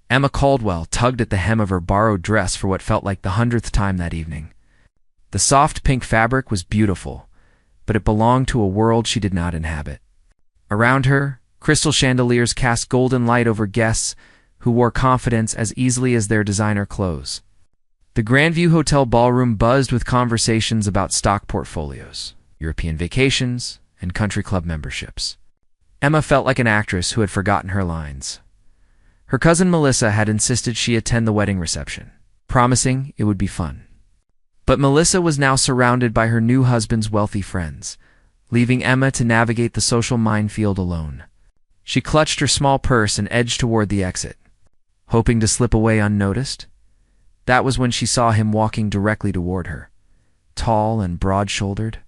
Emma Caldwell tugged at the hem of her borrowed dress for what felt like the 100th time that evening. The soft pink fabric was beautiful, but it belonged to a world she did not inhabit. Around her, crystal chandeliers cast golden light over guests who wore confidence as easily as their designer clothes. The Grandview Hotel ballroom buzzed with conversations about stock portfolios, European vacations, and country club memberships. Emma felt like an actress who had forgotten her lines. Her cousin Melissa had insisted she attend the wedding reception, promising it would be fun. But Melissa was now surrounded by her new husband's wealthy friends, leaving Emma to navigate the social minefield alone. She clutched her small purse and edged toward the exit, hoping to slip away unnoticed. That was when she saw him walking directly toward her, tall and broad-shouldered.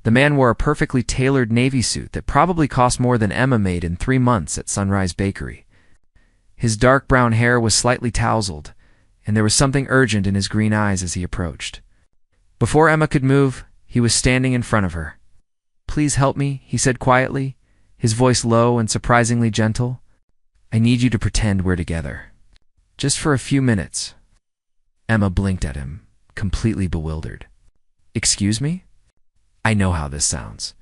The man wore a perfectly tailored navy suit that probably cost more than Emma made in 3 months at Sunrise Bakery. His dark brown hair was slightly tousled, and there was something urgent in his green eyes as he approached. Before Emma could move, he was standing in front of her. "Please help me," he said quietly, his voice low and surprisingly gentle. "I need you to pretend we're together. Just for a few minutes." Emma blinked at him, completely bewildered. "Excuse me? I know how this sounds."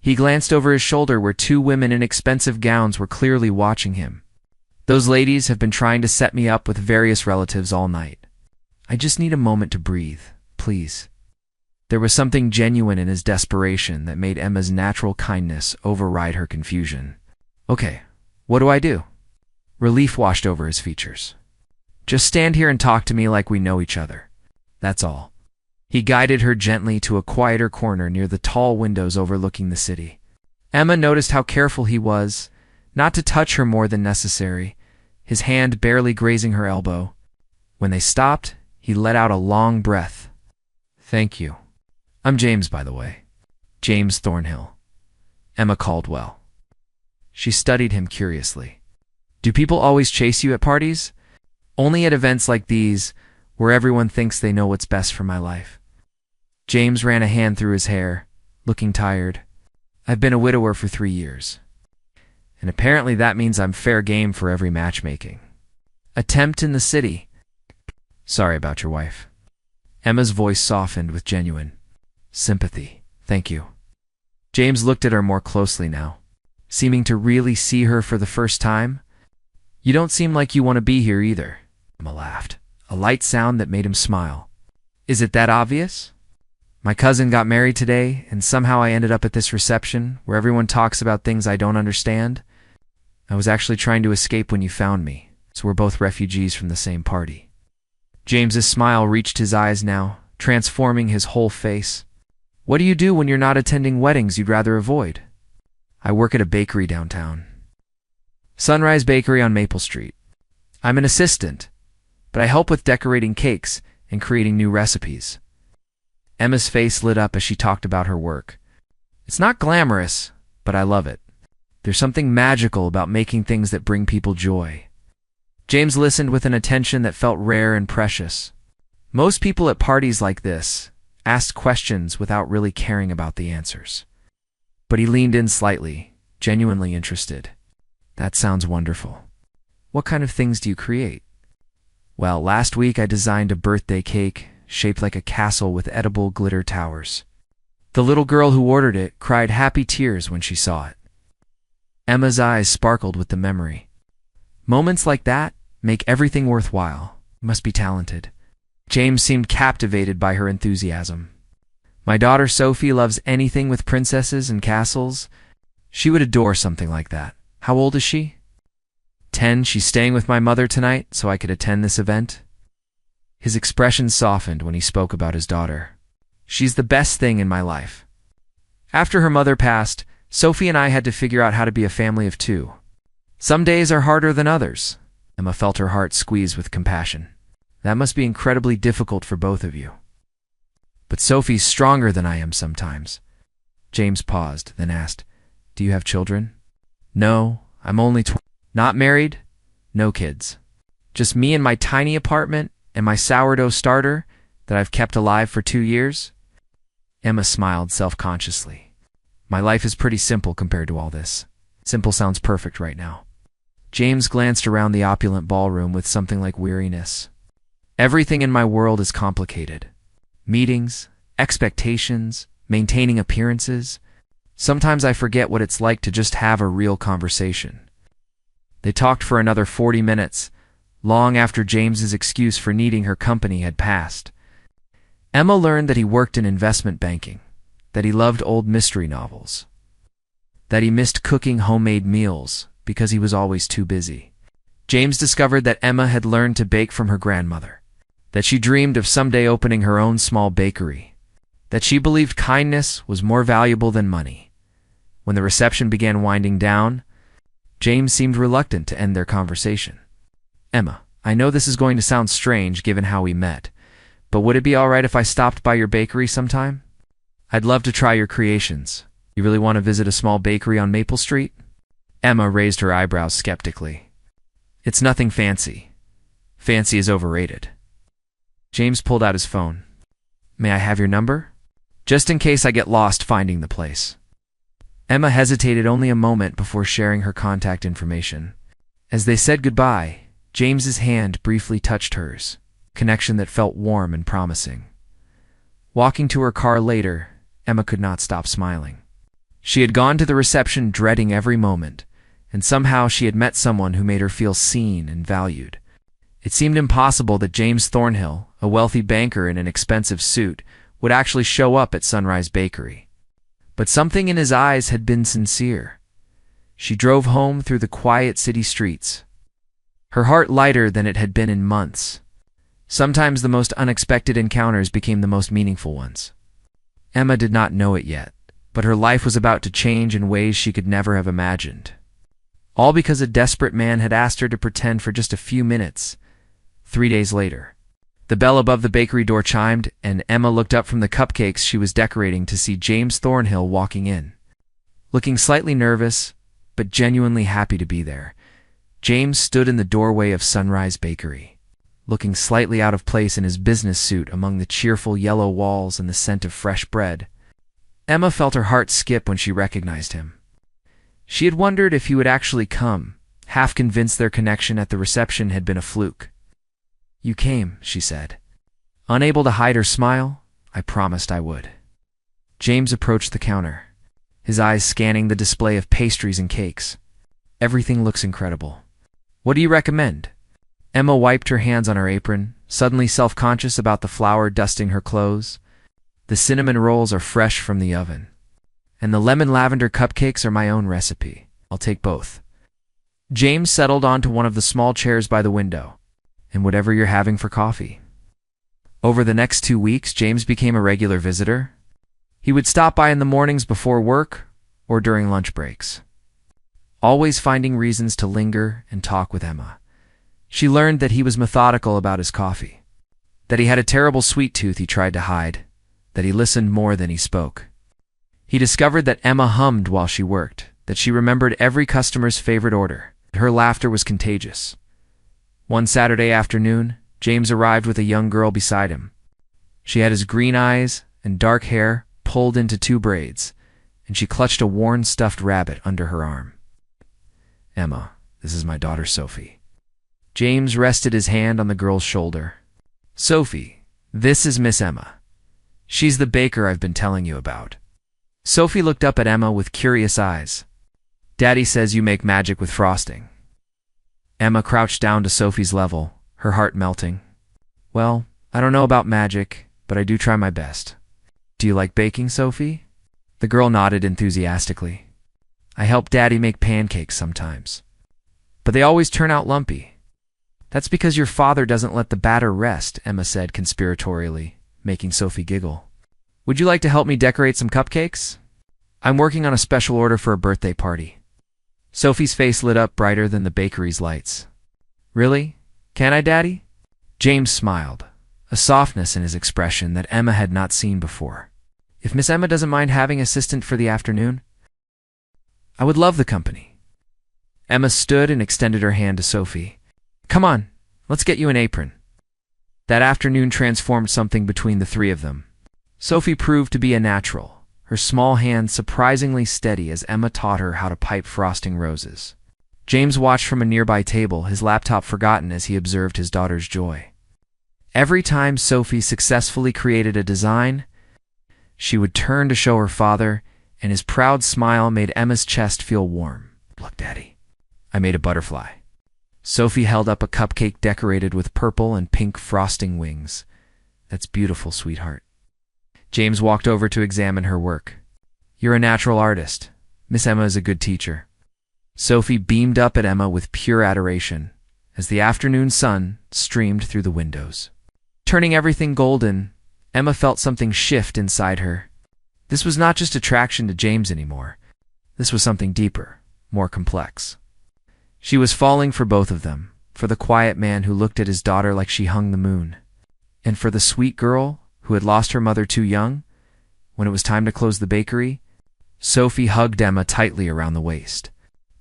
He glanced over his shoulder where 2 women in expensive gowns were clearly watching him. "Those ladies have been trying to set me up with various relatives all night. I just need a moment to breathe, please." There was something genuine in his desperation that made Emma's natural kindness override her confusion. "Okay, what do I do?" Relief washed over his features. "Just stand here and talk to me like we know each other. That's all." He guided her gently to a quieter corner near the tall windows overlooking the city. Emma noticed how careful he was, not to touch her more than necessary, his hand barely grazing her elbow. When they stopped, he let out a long breath. "Thank you. I'm James, by the way. James Thornhill. Emma Caldwell." She studied him curiously. "Do people always chase you at parties?" "Only at events like these, where everyone thinks they know what's best for my life." James ran a hand through his hair, looking tired. "I've been a widower for 3 years. And apparently that means I'm fair game for every matchmaking attempt in the city. Sorry about your wife." Emma's voice softened with genuine sympathy. "Thank you." James looked at her more closely now, seeming to really see her for the first time. "You don't seem like you want to be here either." Emma laughed, a light sound that made him smile. "Is it that obvious? My cousin got married today, and somehow I ended up at this reception where everyone talks about things I don't understand. I was actually trying to escape when you found me, so we're both refugees from the same party." James's smile reached his eyes now, transforming his whole face. "What do you do when you're not attending weddings you'd rather avoid?" "I work at a bakery downtown. Sunrise Bakery on Maple Street. I'm an assistant, but I help with decorating cakes and creating new recipes." Emma's face lit up as she talked about her work. "It's not glamorous, but I love it. There's something magical about making things that bring people joy." James listened with an attention that felt rare and precious. Most people at parties like this asked questions without really caring about the answers. But he leaned in slightly, genuinely interested. "That sounds wonderful. What kind of things do you create?" "Well, last week I designed a birthday cake shaped like a castle with edible glitter towers. The little girl who ordered it cried happy tears when she saw it." Emma's eyes sparkled with the memory. "Moments like that make everything worthwhile. You must be talented." James seemed captivated by her enthusiasm. "My daughter Sophie loves anything with princesses and castles. She would adore something like that. How old is she?" 10. She's staying with my mother tonight so I could attend this event." His expression softened when he spoke about his daughter. "She's the best thing in my life. After her mother passed, Sophie and I had to figure out how to be a family of 2. Some days are harder than others." Emma felt her heart squeeze with compassion. "That must be incredibly difficult for both of you." "But Sophie's stronger than I am sometimes." James paused, then asked, "Do you have children?" "No, I'm only not married, no kids. Just me in my tiny apartment and my sourdough starter that I've kept alive for 2 years." Emma smiled self-consciously. "My life is pretty simple compared to all this." Simple sounds perfect right now. James glanced around the opulent ballroom with something like weariness. Everything in my world is complicated. Meetings, expectations, maintaining appearances. Sometimes I forget what it's like to just have a real conversation. They talked for another 40 minutes, long after James's excuse for needing her company had passed. Emma learned that he worked in investment banking, that he loved old mystery novels, that he missed cooking homemade meals because he was always too busy. James discovered that Emma had learned to bake from her grandmother, that she dreamed of someday opening her own small bakery, that she believed kindness was more valuable than money. When the reception began winding down, James seemed reluctant to end their conversation. "Emma, I know this is going to sound strange given how we met, but would it be all right if I stopped by your bakery sometime? I'd love to try your creations. You really want to visit a small bakery on Maple Street?" Emma raised her eyebrows skeptically. "It's nothing fancy. Fancy is overrated." James pulled out his phone. "May I have your number? Just in case I get lost finding the place." Emma hesitated only a moment before sharing her contact information. As they said goodbye, James's hand briefly touched hers, a connection that felt warm and promising. Walking to her car later, Emma could not stop smiling. She had gone to the reception dreading every moment, and somehow she had met someone who made her feel seen and valued. It seemed impossible that James Thornhill, a wealthy banker in an expensive suit, would actually show up at Sunrise Bakery. But something in his eyes had been sincere. She drove home through the quiet city streets, her heart lighter than it had been in months. Sometimes the most unexpected encounters became the most meaningful ones. Emma did not know it yet, but her life was about to change in ways she could never have imagined. All because a desperate man had asked her to pretend for just a few minutes. 3 days later, the bell above the bakery door chimed, and Emma looked up from the cupcakes she was decorating to see James Thornhill walking in. Looking slightly nervous, but genuinely happy to be there, James stood in the doorway of Sunrise Bakery, looking slightly out of place in his business suit among the cheerful yellow walls and the scent of fresh bread. Emma felt her heart skip when she recognized him. She had wondered if he would actually come, half convinced their connection at the reception had been a fluke. "You came," she said. Unable to hide her smile, "I promised I would." James approached the counter, his eyes scanning the display of pastries and cakes. "Everything looks incredible. What do you recommend?" Emma wiped her hands on her apron, suddenly self-conscious about the flour dusting her clothes. "The cinnamon rolls are fresh from the oven, and the lemon lavender cupcakes are my own recipe. I'll take both." James settled onto one of the small chairs by the window. "And whatever you're having for coffee." Over the next 2 weeks, James became a regular visitor. He would stop by in the mornings before work or during lunch breaks, always finding reasons to linger and talk with Emma. She learned that he was methodical about his coffee, that he had a terrible sweet tooth he tried to hide, that he listened more than he spoke. He discovered that Emma hummed while she worked, that she remembered every customer's favorite order. Her laughter was contagious. One Saturday afternoon, James arrived with a young girl beside him. She had his green eyes and dark hair pulled into 2 braids, and she clutched a worn stuffed rabbit under her arm. "Emma, this is my daughter Sophie." James rested his hand on the girl's shoulder. "Sophie, this is Miss Emma. She's the baker I've been telling you about." Sophie looked up at Emma with curious eyes. "Daddy says you make magic with frosting." Emma crouched down to Sophie's level, her heart melting. "Well, I don't know about magic, but I do try my best." "Do you like baking, Sophie?" The girl nodded enthusiastically. "I help Daddy make pancakes sometimes, but they always turn out lumpy." "That's because your father doesn't let the batter rest," Emma said conspiratorially, making Sophie giggle. "Would you like to help me decorate some cupcakes? I'm working on a special order for a birthday party." Sophie's face lit up brighter than the bakery's lights. "Really? Can I, Daddy?" James smiled, a softness in his expression that Emma had not seen before. "If Miss Emma doesn't mind having an assistant for the afternoon, I would love the company." Emma stood and extended her hand to Sophie. "Come on, let's get you an apron." That afternoon transformed something between the 3 of them. Sophie proved to be a natural, her small hands surprisingly steady as Emma taught her how to pipe frosting roses. James watched from a nearby table, his laptop forgotten as he observed his daughter's joy. Every time Sophie successfully created a design, she would turn to show her father, and his proud smile made Emma's chest feel warm. "Look, Daddy, I made a butterfly." Sophie held up a cupcake decorated with purple and pink frosting wings. "That's beautiful, sweetheart." James walked over to examine her work. "You're a natural artist. Miss Emma is a good teacher." Sophie beamed up at Emma with pure adoration as the afternoon sun streamed through the windows. Turning everything golden, Emma felt something shift inside her. This was not just attraction to James anymore. This was something deeper, more complex. She was falling for both of them, for the quiet man who looked at his daughter like she hung the moon, and for the sweet girl who had lost her mother too young. When it was time to close the bakery, Sophie hugged Emma tightly around the waist.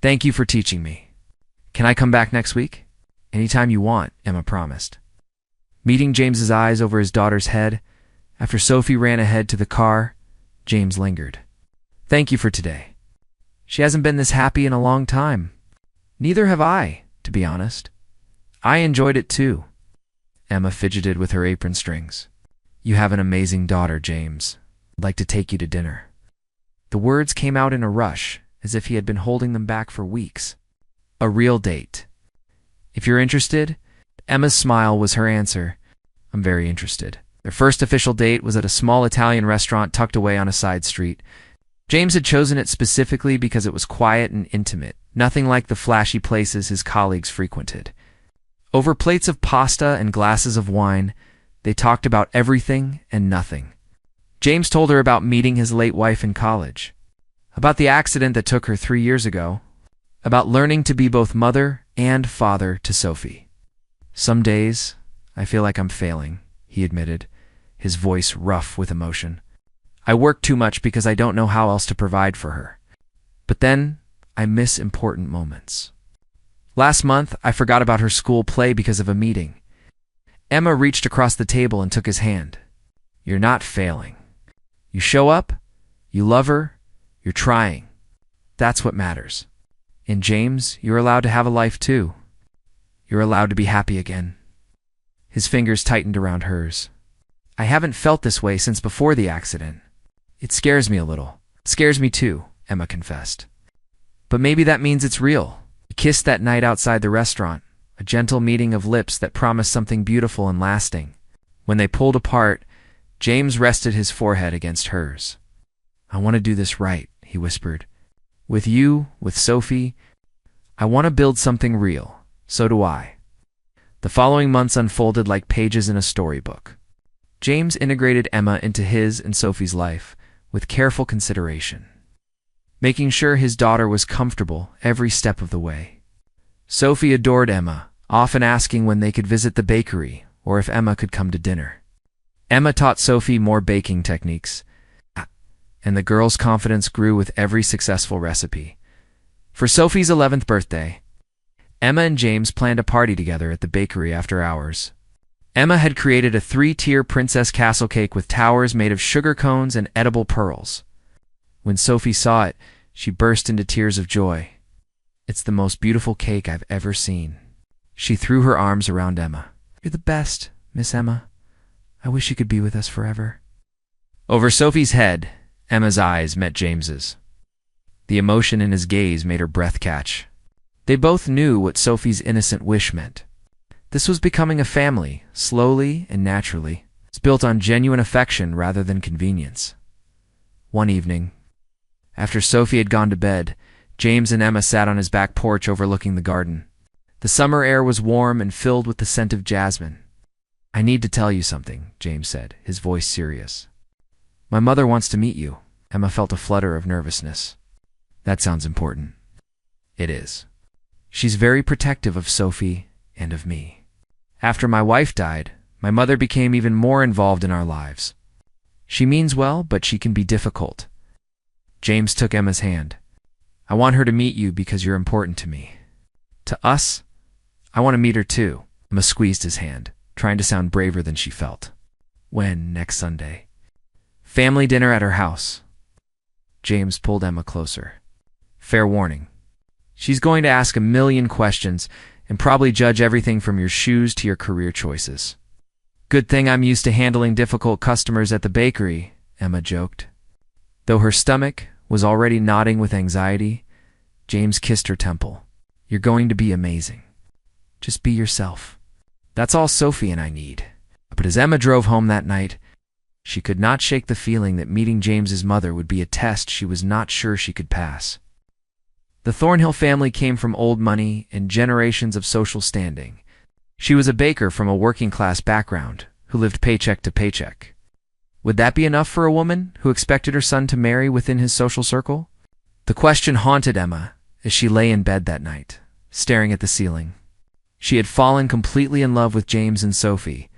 "Thank you for teaching me. Can I come back next week?" "Anytime you want," Emma promised. Meeting James's eyes over his daughter's head, after Sophie ran ahead to the car, James lingered. "Thank you for today. She hasn't been this happy in a long time." "Neither have I, to be honest. I enjoyed it too." Emma fidgeted with her apron strings. "You have an amazing daughter, James. I'd like to take you to dinner." The words came out in a rush, as if he had been holding them back for weeks. "A real date. If you're interested," Emma's smile was her answer. "I'm very interested." Their first official date was at a small Italian restaurant tucked away on a side street. James had chosen it specifically because it was quiet and intimate, nothing like the flashy places his colleagues frequented. Over plates of pasta and glasses of wine, they talked about everything and nothing. James told her about meeting his late wife in college, about the accident that took her 3 years ago, about learning to be both mother and father to Sophie. "Some days, I feel like I'm failing," he admitted, his voice rough with emotion. "I work too much because I don't know how else to provide for her. But then, I miss important moments. Last month, I forgot about her school play because of a meeting." Emma reached across the table and took his hand. "You're not failing. You show up, you love her, you're trying. That's what matters. And James, you're allowed to have a life too. You're allowed to be happy again." His fingers tightened around hers. "I haven't felt this way since before the accident. It scares me a little." "It scares me too," Emma confessed. "But maybe that means it's real." He kissed that night outside the restaurant, a gentle meeting of lips that promised something beautiful and lasting. When they pulled apart, James rested his forehead against hers. "I want to do this right," he whispered. "With you, with Sophie. I want to build something real. So do I." The following months unfolded like pages in a storybook. James integrated Emma into his and Sophie's life with careful consideration, making sure his daughter was comfortable every step of the way. Sophie adored Emma, often asking when they could visit the bakery or if Emma could come to dinner. Emma taught Sophie more baking techniques, and the girl's confidence grew with every successful recipe. For Sophie's 11th birthday, Emma and James planned a party together at the bakery after hours. Emma had created a 3-tier princess castle cake with towers made of sugar cones and edible pearls. When Sophie saw it, she burst into tears of joy. "It's the most beautiful cake I've ever seen." She threw her arms around Emma. "You're the best, Miss Emma. I wish you could be with us forever." Over Sophie's head, Emma's eyes met James's. The emotion in his gaze made her breath catch. They both knew what Sophie's innocent wish meant. This was becoming a family, slowly and naturally. It's built on genuine affection rather than convenience. One evening, after Sophie had gone to bed, James and Emma sat on his back porch overlooking the garden. The summer air was warm and filled with the scent of jasmine. "I need to tell you something," James said, his voice serious. "My mother wants to meet you." Emma felt a flutter of nervousness. "That sounds important." "It is. She's very protective of Sophie and of me. After my wife died, my mother became even more involved in our lives. She means well, but she can be difficult." James took Emma's hand. "I want her to meet you because you're important to me. To us, I want to meet her too." Emma squeezed his hand, trying to sound braver than she felt. "When? Next Sunday?" "Family dinner at her house." James pulled Emma closer. "Fair warning. She's going to ask a million questions and probably judge everything from your shoes to your career choices. Good thing I'm used to handling difficult customers at the bakery, Emma joked. Though her stomach was already nodding with anxiety, James kissed her temple. You're going to be amazing. Just be yourself. That's all Sophie and I need. But as Emma drove home that night, she could not shake the feeling that meeting James's mother would be a test she was not sure she could pass. The Thornhill family came from old money and generations of social standing. She was a baker from a working-class background who lived paycheck to paycheck. Would that be enough for a woman who expected her son to marry within his social circle? The question haunted Emma as she lay in bed that night, staring at the ceiling. She had fallen completely in love with James and Sophie.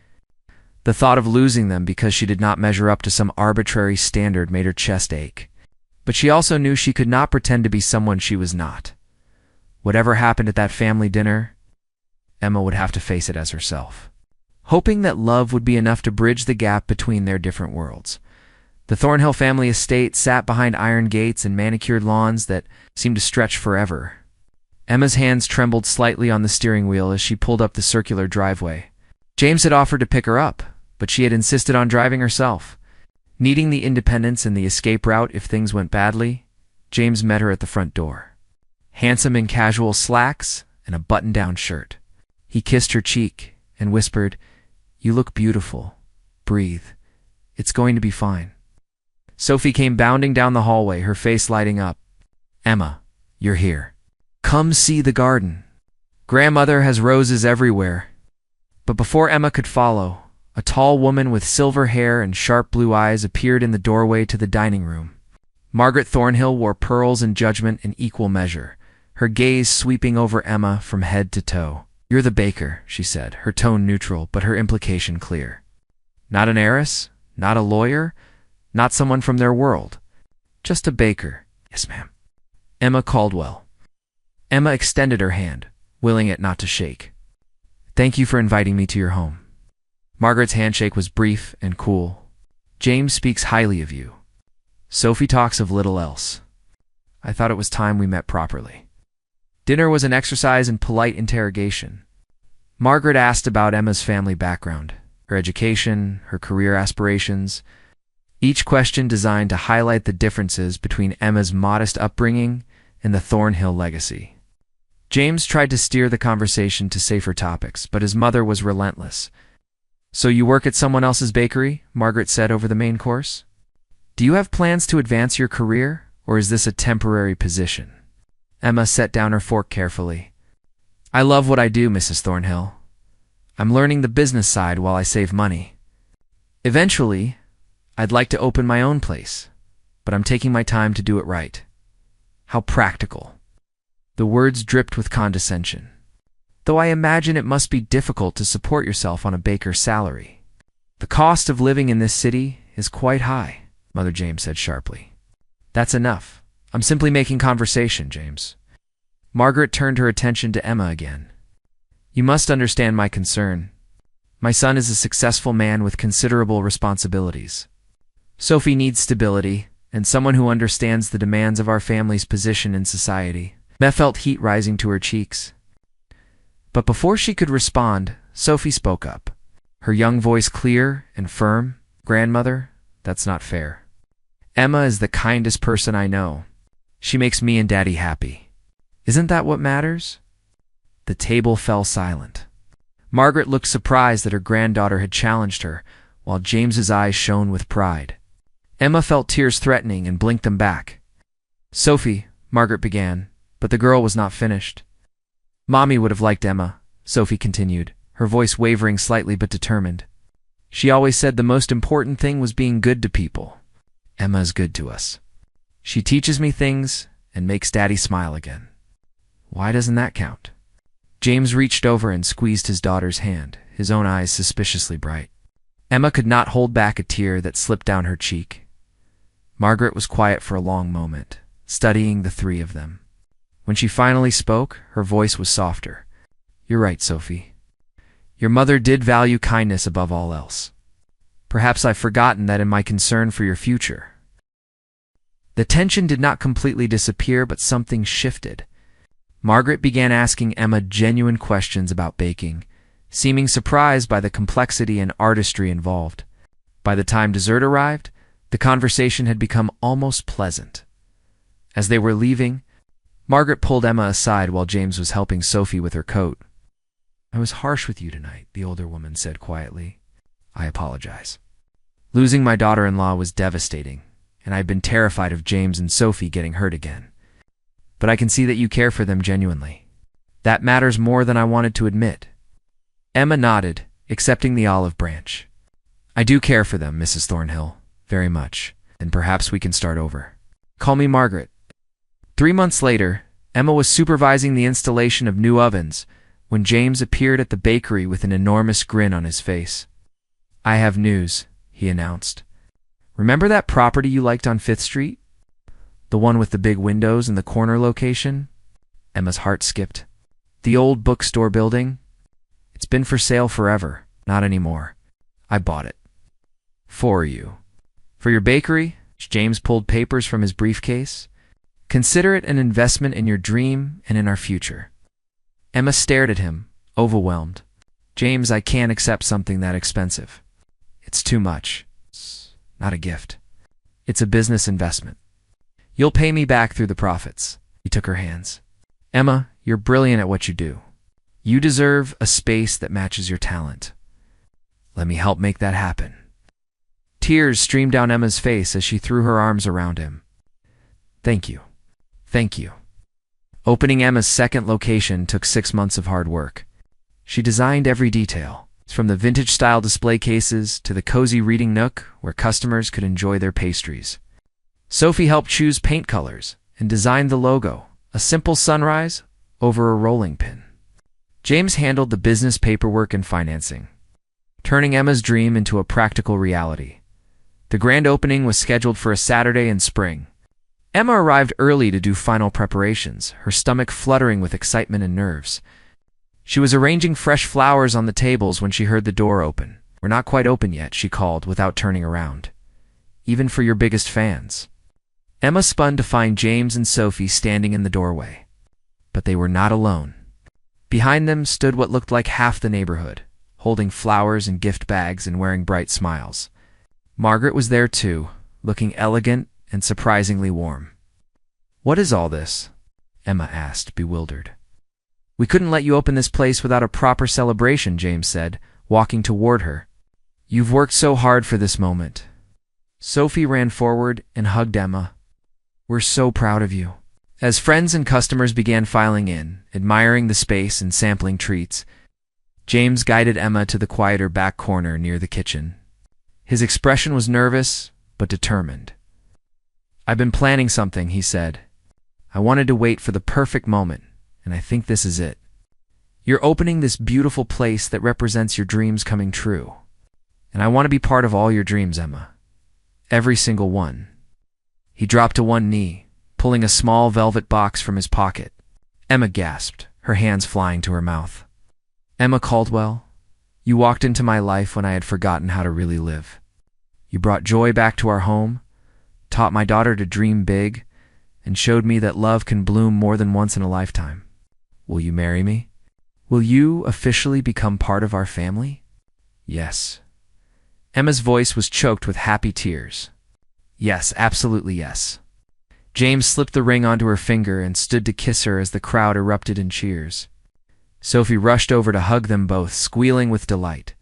The thought of losing them because she did not measure up to some arbitrary standard made her chest ache. But she also knew she could not pretend to be someone she was not. Whatever happened at that family dinner, Emma would have to face it as herself. Hoping that love would be enough to bridge the gap between their different worlds. The Thornhill family estate sat behind iron gates and manicured lawns that seemed to stretch forever. Emma's hands trembled slightly on the steering wheel as she pulled up the circular driveway. James had offered to pick her up, but she had insisted on driving herself. Needing the independence and the escape route if things went badly, James met her at the front door. Handsome in casual slacks and a button-down shirt. He kissed her cheek and whispered, "You look beautiful. Breathe. It's going to be fine." Sophie came bounding down the hallway, her face lighting up. "Emma, you're here. Come see the garden. Grandmother has roses everywhere." But before Emma could follow, a tall woman with silver hair and sharp blue eyes appeared in the doorway to the dining room. Margaret Thornhill wore pearls and judgment in equal measure, her gaze sweeping over Emma from head to toe. "You're the baker," she said, her tone neutral but her implication clear. Not an heiress, not a lawyer, not someone from their world. Just a baker. "Yes, ma'am." Emma Caldwell. Emma extended her hand, willing it not to shake. "Thank you for inviting me to your home." Margaret's handshake was brief and cool. "James speaks highly of you. Sophie talks of little else. I thought it was time we met properly." Dinner was an exercise in polite interrogation. Margaret asked about Emma's family background, her education, her career aspirations, each question designed to highlight the differences between Emma's modest upbringing and the Thornhill legacy. James tried to steer the conversation to safer topics, but his mother was relentless. "So you work at someone else's bakery?" Margaret said over the main course. "Do you have plans to advance your career, or is this a temporary position?" Emma set down her fork carefully. "I love what I do, Mrs. Thornhill. I'm learning the business side while I save money. Eventually, I'd like to open my own place, but I'm taking my time to do it right." How practical. The words dripped with condescension. "Though I imagine it must be difficult to support yourself on a baker's salary. The cost of living in this city is quite high," Mother James said sharply. "That's enough. I'm simply making conversation, James." Margaret turned her attention to Emma again. "You must understand my concern. My son is a successful man with considerable responsibilities. Sophie needs stability and someone who understands the demands of our family's position in society." Emma felt heat rising to her cheeks. But before she could respond, Sophie spoke up, her young voice clear and firm. "Grandmother, that's not fair. Emma is the kindest person I know. She makes me and Daddy happy. Isn't that what matters?" The table fell silent. Margaret looked surprised that her granddaughter had challenged her, while James's eyes shone with pride. Emma felt tears threatening and blinked them back. "Sophie," Margaret began, but the girl was not finished. "Mommy would have liked Emma," Sophie continued, her voice wavering slightly but determined. "She always said the most important thing was being good to people. Emma is good to us. She teaches me things and makes Daddy smile again. Why doesn't that count?" James reached over and squeezed his daughter's hand, his own eyes suspiciously bright. Emma could not hold back a tear that slipped down her cheek. Margaret was quiet for a long moment, studying the three of them. When she finally spoke, her voice was softer. "You're right, Sophie. Your mother did value kindness above all else. Perhaps I've forgotten that in my concern for your future." The tension did not completely disappear, but something shifted. Margaret began asking Emma genuine questions about baking, seeming surprised by the complexity and artistry involved. By the time dessert arrived, the conversation had become almost pleasant. As they were leaving, Margaret pulled Emma aside while James was helping Sophie with her coat. "I was harsh with you tonight," the older woman said quietly. "I apologize. Losing my daughter-in-law was devastating, and I've been terrified of James and Sophie getting hurt again. But I can see that you care for them genuinely. That matters more than I wanted to admit." Emma nodded, accepting the olive branch. "I do care for them, Mrs. Thornhill, very much, and perhaps we can start over. Call me Margaret." 3 months later, Emma was supervising the installation of new ovens when James appeared at the bakery with an enormous grin on his face. "I have news," he announced. "Remember that property you liked on 5th Street? The one with the big windows in the corner location?" Emma's heart skipped. "The old bookstore building? It's been for sale forever. Not anymore. I bought it. For you. For your bakery?" James pulled papers from his briefcase. "Consider it an investment in your dream and in our future." Emma stared at him, overwhelmed. "James, I can't accept something that expensive. It's too much. It's not a gift. It's a business investment. You'll pay me back through the profits." He took her hands. "Emma, you're brilliant at what you do. You deserve a space that matches your talent. Let me help make that happen." Tears streamed down Emma's face as she threw her arms around him. "Thank you. Thank you." Opening Emma's second location took 6 months of hard work. She designed every detail, from the vintage-style display cases to the cozy reading nook where customers could enjoy their pastries. Sophie helped choose paint colors and designed the logo, a simple sunrise over a rolling pin. James handled the business paperwork and financing, turning Emma's dream into a practical reality. The grand opening was scheduled for a Saturday in spring. Emma arrived early to do final preparations, her stomach fluttering with excitement and nerves. She was arranging fresh flowers on the tables when she heard the door open. "We're not quite open yet," she called without turning around. "Even for your biggest fans." Emma spun to find James and Sophie standing in the doorway. But they were not alone. Behind them stood what looked like half the neighborhood, holding flowers and gift bags and wearing bright smiles. Margaret was there too, looking elegant and surprisingly warm. "What is all this?" Emma asked, bewildered. "We couldn't let you open this place without a proper celebration," James said, walking toward her. "You've worked so hard for this moment." Sophie ran forward and hugged Emma. "We're so proud of you." As friends and customers began filing in, admiring the space and sampling treats, James guided Emma to the quieter back corner near the kitchen. His expression was nervous, but determined. "I've been planning something," he said. "I wanted to wait for the perfect moment, and I think this is it. You're opening this beautiful place that represents your dreams coming true. And I want to be part of all your dreams, Emma. Every single one." He dropped to one knee, pulling a small velvet box from his pocket. Emma gasped, her hands flying to her mouth. "Emma Caldwell, you walked into my life when I had forgotten how to really live. You brought joy back to our home, taught my daughter to dream big, and showed me that love can bloom more than once in a lifetime. Will you marry me? Will you officially become part of our family?" "Yes." Emma's voice was choked with happy tears. "Yes, absolutely yes." James slipped the ring onto her finger and stood to kiss her as the crowd erupted in cheers. Sophie rushed over to hug them both, squealing with delight.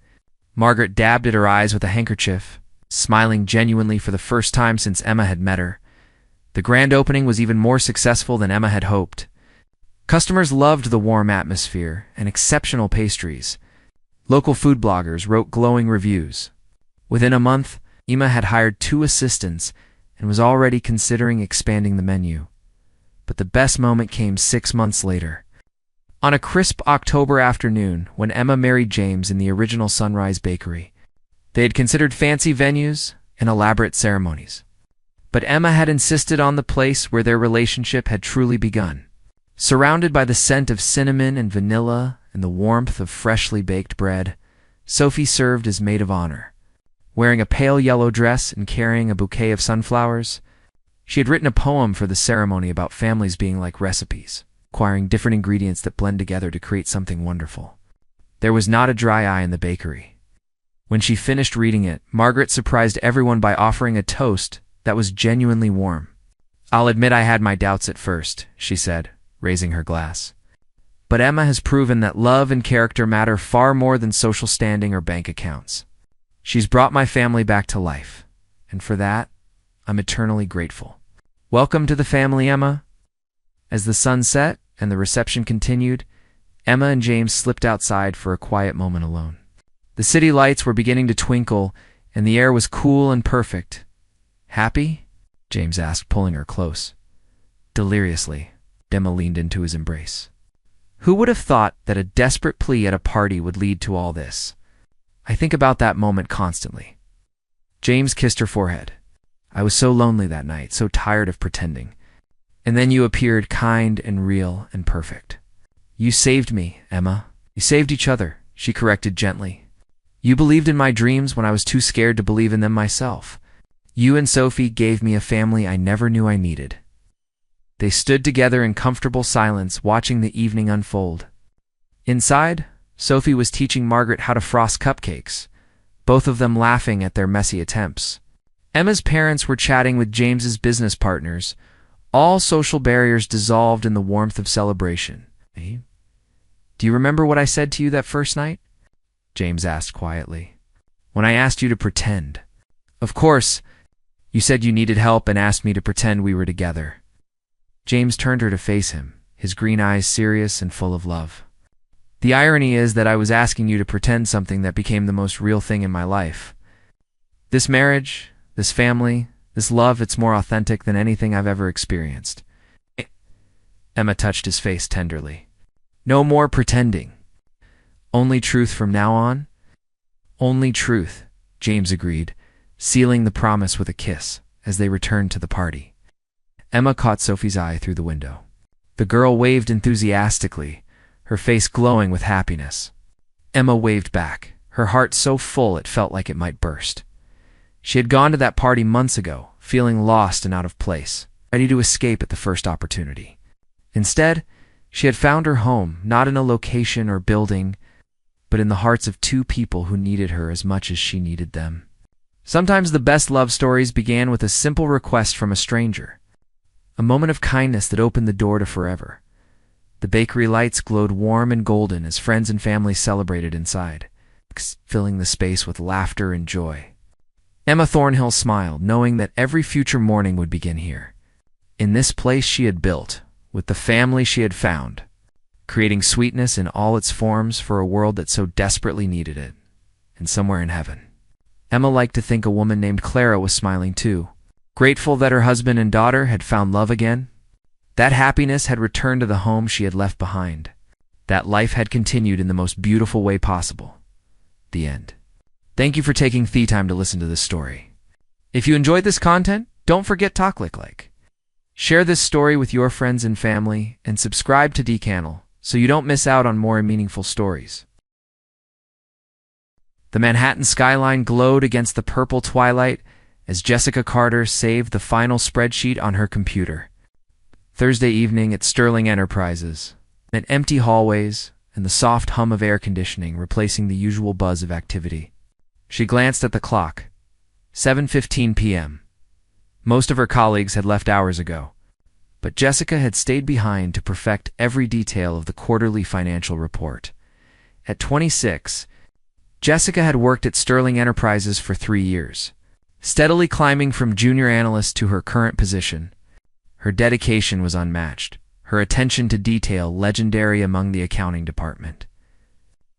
Margaret dabbed at her eyes with a handkerchief, smiling genuinely for the first time since Emma had met her. The grand opening was even more successful than Emma had hoped. Customers loved the warm atmosphere and exceptional pastries. Local food bloggers wrote glowing reviews. Within a month, Emma had hired 2 assistants and was already considering expanding the menu. But the best moment came 6 months later. On a crisp October afternoon, when Emma married James in the original Sunrise Bakery. They had considered fancy venues and elaborate ceremonies. But Emma had insisted on the place where their relationship had truly begun. Surrounded by the scent of cinnamon and vanilla and the warmth of freshly baked bread, Sophie served as maid of honor. Wearing a pale yellow dress and carrying a bouquet of sunflowers, she had written a poem for the ceremony about families being like recipes. requiring different ingredients that blend together to create something wonderful. There was not a dry eye in the bakery. When she finished reading it, Margaret surprised everyone by offering a toast that was genuinely warm. "I'll admit I had my doubts at first," she said, raising her glass. "But Emma has proven that love and character matter far more than social standing or bank accounts. She's brought my family back to life, and for that, I'm eternally grateful. Welcome to the family, Emma." As the sun set and the reception continued, Emma and James slipped outside for a quiet moment alone. The city lights were beginning to twinkle, and the air was cool and perfect. "Happy?" James asked, pulling her close. Deliriously, Emma leaned into his embrace. "Who would have thought that a desperate plea at a party would lead to all this? I think about that moment constantly." James kissed her forehead. "I was so lonely that night, so tired of pretending. And then you appeared, kind and real and perfect. You saved me, Emma. You saved each other," she corrected gently. "You believed in my dreams when I was too scared to believe in them myself. You and Sophie gave me a family I never knew I needed." They stood together in comfortable silence, watching the evening unfold. Inside, Sophie was teaching Margaret how to frost cupcakes, both of them laughing at their messy attempts. Emma's parents were chatting with James's business partners, all social barriers dissolved in the warmth of celebration. "Do you remember what I said to you that first night?" James asked quietly. "When I asked you to pretend. Of course, you said you needed help and asked me to pretend we were together." James turned her to face him, his green eyes serious and full of love. "The irony is that I was asking you to pretend something that became the most real thing in my life. This marriage, this family, this love, it's more authentic than anything I've ever experienced." Emma touched his face tenderly. "No more pretending. Only truth from now on?" "Only truth," James agreed, sealing the promise with a kiss as they returned to the party. Emma caught Sophie's eye through the window. The girl waved enthusiastically, her face glowing with happiness. Emma waved back, her heart so full it felt like it might burst. She had gone to that party months ago, feeling lost and out of place, ready to escape at the first opportunity. Instead, she had found her home, not in a location or building, but in the hearts of two people who needed her as much as she needed them. Sometimes the best love stories began with a simple request from a stranger, a moment of kindness that opened the door to forever. The bakery lights glowed warm and golden as friends and family celebrated inside, filling the space with laughter and joy. Emma Thornhill smiled, knowing that every future morning would begin here, in this place she had built, with the family she had found, creating sweetness in all its forms for a world that so desperately needed it, and somewhere in heaven. Emma liked to think a woman named Clara was smiling too, grateful that her husband and daughter had found love again. That happiness had returned to the home she had left behind. That life had continued in the most beautiful way possible. The end. Thank you for taking the time to listen to this story. If you enjoyed this content, don't forget to click like. Share this story with your friends and family, and subscribe to DCannel so you don't miss out on more meaningful stories. The Manhattan skyline glowed against the purple twilight as Jessica Carter saved the final spreadsheet on her computer. Thursday evening at Sterling Enterprises, and empty hallways and the soft hum of air conditioning replacing the usual buzz of activity. She glanced at the clock. 7:15 p.m. Most of her colleagues had left hours ago, but Jessica had stayed behind to perfect every detail of the quarterly financial report. At 26, Jessica had worked at Sterling Enterprises for 3 years, steadily climbing from junior analyst to her current position. Her dedication was unmatched, her attention to detail legendary among the accounting department.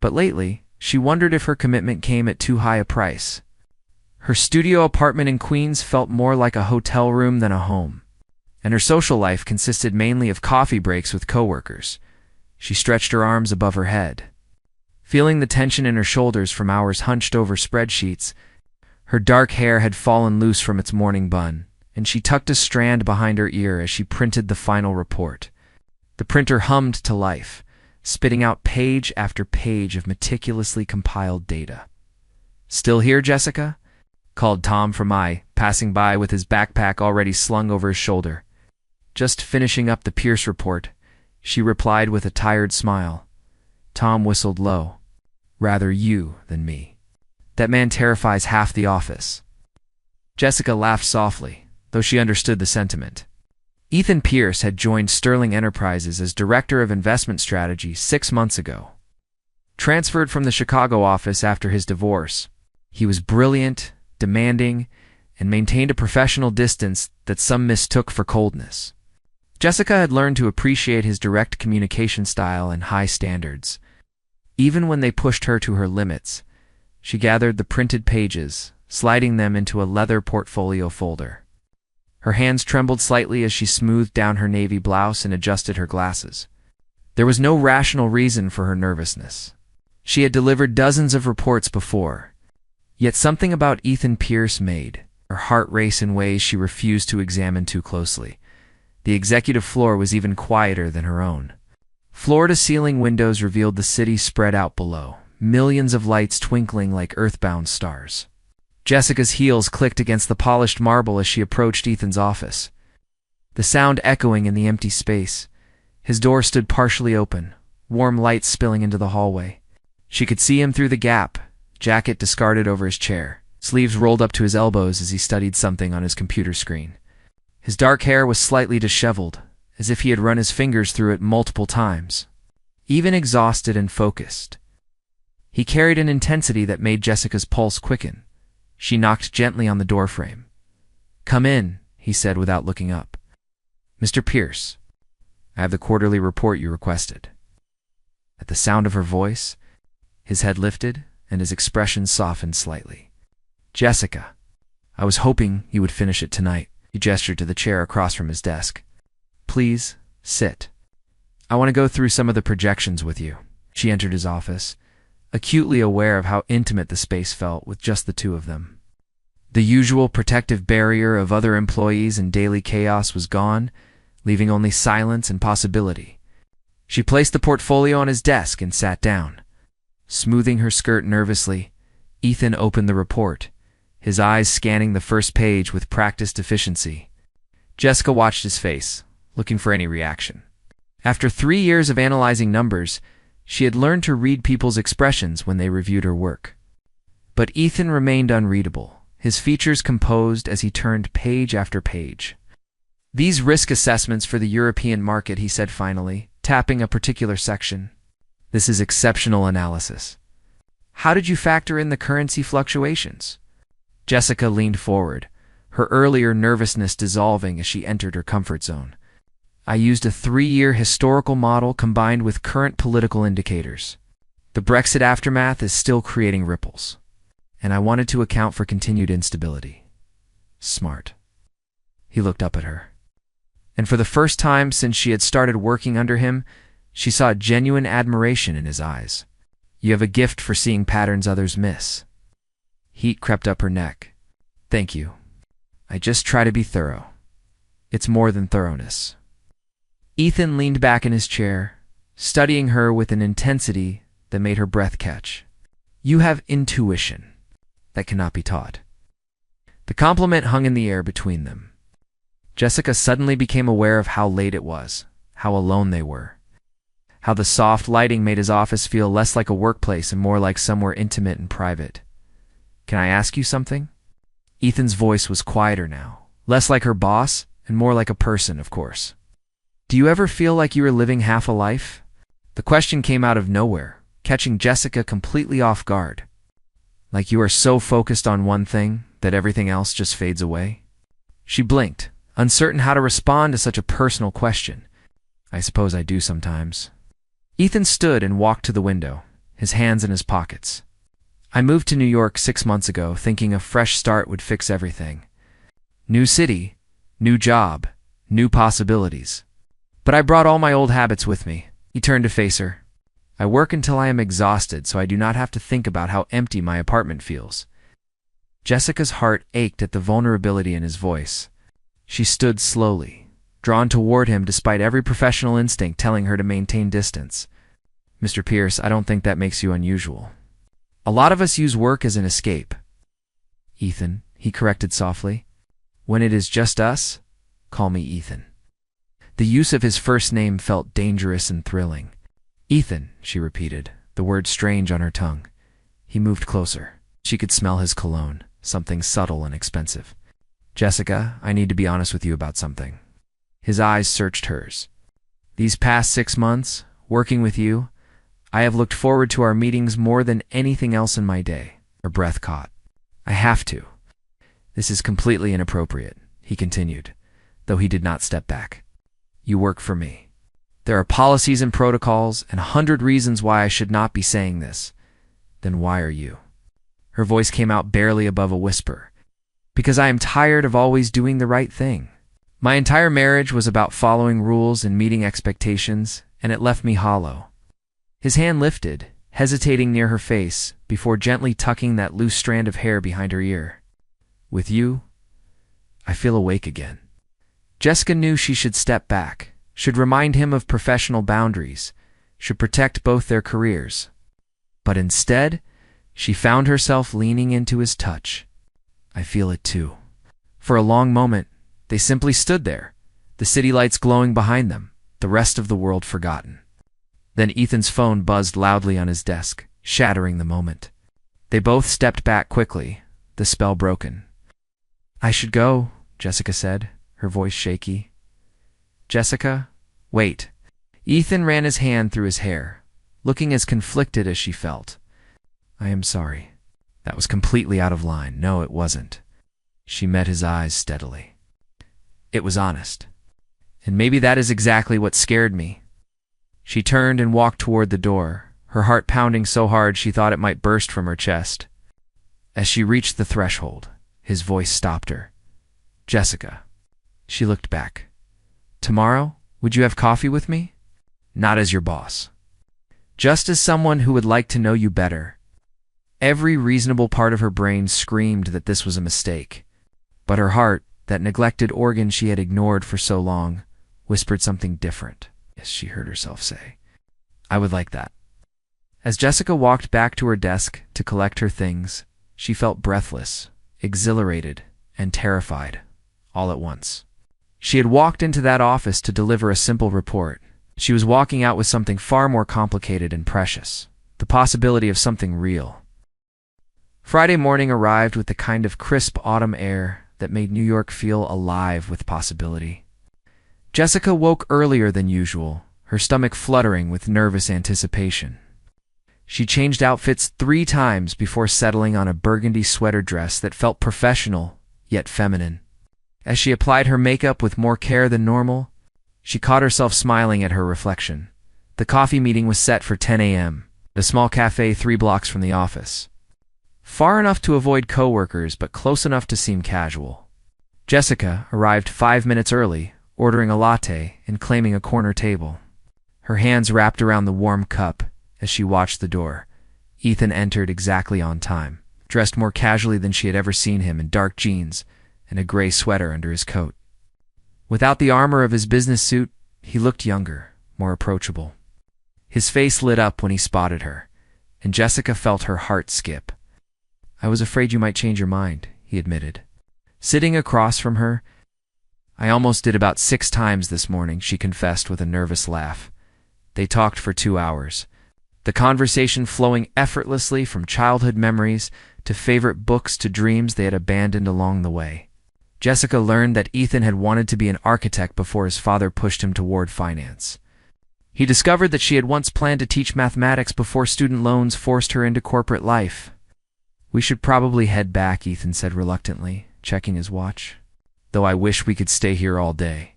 But lately, she wondered if her commitment came at too high a price. Her studio apartment in Queens felt more like a hotel room than a home, and her social life consisted mainly of coffee breaks with coworkers. She stretched her arms above her head, feeling the tension in her shoulders from hours hunched over spreadsheets. Her dark hair had fallen loose from its morning bun, and she tucked a strand behind her ear as she printed the final report. The printer hummed to life, spitting out page after page of meticulously compiled data. "Still here, Jessica?" called Tom from passing by with his backpack already slung over his shoulder. "Just finishing up the Pierce report," She replied with a tired smile. Tom whistled low. Rather you than me. That man terrifies half the office. Jessica laughed softly, though she understood the sentiment. Ethan Pierce had joined Sterling Enterprises as Director of Investment Strategy 6 months ago. Transferred from the Chicago office after his divorce, he was brilliant, demanding, and maintained a professional distance that some mistook for coldness. Jessica had learned to appreciate his direct communication style and high standards. Even when they pushed her to her limits, she gathered the printed pages, sliding them into a leather portfolio folder. Her hands trembled slightly as she smoothed down her navy blouse and adjusted her glasses. There was no rational reason for her nervousness. She had delivered dozens of reports before, yet something about Ethan Pierce made her heart race in ways she refused to examine too closely. The executive floor was even quieter than her own. Floor-to-ceiling windows revealed the city spread out below, millions of lights twinkling like earthbound stars. Jessica's heels clicked against the polished marble as she approached Ethan's office, the sound echoing in the empty space. His door stood partially open, warm light spilling into the hallway. She could see him through the gap, jacket discarded over his chair, sleeves rolled up to his elbows as he studied something on his computer screen. His dark hair was slightly disheveled, as if he had run his fingers through it multiple times. Even exhausted and focused, he carried an intensity that made Jessica's pulse quicken. She knocked gently on the doorframe. "Come in," he said without looking up. "Mr. Pierce, I have the quarterly report you requested." At the sound of her voice, his head lifted and his expression softened slightly. "Jessica, I was hoping you would finish it tonight." He gestured to the chair across from his desk. "Please, sit. I want to go through some of the projections with you." She entered his office, acutely aware of how intimate the space felt with just the two of them. The usual protective barrier of other employees and daily chaos was gone, leaving only silence and possibility. She placed the portfolio on his desk and sat down. Smoothing her skirt nervously, Ethan opened the report, his eyes scanning the first page with practiced efficiency. Jessica watched his face, looking for any reaction. After 3 years of analyzing numbers, she had learned to read people's expressions when they reviewed her work. But Ethan remained unreadable, his features composed as he turned page after page. "These risk assessments for the European market," he said finally, tapping a particular section. "This is exceptional analysis. How did you factor in the currency fluctuations?" Jessica leaned forward, her earlier nervousness dissolving as she entered her comfort zone. "I used a 3-year historical model combined with current political indicators. The Brexit aftermath is still creating ripples, and I wanted to account for continued instability." "Smart." He looked up at her, and for the first time since she had started working under him, she saw genuine admiration in his eyes. "You have a gift for seeing patterns others miss." Heat crept up her neck. "Thank you. I just try to be thorough. It's more than thoroughness." Ethan leaned back in his chair, studying her with an intensity that made her breath catch. "You have intuition that cannot be taught." The compliment hung in the air between them. Jessica suddenly became aware of how late it was, how alone they were, how the soft lighting made his office feel less like a workplace and more like somewhere intimate and private. "Can I ask you something?" Ethan's voice was quieter now, less like her boss and more like a person, of course. "Do you ever feel like you are living half a life?" The question came out of nowhere, catching Jessica completely off guard. "Like you are so focused on one thing that everything else just fades away?" She blinked, uncertain how to respond to such a personal question. "I suppose I do sometimes." Ethan stood and walked to the window, his hands in his pockets. "I moved to New York 6 months ago, thinking a fresh start would fix everything. New city, new job, new possibilities. But I brought all my old habits with me." He turned to face her. "I work until I am exhausted so I do not have to think about how empty my apartment feels." Jessica's heart ached at the vulnerability in his voice. She stood slowly, drawn toward him despite every professional instinct telling her to maintain distance. "Mr. Pierce, I don't think that makes you unusual. A lot of us use work as an escape." "Ethan," he corrected softly. "When it is just us, call me Ethan." The use of his first name felt dangerous and thrilling. "Ethan," she repeated, the word strange on her tongue. He moved closer. She could smell his cologne, something subtle and expensive. "Jessica, I need to be honest with you about something." His eyes searched hers. "These past 6 months, working with you, I have looked forward to our meetings more than anything else in my day." Her breath caught. "I have to. This is completely inappropriate," he continued, though he did not step back. "You work for me. There are policies and protocols and 100 reasons why I should not be saying this. Then why are you?" Her voice came out barely above a whisper. "Because I am tired of always doing the right thing. My entire marriage was about following rules and meeting expectations, and it left me hollow." His hand lifted, hesitating near her face, before gently tucking that loose strand of hair behind her ear. "With you, I feel awake again." Jessica knew she should step back, should remind him of professional boundaries, should protect both their careers. But instead, she found herself leaning into his touch. "I feel it too." For a long moment, they simply stood there, the city lights glowing behind them, the rest of the world forgotten. Then Ethan's phone buzzed loudly on his desk, shattering the moment. They both stepped back quickly, the spell broken. "I should go," Jessica said, her voice shaky. "Jessica, wait." Ethan ran his hand through his hair, looking as conflicted as she felt. "I am sorry. That was completely out of line." "No, it wasn't." She met his eyes steadily. "It was honest. And maybe that is exactly what scared me." She turned and walked toward the door, her heart pounding so hard she thought it might burst from her chest. As she reached the threshold, his voice stopped her. "Jessica." She looked back. "Tomorrow, would you have coffee with me?" "Not as your boss. Just as someone who would like to know you better." Every reasonable part of her brain screamed that this was a mistake. But her heart, that neglected organ she had ignored for so long, whispered something different. "Yes," she heard herself say. "I would like that." As Jessica walked back to her desk to collect her things, she felt breathless, exhilarated, and terrified, all at once. She had walked into that office to deliver a simple report. She was walking out with something far more complicated and precious, the possibility of something real. Friday morning arrived with the kind of crisp autumn air that made New York feel alive with possibility. Jessica woke earlier than usual, her stomach fluttering with nervous anticipation. She changed outfits 3 times before settling on a burgundy sweater dress that felt professional, yet feminine. As she applied her makeup with more care than normal, she caught herself smiling at her reflection. The coffee meeting was set for 10 a.m., at a small cafe 3 blocks from the office. Far enough to avoid coworkers, but close enough to seem casual. Jessica arrived 5 minutes early, ordering a latte and claiming a corner table. Her hands wrapped around the warm cup as she watched the door. Ethan entered exactly on time, dressed more casually than she had ever seen him in dark jeans and a gray sweater under his coat. Without the armor of his business suit, he looked younger, more approachable. His face lit up when he spotted her, and Jessica felt her heart skip. "I was afraid you might change your mind," he admitted. Sitting across from her, "I almost did about 6 times this morning," she confessed with a nervous laugh. They talked for 2 hours, the conversation flowing effortlessly from childhood memories to favorite books to dreams they had abandoned along the way. Jessica learned that Ethan had wanted to be an architect before his father pushed him toward finance. He discovered that she had once planned to teach mathematics before student loans forced her into corporate life. "We should probably head back," Ethan said reluctantly, checking his watch. "Though I wish we could stay here all day."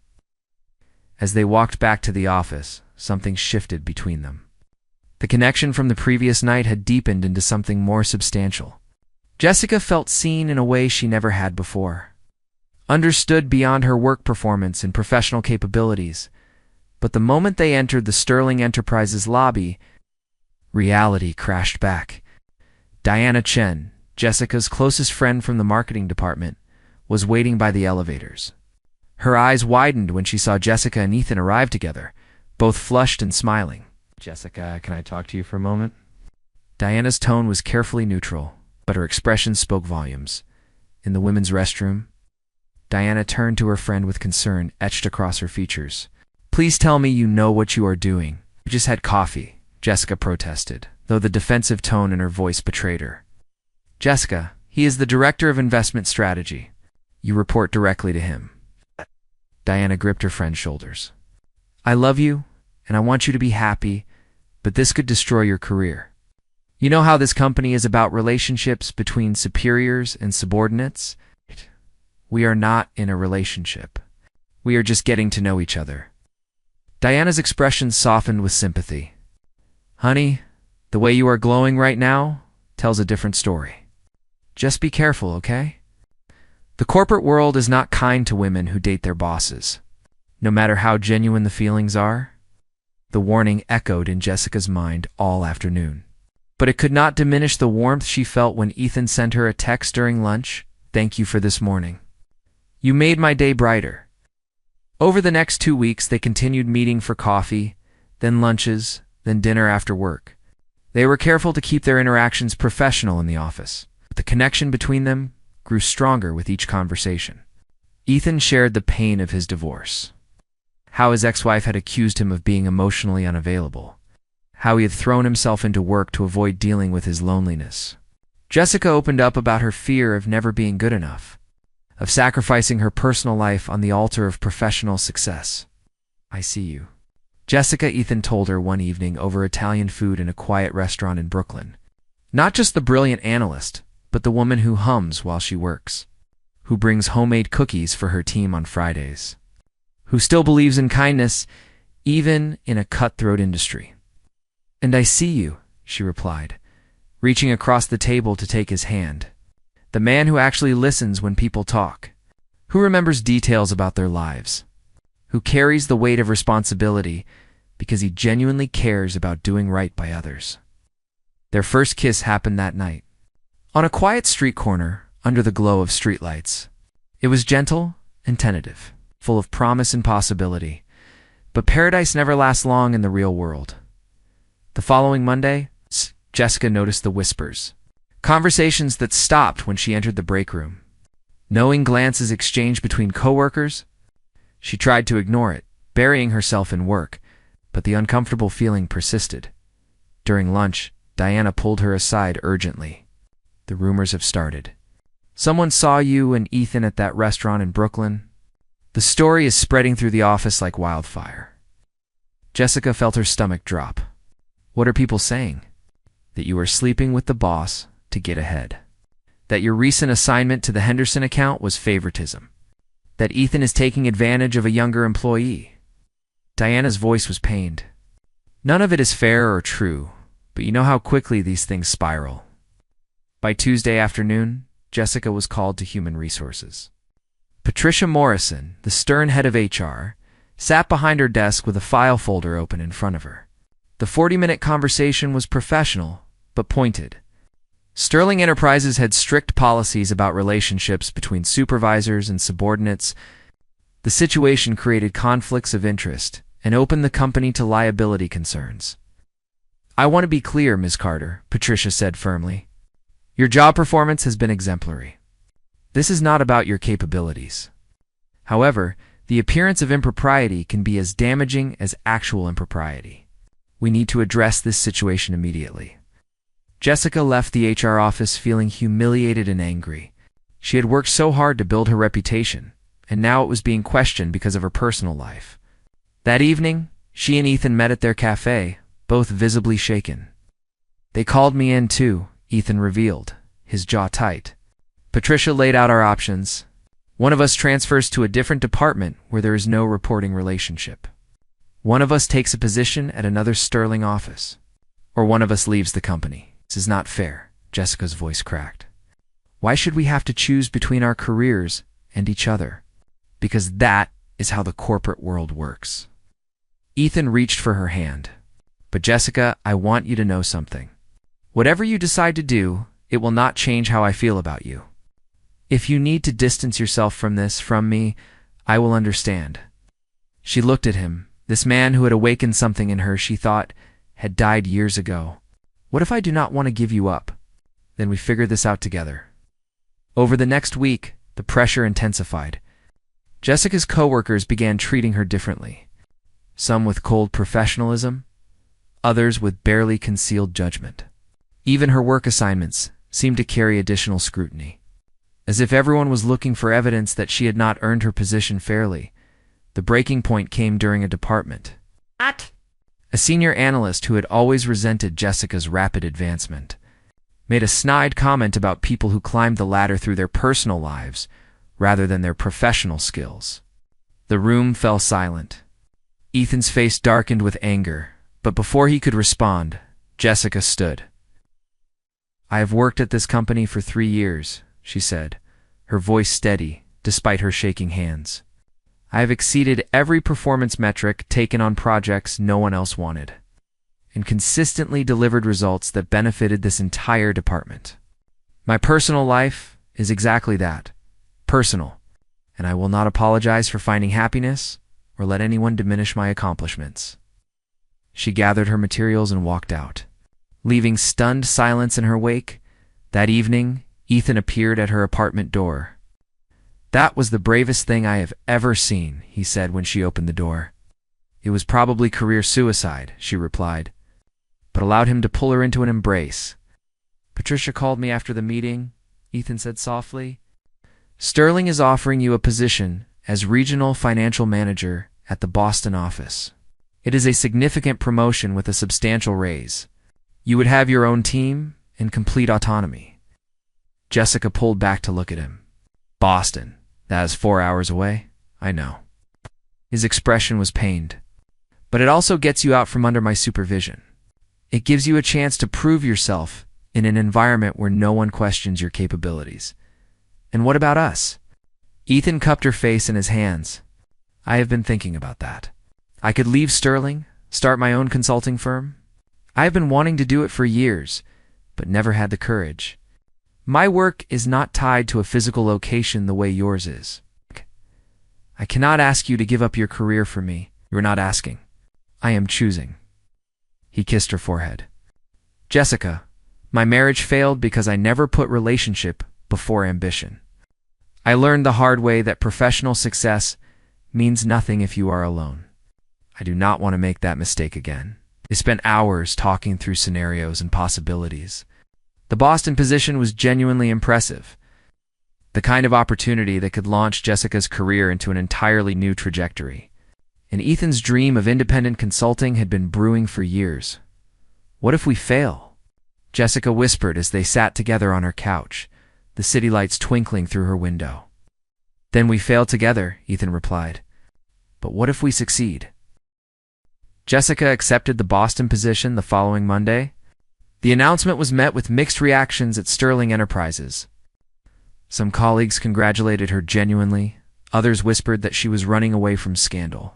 As they walked back to the office, something shifted between them. The connection from the previous night had deepened into something more substantial. Jessica felt seen in a way she never had before. Understood beyond her work performance and professional capabilities. But the moment they entered the Sterling Enterprises lobby, reality crashed back. Diana Chen, Jessica's closest friend from the marketing department, was waiting by the elevators. Her eyes widened when she saw Jessica and Ethan arrive together, both flushed and smiling. "Jessica, can I talk to you for a moment?" Diana's tone was carefully neutral, but her expression spoke volumes. In the women's restroom, Diana turned to her friend with concern etched across her features. Please tell me you know what you are doing. We just had coffee, Jessica protested, though the defensive tone in her voice betrayed her. Jessica, he is the director of investment strategy. You report directly to him. Diana gripped her friend's shoulders. I love you, and I want you to be happy, but this could destroy your career. You know how this company is about relationships between superiors and subordinates? We are not in a relationship. We are just getting to know each other. Diana's expression softened with sympathy. Honey, the way you are glowing right now tells a different story. Just be careful, okay? The corporate world is not kind to women who date their bosses, no matter how genuine the feelings are. The warning echoed in Jessica's mind all afternoon. But it could not diminish the warmth she felt when Ethan sent her a text during lunch. Thank you for this morning. You made my day brighter. Over the next 2 weeks, they continued meeting for coffee, then lunches, then dinner after work. They were careful to keep their interactions professional in the office, but the connection between them grew stronger with each conversation. Ethan shared the pain of his divorce, how his ex-wife had accused him of being emotionally unavailable, how he had thrown himself into work to avoid dealing with his loneliness. Jessica opened up about her fear of never being good enough, of sacrificing her personal life on the altar of professional success. I see you, Jessica, Ethan told her one evening over Italian food in a quiet restaurant in Brooklyn. Not just the brilliant analyst, but the woman who hums while she works, who brings homemade cookies for her team on Fridays, who still believes in kindness even in a cutthroat industry. And I see you, she replied, reaching across the table to take his hand. The man who actually listens when people talk, who remembers details about their lives, who carries the weight of responsibility because he genuinely cares about doing right by others. Their first kiss happened that night, on a quiet street corner under the glow of streetlights. It was gentle and tentative, full of promise and possibility, but paradise never lasts long in the real world. The following Monday, Jessica noticed the whispers, conversations that stopped when she entered the break room. Knowing glances exchanged between coworkers, she tried to ignore it, burying herself in work, but the uncomfortable feeling persisted. During lunch, Diana pulled her aside urgently. The rumors have started. Someone saw you and Ethan at that restaurant in Brooklyn. The story is spreading through the office like wildfire. Jessica felt her stomach drop. What are people saying? That you are sleeping with the boss to get ahead. That your recent assignment to the Henderson account was favoritism. That Ethan is taking advantage of a younger employee. Diana's voice was pained. None of it is fair or true, but you know how quickly these things spiral. By Tuesday afternoon, Jessica was called to Human Resources. Patricia Morrison, the stern head of HR, sat behind her desk with a file folder open in front of her. The 40-minute conversation was professional, but pointed. Sterling Enterprises had strict policies about relationships between supervisors and subordinates. The situation created conflicts of interest and opened the company to liability concerns. I want to be clear, Ms. Carter, Patricia said firmly. Your job performance has been exemplary. This is not about your capabilities. However, the appearance of impropriety can be as damaging as actual impropriety. We need to address this situation immediately. Jessica left the HR office feeling humiliated and angry. She had worked so hard to build her reputation, and now it was being questioned because of her personal life. That evening, she and Ethan met at their cafe, both visibly shaken. They called me in too, Ethan revealed, his jaw tight. Patricia laid out our options. One of us transfers to a different department where there is no reporting relationship. One of us takes a position at another Sterling office. Or one of us leaves the company. This is not fair, Jessica's voice cracked. Why should we have to choose between our careers and each other? Because that is how the corporate world works. Ethan reached for her hand. But Jessica, I want you to know something. Whatever you decide to do, it will not change how I feel about you. If you need to distance yourself from me, I will understand. She looked at him, this man who had awakened something in her she thought had died years ago. What if I do not want to give you up? Then we figure this out together. Over the next week, the pressure intensified. Jessica's coworkers began treating her differently. some with cold professionalism, others with barely concealed judgment. Even her work assignments seemed to carry additional scrutiny. As if everyone was looking for evidence that she had not earned her position fairly, the breaking point came during a department. What? A senior analyst who had always resented Jessica's rapid advancement made a snide comment about people who climbed the ladder through their personal lives rather than their professional skills. The room fell silent. Ethan's face darkened with anger, but before he could respond, Jessica stood. "I have worked at this company for 3 years," she said, her voice steady despite her shaking hands. "I have exceeded every performance metric taken on projects no one else wanted, and consistently delivered results that benefited this entire department. My personal life is exactly that, personal, and I will not apologize for finding happiness or let anyone diminish my accomplishments." She gathered her materials and walked out, leaving stunned silence in her wake. That evening, Ethan appeared at her apartment door. "That was the bravest thing I have ever seen," he said when she opened the door. "It was probably career suicide," she replied, but allowed him to pull her into an embrace. "Patricia called me after the meeting," Ethan said softly. "Sterling is offering you a position as regional financial manager at the Boston office. It is a significant promotion with a substantial raise. You would have your own team and complete autonomy." Jessica pulled back to look at him. "Boston, that is 4 hours away, I know." His expression was pained. "But it also gets you out from under my supervision. It gives you a chance to prove yourself in an environment where no one questions your capabilities. And what about us?" Ethan cupped her face in his hands. "I have been thinking about that. I could leave Sterling, start my own consulting firm. I have been wanting to do it for years, but never had the courage. My work is not tied to a physical location the way yours is. I cannot ask you to give up your career for me. You are not asking. I am choosing." He kissed her forehead. "Jessica, my marriage failed because I never put relationship before ambition. I learned the hard way that professional success means nothing if you are alone. I do not want to make that mistake again." They spent hours talking through scenarios and possibilities. The Boston position was genuinely impressive, the kind of opportunity that could launch Jessica's career into an entirely new trajectory. And Ethan's dream of independent consulting had been brewing for years. "What if we fail?" Jessica whispered as they sat together on her couch, the city lights twinkling through her window. "Then we fail together," Ethan replied. "But what if we succeed?" Jessica accepted the Boston position the following Monday. The announcement was met with mixed reactions at Sterling Enterprises. Some colleagues congratulated her genuinely, others whispered that she was running away from scandal.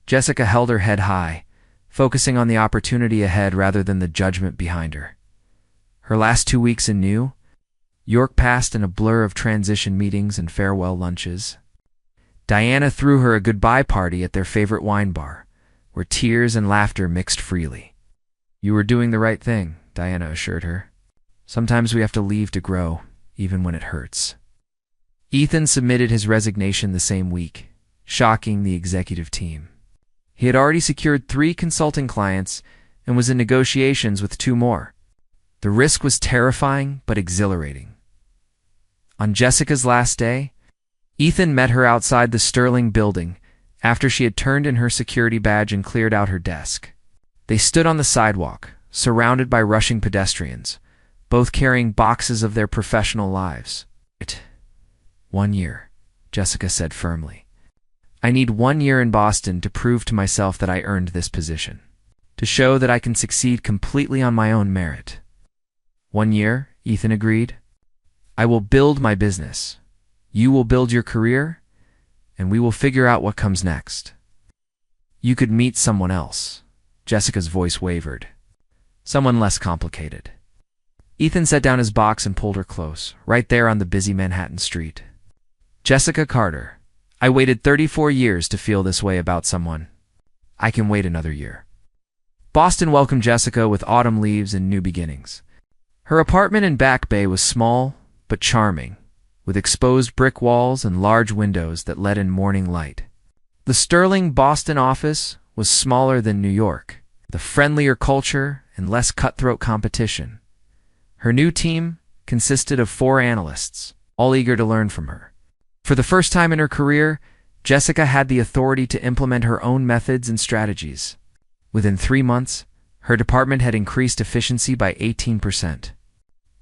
Jessica held her head high, focusing on the opportunity ahead rather than the judgment behind her. Her last 2 weeks in New York passed in a blur of transition meetings and farewell lunches. Diana threw her a goodbye party at their favorite wine bar, where tears and laughter mixed freely. "You were doing the right thing," Diana assured her. "Sometimes we have to leave to grow, even when it hurts." Ethan submitted his resignation the same week, shocking the executive team. He had already secured 3 consulting clients and was in negotiations with 2 more. The risk was terrifying but exhilarating. On Jessica's last day, Ethan met her outside the Sterling building after she had turned in her security badge and cleared out her desk. They stood on the sidewalk, surrounded by rushing pedestrians, both carrying boxes of their professional lives. "1 year," Jessica said firmly. "I need 1 year in Boston to prove to myself that I earned this position, to show that I can succeed completely on my own merit." "1 year," Ethan agreed. "I will build my business. You will build your career, and we will figure out what comes next." "You could meet someone else." Jessica's voice wavered. "Someone less complicated." Ethan set down his box and pulled her close, right there on the busy Manhattan street. "Jessica Carter, I waited 34 years to feel this way about someone. I can wait another year." Boston welcomed Jessica with autumn leaves and new beginnings. Her apartment in Back Bay was small but charming, with exposed brick walls and large windows that let in morning light. The Sterling Boston office was smaller than New York, the friendlier culture and less cutthroat competition. Her new team consisted of 4 analysts, all eager to learn from her. For the first time in her career, Jessica had the authority to implement her own methods and strategies. Within 3 months, her department had increased efficiency by 18%.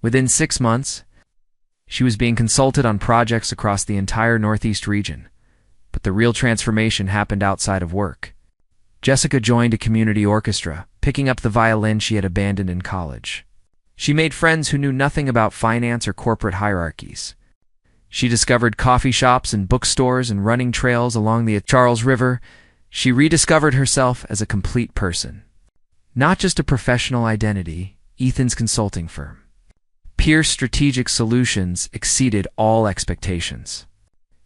Within 6 months, she was being consulted on projects across the entire Northeast region. But the real transformation happened outside of work. Jessica joined a community orchestra, picking up the violin she had abandoned in college. She made friends who knew nothing about finance or corporate hierarchies. She discovered coffee shops and bookstores and running trails along the Charles River. She rediscovered herself as a complete person. Not just a professional identity, Ethan's consulting firm. Pierce's strategic solutions exceeded all expectations.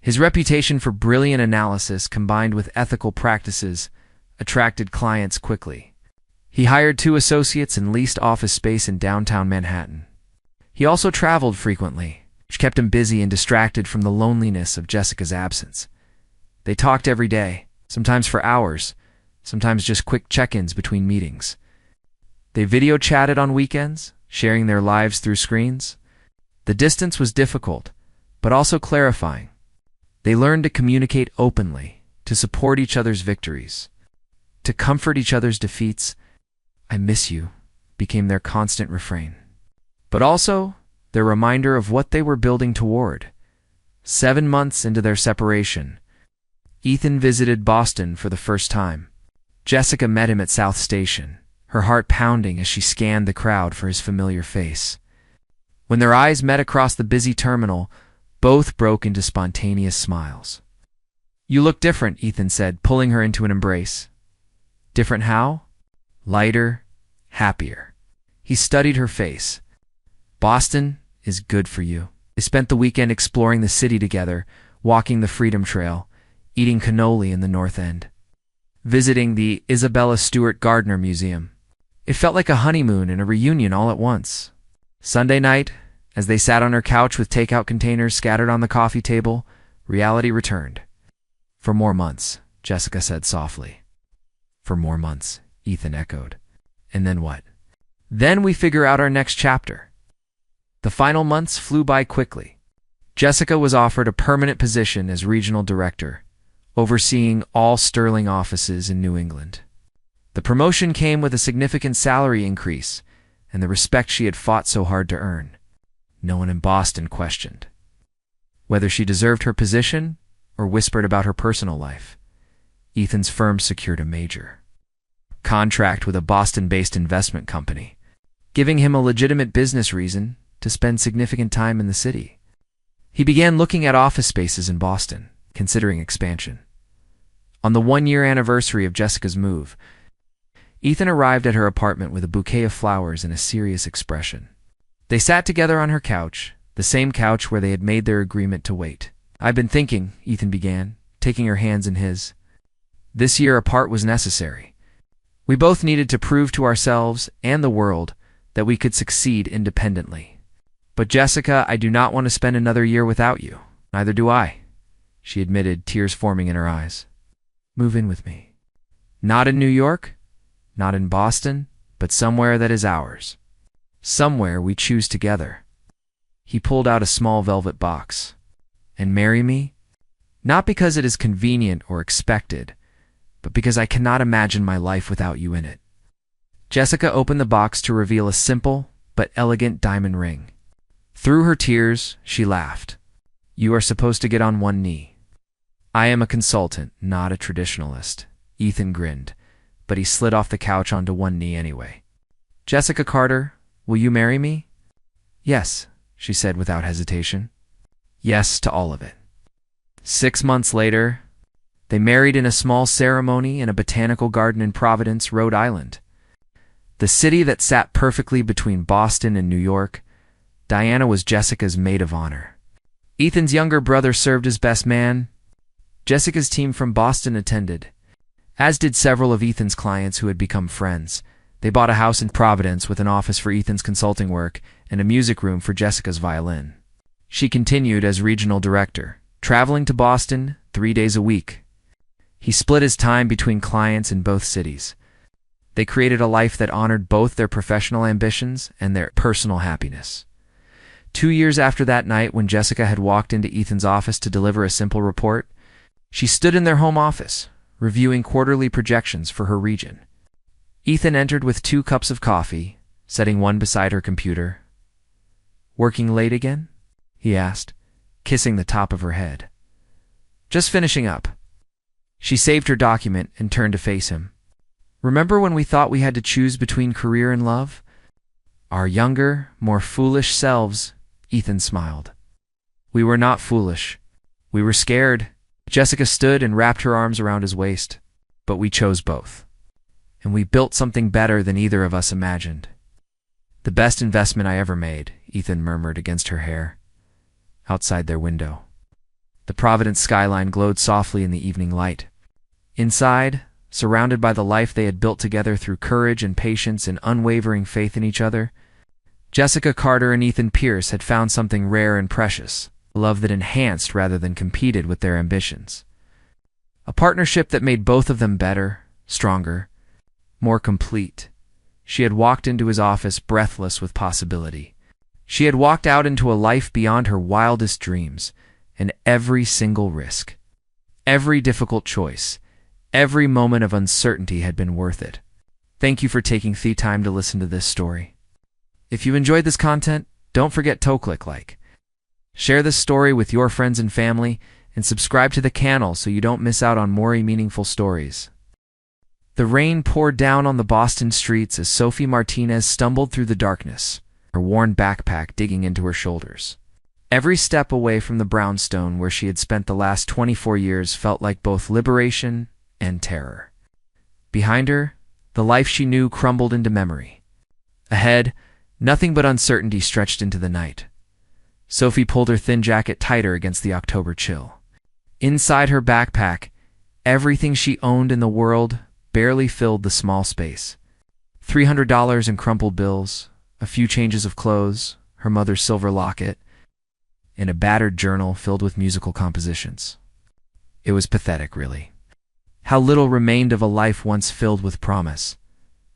His reputation for brilliant analysis combined with ethical practices attracted clients quickly. He hired 2 associates and leased office space in downtown Manhattan. He also traveled frequently, which kept him busy and distracted from the loneliness of Jessica's absence. They talked every day, sometimes for hours, sometimes just quick check-ins between meetings. They video chatted on weekends, sharing their lives through screens. The distance was difficult, but also clarifying. They learned to communicate openly, to support each other's victories, to comfort each other's defeats. "I miss you" became their constant refrain. But also, their reminder of what they were building toward. 7 months into their separation, Ethan visited Boston for the first time. Jessica met him at South Station, her heart pounding as she scanned the crowd for his familiar face. When their eyes met across the busy terminal, both broke into spontaneous smiles. "You look different," Ethan said, pulling her into an embrace. Different how? Lighter, happier. He studied her face. "Boston is good for you." They spent the weekend exploring the city together, walking the Freedom Trail, eating cannoli in the North End, visiting the Isabella Stewart Gardner Museum. It felt like a honeymoon and a reunion all at once. Sunday night, as they sat on her couch with takeout containers scattered on the coffee table, reality returned. "For more months," Jessica said softly. "For more months," Ethan echoed. "And then what?" "Then we figure out our next chapter." The final months flew by quickly. Jessica was offered a permanent position as regional director, overseeing all Sterling offices in New England. The promotion came with a significant salary increase and the respect she had fought so hard to earn. No one in Boston questioned whether she deserved her position or whispered about her personal life. Ethan's firm secured a major contract with a Boston-based investment company, giving him a legitimate business reason to spend significant time in the city. He began looking at office spaces in Boston, considering expansion. On the 1-year anniversary of Jessica's move, Ethan arrived at her apartment with a bouquet of flowers and a serious expression. They sat together on her couch, the same couch where they had made their agreement to wait. "I've been thinking," Ethan began, taking her hands in his. "This year apart was necessary. We both needed to prove to ourselves and the world that we could succeed independently. But Jessica, I do not want to spend another year without you." "Neither do I," she admitted, tears forming in her eyes. "Move in with me. Not in New York, not in Boston, but somewhere that is ours. Somewhere we choose together." He pulled out a small velvet box. "And marry me? Not because it is convenient or expected, but because I cannot imagine my life without you in it." Jessica opened the box to reveal a simple but elegant diamond ring. Through her tears, she laughed. "You are supposed to get on one knee." "I am a consultant, not a traditionalist." Ethan grinned, but he slid off the couch onto one knee anyway. "Jessica Carter, will you marry me?" "Yes," she said without hesitation. "Yes to all of it." 6 months later, they married in a small ceremony in a botanical garden in Providence, Rhode Island. The city that sat perfectly between Boston and New York, Diana was Jessica's maid of honor. Ethan's younger brother served as best man. Jessica's team from Boston attended, as did several of Ethan's clients who had become friends. They bought a house in Providence with an office for Ethan's consulting work and a music room for Jessica's violin. She continued as regional director, traveling to Boston 3 days a week. He split his time between clients in both cities. They created a life that honored both their professional ambitions and their personal happiness. 2 years after that night, when Jessica had walked into Ethan's office to deliver a simple report, she stood in their home office, reviewing quarterly projections for her region. Ethan entered with 2 cups of coffee, setting one beside her computer. "Working late again?" he asked, kissing the top of her head. "Just finishing up." She saved her document and turned to face him. "Remember when we thought we had to choose between career and love? Our younger, more foolish selves," Ethan smiled. "We were not foolish. We were scared." Jessica stood and wrapped her arms around his waist. "But we chose both. And we built something better than either of us imagined." "The best investment I ever made," Ethan murmured against her hair. Outside their window, the Providence skyline glowed softly in the evening light. Inside, surrounded by the life they had built together through courage and patience and unwavering faith in each other, Jessica Carter and Ethan Pierce had found something rare and precious, a love that enhanced rather than competed with their ambitions. A partnership that made both of them better, stronger, more complete. She had walked into his office breathless with possibility. She had walked out into a life beyond her wildest dreams, and every single risk, every difficult choice, every moment of uncertainty had been worth it. Thank you for taking the time to listen to this story. If you enjoyed this content, don't forget to click like. Share this story with your friends and family, and subscribe to the channel so you don't miss out on more meaningful stories. The rain poured down on the Boston streets as Sophie Martinez stumbled through the darkness, her worn backpack digging into her shoulders. Every step away from the brownstone where she had spent the last 24 years felt like both liberation and terror. Behind her, the life she knew crumbled into memory. Ahead, nothing but uncertainty stretched into the night. Sophie pulled her thin jacket tighter against the October chill. Inside her backpack, everything she owned in the world barely filled the small space. $300 in crumpled bills, a few changes of clothes, her mother's silver locket, and a battered journal filled with musical compositions. It was pathetic, really. How little remained of a life once filled with promise.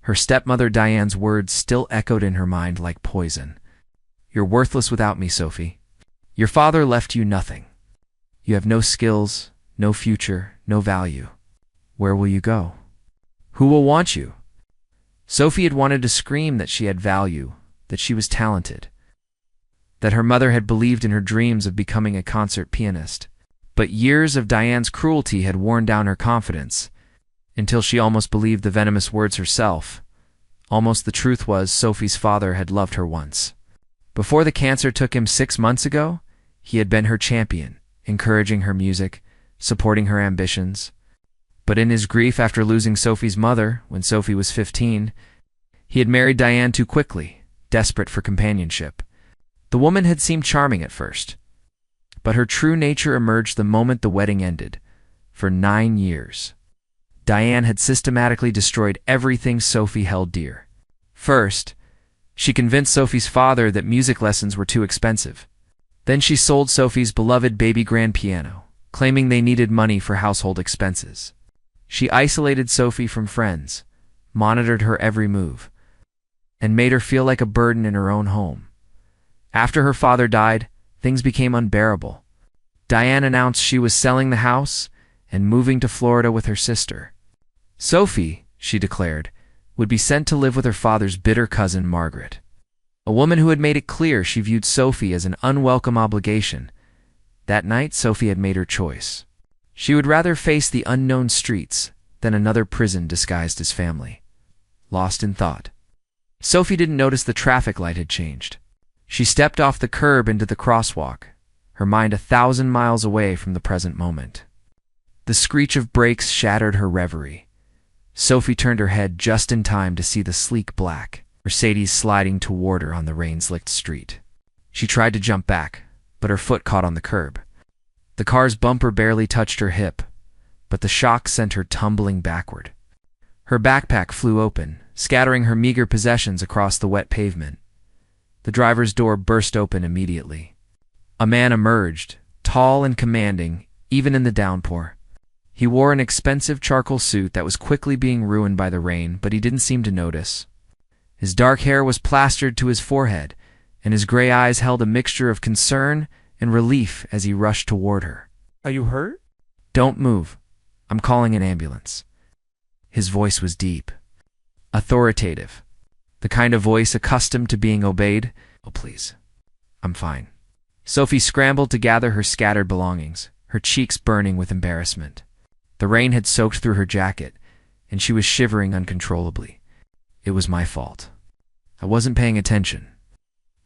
Her stepmother Diane's words still echoed in her mind like poison. "You're worthless without me, Sophie. Your father left you nothing. You have no skills, no future, no value. Where will you go? Who will want you?" Sophie had wanted to scream that she had value, that she was talented, that her mother had believed in her dreams of becoming a concert pianist. But years of Diane's cruelty had worn down her confidence, until she almost believed the venomous words herself. Almost the truth was Sophie's father had loved her once. Before the cancer took him 6 months ago, he had been her champion, encouraging her music, supporting her ambitions. But in his grief after losing Sophie's mother, when Sophie was 15, he had married Diane too quickly, desperate for companionship. The woman had seemed charming at first, but her true nature emerged the moment the wedding ended. For 9 years, Diane had systematically destroyed everything Sophie held dear. First, she convinced Sophie's father that music lessons were too expensive. Then she sold Sophie's beloved baby grand piano, claiming they needed money for household expenses. She isolated Sophie from friends, monitored her every move, and made her feel like a burden in her own home. After her father died, things became unbearable. Diane announced she was selling the house and moving to Florida with her sister. Sophie, she declared, would be sent to live with her father's bitter cousin, Margaret, a woman who had made it clear she viewed Sophie as an unwelcome obligation. That night, Sophie had made her choice. She would rather face the unknown streets than another prison disguised as family. Lost in thought, Sophie didn't notice the traffic light had changed. She stepped off the curb into the crosswalk, her mind 1,000 miles away from the present moment. The screech of brakes shattered her reverie. Sophie turned her head just in time to see the sleek black Mercedes sliding toward her on the rain-slicked street. She tried to jump back, but her foot caught on the curb. The car's bumper barely touched her hip, but the shock sent her tumbling backward. Her backpack flew open, scattering her meager possessions across the wet pavement. The driver's door burst open immediately. A man emerged, tall and commanding, even in the downpour. He wore an expensive charcoal suit that was quickly being ruined by the rain, but he didn't seem to notice. His dark hair was plastered to his forehead, and his gray eyes held a mixture of concern and relief as he rushed toward her. Are you hurt? Don't move. I'm calling an ambulance. His voice was deep, authoritative, the kind of voice accustomed to being obeyed. Oh, please. I'm fine. Sophie scrambled to gather her scattered belongings, her cheeks burning with embarrassment. The rain had soaked through her jacket, and she was shivering uncontrollably. It was my fault. I wasn't paying attention.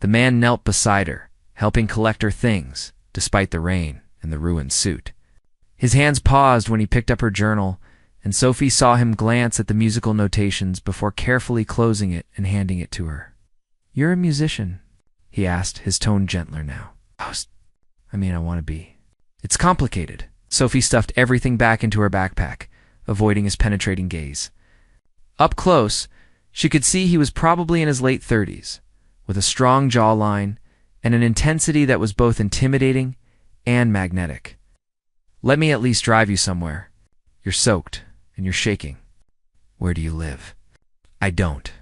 The man knelt beside her, helping collect her things, despite the rain and the ruined suit. His hands paused when he picked up her journal, and Sophie saw him glance at the musical notations before carefully closing it and handing it to her. "You're a musician?" he asked, his tone gentler now. I want to be. It's complicated. Sophie stuffed everything back into her backpack, avoiding his penetrating gaze. Up close, she could see he was probably in his late 30s, with a strong jawline and an intensity that was both intimidating and magnetic. "Let me at least drive you somewhere. You're soaked, and you're shaking. Where do you live?" "I don't."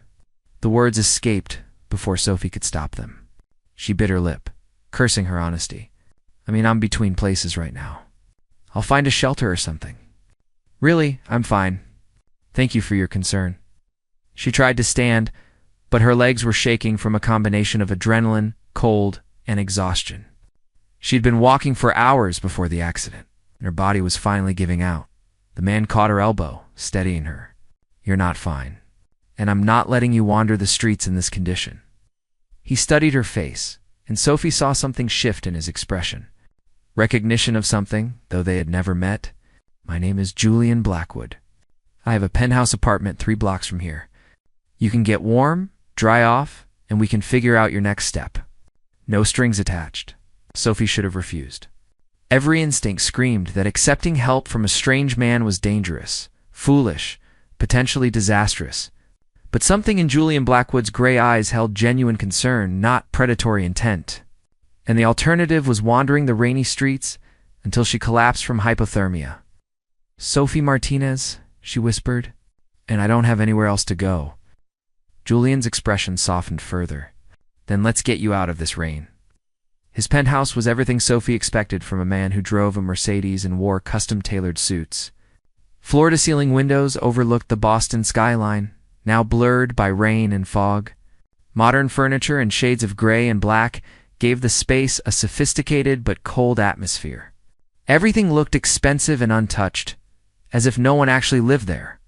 The words escaped before Sophie could stop them. She bit her lip, cursing her honesty. I'm between places right now. I'll find a shelter or something." "Really, I'm fine. Thank you for your concern." She tried to stand, but her legs were shaking from a combination of adrenaline, cold, and exhaustion. She'd been walking for hours before the accident, and her body was finally giving out. The man caught her elbow, steadying her. "You're not fine, and I'm not letting you wander the streets in this condition." He studied her face, and Sophie saw something shift in his expression. Recognition of something, though they had never met. "My name is Julian Blackwood. I have a penthouse apartment 3 blocks from here. You can get warm, dry off, and we can figure out your next step. No strings attached." Sophie should have refused. Every instinct screamed that accepting help from a strange man was dangerous, foolish, potentially disastrous. But something in Julian Blackwood's gray eyes held genuine concern, not predatory intent. And the alternative was wandering the rainy streets until she collapsed from hypothermia. "Sophie Martinez," she whispered, "and I don't have anywhere else to go." Julian's expression softened further. "Then let's get you out of this rain." His penthouse was everything Sophie expected from a man who drove a Mercedes and wore custom-tailored suits. Floor-to-ceiling windows overlooked the Boston skyline, now blurred by rain and fog. Modern furniture and shades of gray and black gave the space a sophisticated but cold atmosphere. Everything looked expensive and untouched, as if no one actually lived there.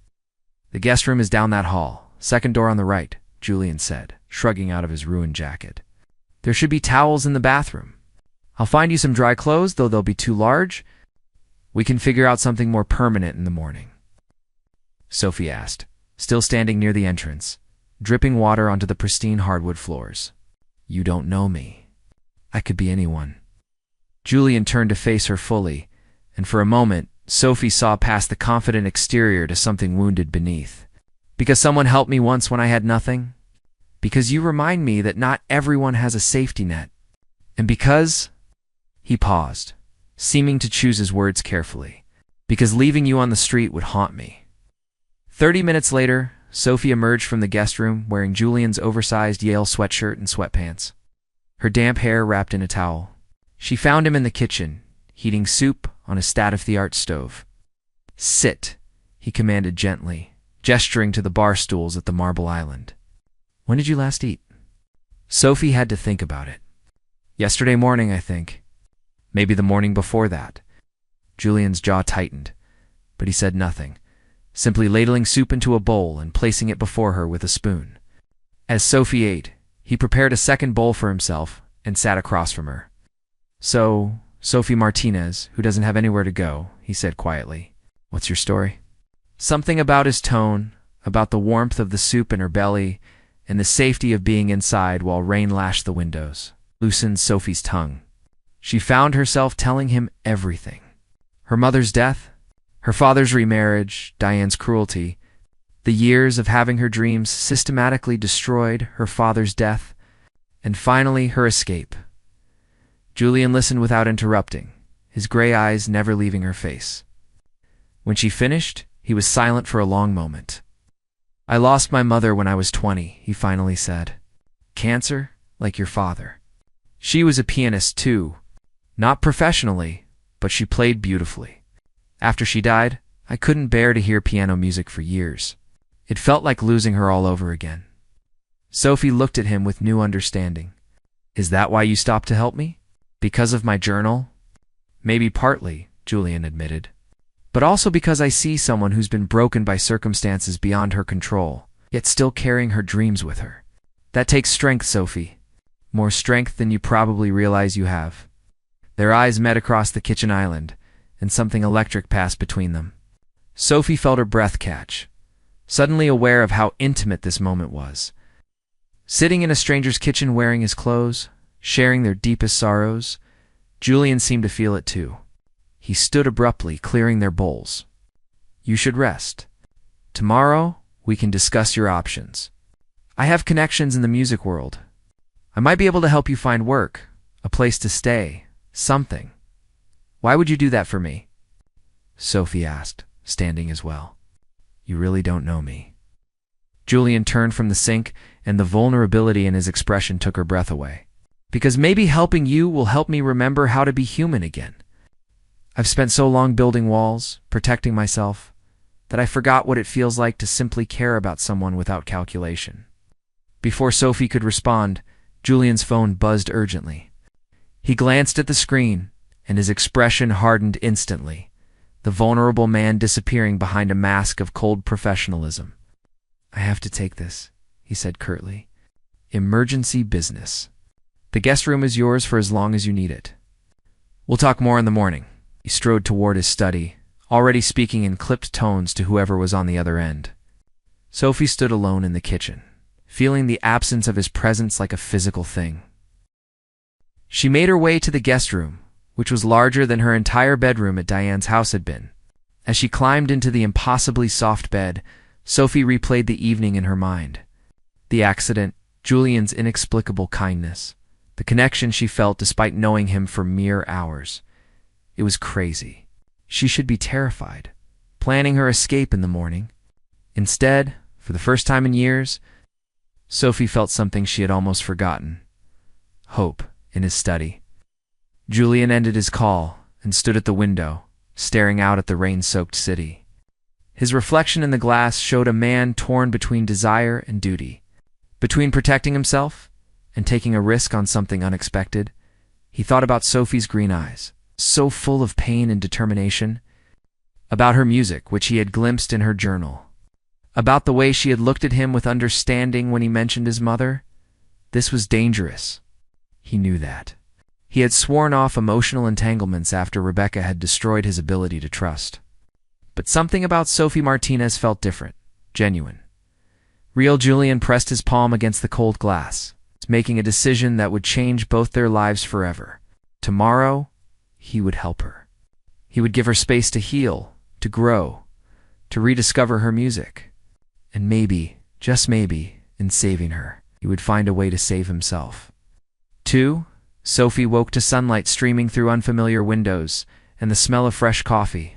"The guest room is down that hall, second door on the right," Julian said, shrugging out of his ruined jacket. "There should be towels in the bathroom. I'll find you some dry clothes, though they'll be too large. We can figure out something more permanent in the morning." Sophie asked, still standing near the entrance, dripping water onto the pristine hardwood floors. "You don't know me. I could be anyone." Julian turned to face her fully, and for a moment, Sophie saw past the confident exterior to something wounded beneath. "Because someone helped me once when I had nothing? Because you remind me that not everyone has a safety net. And because—" He paused, seeming to choose his words carefully. "Because leaving you on the street would haunt me." 30 minutes later, Sophie emerged from the guest room wearing Julian's oversized Yale sweatshirt and sweatpants, her damp hair wrapped in a towel. She found him in the kitchen, heating soup on a state-of-the-art stove. "Sit," he commanded gently, gesturing to the bar stools at the marble island. "When did you last eat?" Sophie had to think about it. "Yesterday morning, I think. Maybe the morning before that." Julian's jaw tightened, but he said nothing, simply ladling soup into a bowl and placing it before her with a spoon. As Sophie ate, he prepared a second bowl for himself and sat across from her. "So, Sophie Martinez, who doesn't have anywhere to go," he said quietly. "What's your story?" Something about his tone, about the warmth of the soup in her belly, and the safety of being inside while rain lashed the windows, loosened Sophie's tongue. She found herself telling him everything. Her mother's death, her father's remarriage, Diane's cruelty, the years of having her dreams systematically destroyed, her father's death, and finally her escape. Julian listened without interrupting, his gray eyes never leaving her face. When she finished, he was silent for a long moment. "I lost my mother when I was 20, he finally said. "Cancer, like your father. She was a pianist too. Not professionally, but she played beautifully. After she died, I couldn't bear to hear piano music for years. It felt like losing her all over again." Sophie looked at him with new understanding. "Is that why you stopped to help me? Because of my journal?" "Maybe partly," Julian admitted. "But also because I see someone who's been broken by circumstances beyond her control, yet still carrying her dreams with her. That takes strength, Sophie. More strength than you probably realize you have." Their eyes met across the kitchen island, and something electric passed between them. Sophie felt her breath catch, suddenly aware of how intimate this moment was. Sitting in a stranger's kitchen wearing his clothes, sharing their deepest sorrows, Julian seemed to feel it too. He stood abruptly, clearing their bowls. "You should rest. Tomorrow, we can discuss your options. I have connections in the music world. I might be able to help you find work, a place to stay, something." "Why would you do that for me?" Sophie asked, standing as well. "You really don't know me." Julian turned from the sink, and the vulnerability in his expression took her breath away. "Because maybe helping you will help me remember how to be human again. I've spent so long building walls, protecting myself, that I forgot what it feels like to simply care about someone without calculation." Before Sophie could respond, Julian's phone buzzed urgently. He glanced at the screen, and his expression hardened instantly, the vulnerable man disappearing behind a mask of cold professionalism. "I have to take this," he said curtly. "Emergency business. The guest room is yours for as long as you need it. We'll talk more in the morning." He strode toward his study, already speaking in clipped tones to whoever was on the other end. Sophie stood alone in the kitchen, feeling the absence of his presence like a physical thing. She made her way to the guest room, which was larger than her entire bedroom at Diane's house had been. As she climbed into the impossibly soft bed, Sophie replayed the evening in her mind. The accident, Julian's inexplicable kindness, the connection she felt despite knowing him for mere hours. It was crazy. She should be terrified, planning her escape in the morning. Instead, for the first time in years, Sophie felt something she had almost forgotten: hope in his study. Julian ended his call and stood at the window, staring out at the rain-soaked city. His reflection in the glass showed a man torn between desire and duty, between protecting himself and taking a risk on something unexpected. He thought about Sophie's green eyes, so full of pain and determination, about her music, which he had glimpsed in her journal, about the way she had looked at him with understanding when he mentioned his mother. This was dangerous. He knew that. He had sworn off emotional entanglements after Rebecca had destroyed his ability to trust. But something about Sophie Martinez felt different, genuine. Real. Julian pressed his palm against the cold glass, making a decision that would change both their lives forever. Tomorrow, he would help her. He would give her space to heal, to grow, to rediscover her music. And maybe, just maybe, in saving her, he would find a way to save himself. 2. Sophie woke to sunlight streaming through unfamiliar windows and the smell of fresh coffee.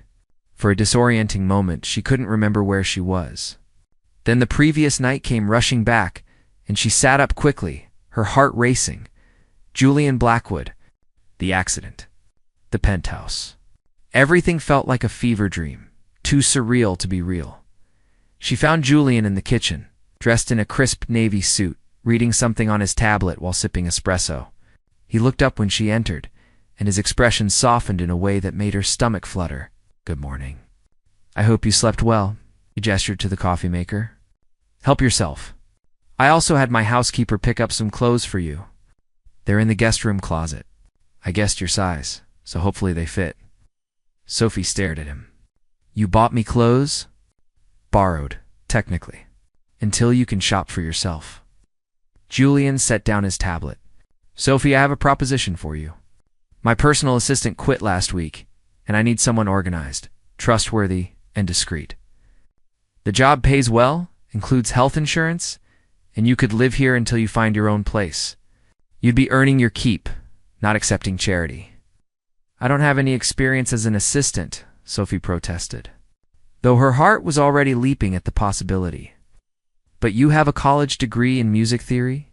For a disorienting moment, she couldn't remember where she was. Then the previous night came rushing back, and she sat up quickly, her heart racing. Julian Blackwood. The accident. The penthouse. Everything felt like a fever dream, too surreal to be real. She found Julian in the kitchen, dressed in a crisp navy suit, reading something on his tablet while sipping espresso. He looked up when she entered, and his expression softened in a way that made her stomach flutter. "Good morning. I hope you slept well," he gestured to the coffee maker. "Help yourself. I also had my housekeeper pick up some clothes for you. They're in the guest room closet. I guessed your size, so hopefully they fit." Sophie stared at him. "You bought me clothes?" "Borrowed, technically. Until you can shop for yourself." Julian set down his tablet. "Sophie, I have a proposition for you. My personal assistant quit last week, and I need someone organized, trustworthy, and discreet. The job pays well, includes health insurance, and you could live here until you find your own place. You'd be earning your keep, not accepting charity." "I don't have any experience as an assistant," Sophie protested. though her heart was already leaping at the possibility. But you have a college degree in music theory,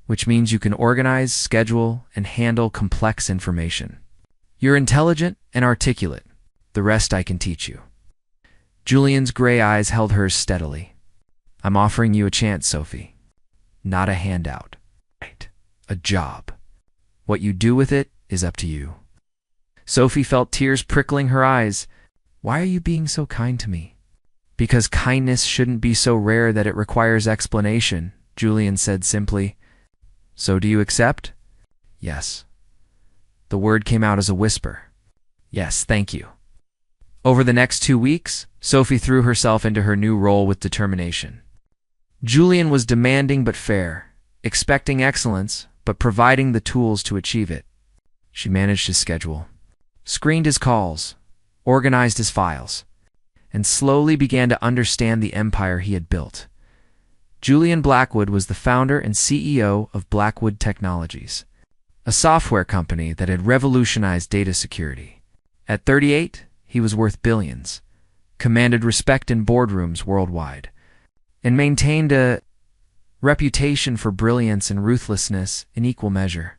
which means you can organize, schedule, and handle complex information. You're intelligent and articulate. The rest I can teach you. Julian's gray eyes held hers steadily. I'm offering you a chance, Sophie. Not a handout. Right. A job. What you do with it is up to you. Sophie felt tears prickling her eyes. Why are you being so kind to me? Because kindness shouldn't be so rare that it requires explanation, Julian said simply. So do you accept? Yes. The word came out as a whisper. Yes, thank you. Over the next 2 weeks, Sophie threw herself into her new role with determination. Julian was demanding but fair, expecting excellence, but providing the tools to achieve it. She managed his schedule, screened his calls, organized his files, and slowly began to understand the empire he had built. Julian Blackwood was the founder and CEO of Blackwood Technologies, a software company that had revolutionized data security. At 38, he was worth billions, commanded respect in boardrooms worldwide, and maintained a reputation for brilliance and ruthlessness in equal measure.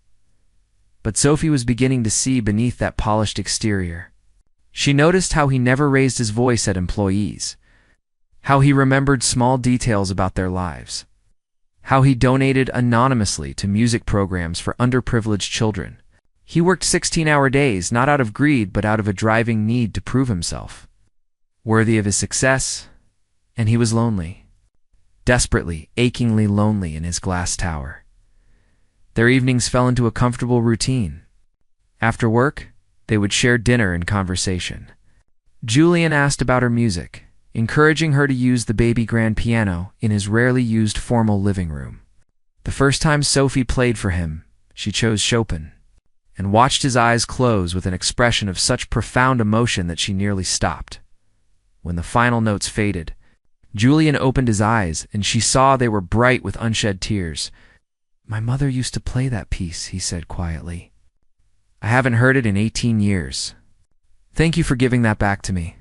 But Sophie was beginning to see beneath that polished exterior. She noticed how he never raised his voice at employees, how he remembered small details about their lives, how he donated anonymously to music programs for underprivileged children. He worked 16-hour days, not out of greed, but out of a driving need to prove himself worthy of his success, and he was lonely, desperately, achingly lonely in his glass tower. Their evenings fell into a comfortable routine. After work, they would share dinner and conversation. Julian asked about her music, encouraging her to use the baby grand piano in his rarely used formal living room. The first time Sophie played for him, she chose Chopin, and watched his eyes close with an expression of such profound emotion that she nearly stopped. When the final notes faded, Julian opened his eyes, and she saw they were bright with unshed tears. "My mother used to play that piece," he said quietly. "I haven't heard it in 18 years. Thank you for giving that back to me."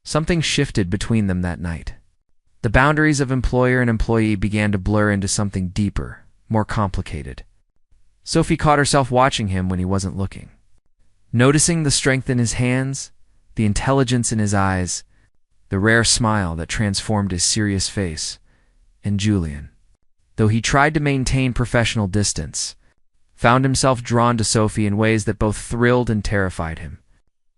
Something shifted between them that night. The boundaries of employer and employee began to blur into something deeper, more complicated. Sophie caught herself watching him when he wasn't looking, noticing the strength in his hands, the intelligence in his eyes, the rare smile that transformed his serious face. And Julian, though he tried to maintain professional distance, found himself drawn to Sophie in ways that both thrilled and terrified him.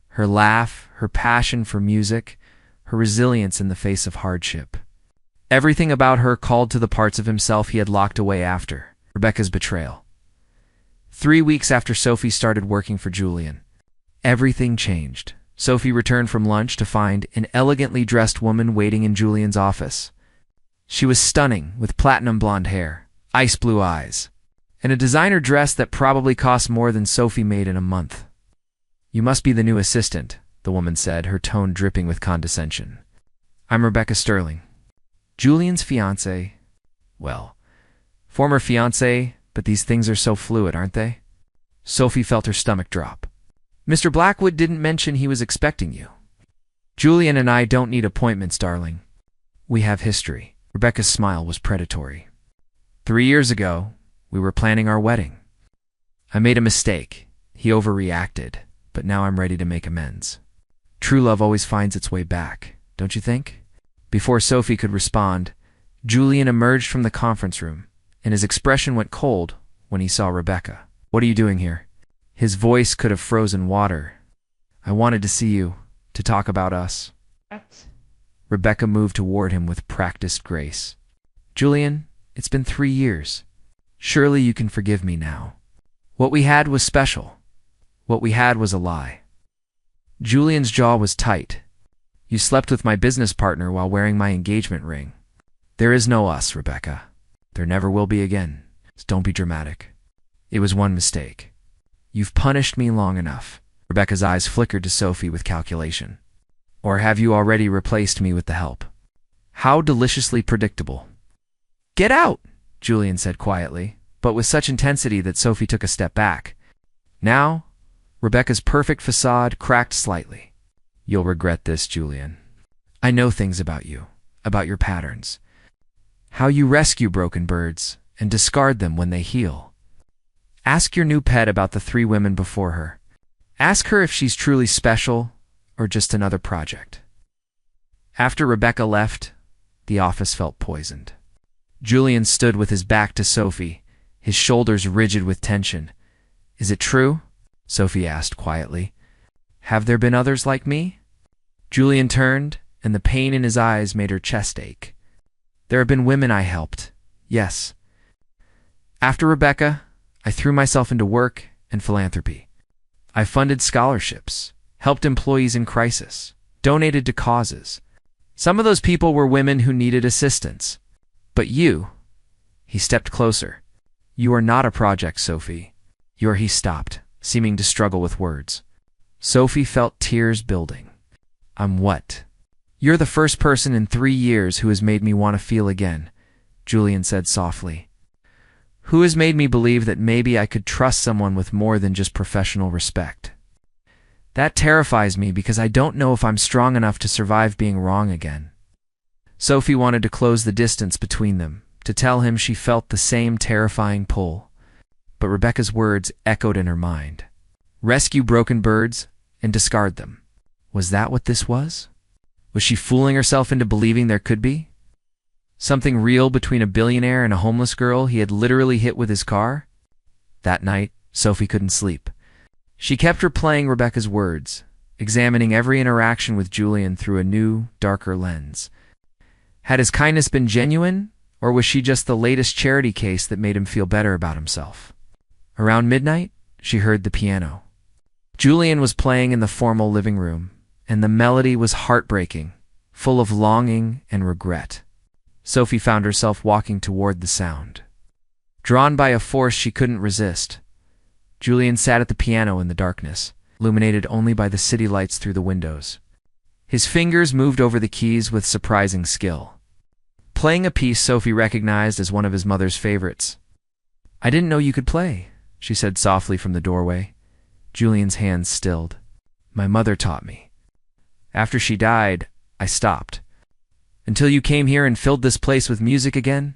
Her laugh, her passion for music, her resilience in the face of hardship. Everything about her called to the parts of himself he had locked away after Rebecca's betrayal. 3 weeks after Sophie started working for Julian, everything changed. Sophie returned from lunch to find an elegantly dressed woman waiting in Julian's office. She was stunning, with platinum blonde hair, ice blue eyes, and a designer dress that probably cost more than Sophie made in a month. "You must be the new assistant," the woman said, her tone dripping with condescension. "I'm Rebecca Sterling, Julian's fiancée. Well, former fiancée, but these things are so fluid, aren't they?" Sophie felt her stomach drop. "Mr. Blackwood didn't mention he was expecting you." "Julian and I don't need appointments, darling. We have history." Rebecca's smile was predatory. 3 years ago, we were planning our wedding. I made a mistake. He overreacted, but now I'm ready to make amends. True love always finds its way back, don't you think? Before Sophie could respond, Julian emerged from the conference room, and his expression went cold when he saw Rebecca. "What are you doing here?" His voice could have frozen water. "I wanted to see you, to talk about us." Rebecca moved toward him with practiced grace. "Julian, it's been 3 years. Surely you can forgive me now. What we had was special. What we had was a lie." Julian's jaw was tight. "You slept with my business partner while wearing my engagement ring. There is no us, Rebecca. There never will be again. Don't be dramatic. It was one mistake. You've punished me long enough." Rebecca's eyes flickered to Sophie with calculation. "Or have you already replaced me with the help?" How deliciously predictable. "Get out," Julian said quietly, but with such intensity that Sophie took a step back. Now, Rebecca's perfect facade cracked slightly. "You'll regret this, Julian. I know things about you, about your patterns. How you rescue broken birds and discard them when they heal. Ask your new pet about the 3 women before her. Ask her if she's truly special or just another project. After Rebecca left, the office felt poisoned. Julian stood with his back to Sophie, his shoulders rigid with tension. Is it true? Sophie asked quietly. Have there been others like me? Julian turned, and the pain in his eyes made her chest ache. There have been women I helped, yes. After Rebecca, I threw myself into work and philanthropy. I funded scholarships, helped employees in crisis, donated to causes. Some of those people were women who needed assistance. But you, he stepped closer. You are not a project, Sophie. He stopped, seeming to struggle with words. Sophie felt tears building. I'm what? You're the first person in 3 years who has made me want to feel again, Julian said softly. Who has made me believe that maybe I could trust someone with more than just professional respect. That terrifies me because I don't know if I'm strong enough to survive being wrong again. Sophie wanted to close the distance between them, to tell him she felt the same terrifying pull. But Rebecca's words echoed in her mind. Rescue broken birds and discard them. Was that what this was? Was she fooling herself into believing there could be something real between a billionaire and a homeless girl he had literally hit with his car? That night, Sophie couldn't sleep. She kept replaying Rebecca's words, examining every interaction with Julian through a new, darker lens. Had his kindness been genuine, or was she just the latest charity case that made him feel better about himself? Around midnight, she heard the piano. Julian was playing in the formal living room, and the melody was heartbreaking, full of longing and regret. Sophie found herself walking toward the sound. Drawn by a force she couldn't resist, Julian sat at the piano in the darkness, illuminated only by the city lights through the windows. His fingers moved over the keys with surprising skill, playing a piece Sophie recognized as one of his mother's favorites. I didn't know you could play, she said softly from the doorway. Julian's hands stilled. My mother taught me. After she died, I stopped. Until you came here and filled this place with music again?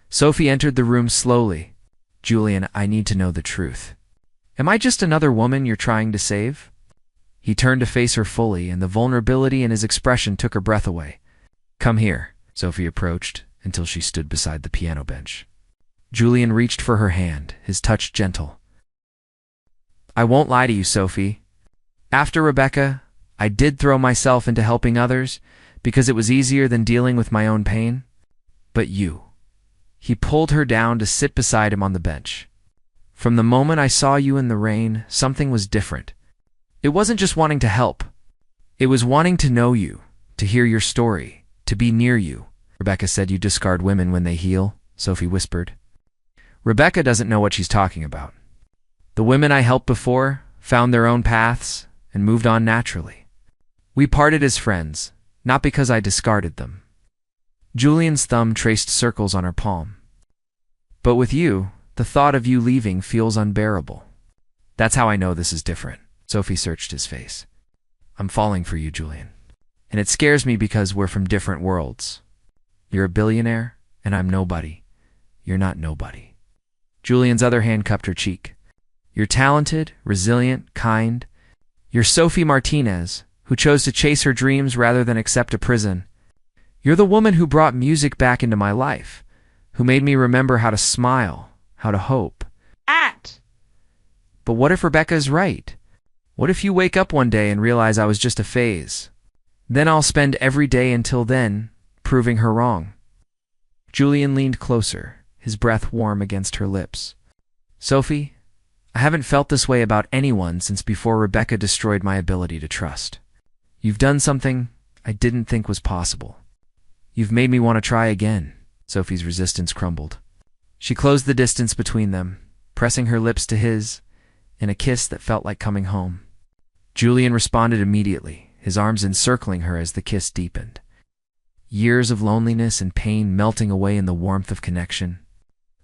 Sophie entered the room slowly. Julian, I need to know the truth. Am I just another woman you're trying to save? He turned to face her fully, and the vulnerability in his expression took her breath away. Come here, Sophie approached, until she stood beside the piano bench. Julian reached for her hand, his touch gentle. I won't lie to you, Sophie. After Rebecca, I did throw myself into helping others, because it was easier than dealing with my own pain. But you. He pulled her down to sit beside him on the bench. From the moment I saw you in the rain, something was different. It wasn't just wanting to help. It was wanting to know you, to hear your story, to be near you. Rebecca said you discard women when they heal, Sophie whispered. Rebecca doesn't know what she's talking about. The women I helped before found their own paths and moved on naturally. We parted as friends, not because I discarded them. Julian's thumb traced circles on her palm. But with you, the thought of you leaving feels unbearable. That's how I know this is different. Sophie searched his face. I'm falling for you, Julian. And it scares me because we're from different worlds. You're a billionaire, and I'm nobody. You're not nobody. Julian's other hand cupped her cheek. You're talented, resilient, kind. You're Sophie Martinez, who chose to chase her dreams rather than accept a prison. You're the woman who brought music back into my life, who made me remember how to smile, how to hope. But what if Rebecca is right? What if you wake up one day and realize I was just a phase? Then I'll spend every day until then proving her wrong. Julian leaned closer, his breath warm against her lips. Sophie, I haven't felt this way about anyone since before Rebecca destroyed my ability to trust. You've done something I didn't think was possible. You've made me want to try again. Sophie's resistance crumbled. She closed the distance between them, pressing her lips to his in a kiss that felt like coming home. Julian responded immediately, his arms encircling her as the kiss deepened. Years of loneliness and pain melting away in the warmth of connection.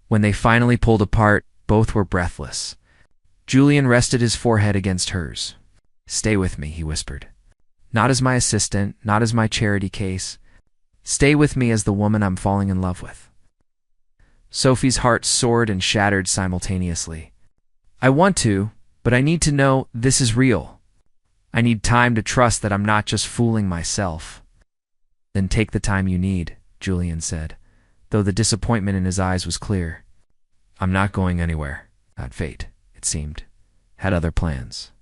When they finally pulled apart, both were breathless. Julian rested his forehead against hers. Stay with me, he whispered. Not as my assistant, not as my charity case. Stay with me as the woman I'm falling in love with. Sophie's heart soared and shattered simultaneously. I want to, but I need to know this is real. I need time to trust that I'm not just fooling myself. Then take the time you need, Julian said, though the disappointment in his eyes was clear. I'm not going anywhere. That fate, it seemed, had other plans.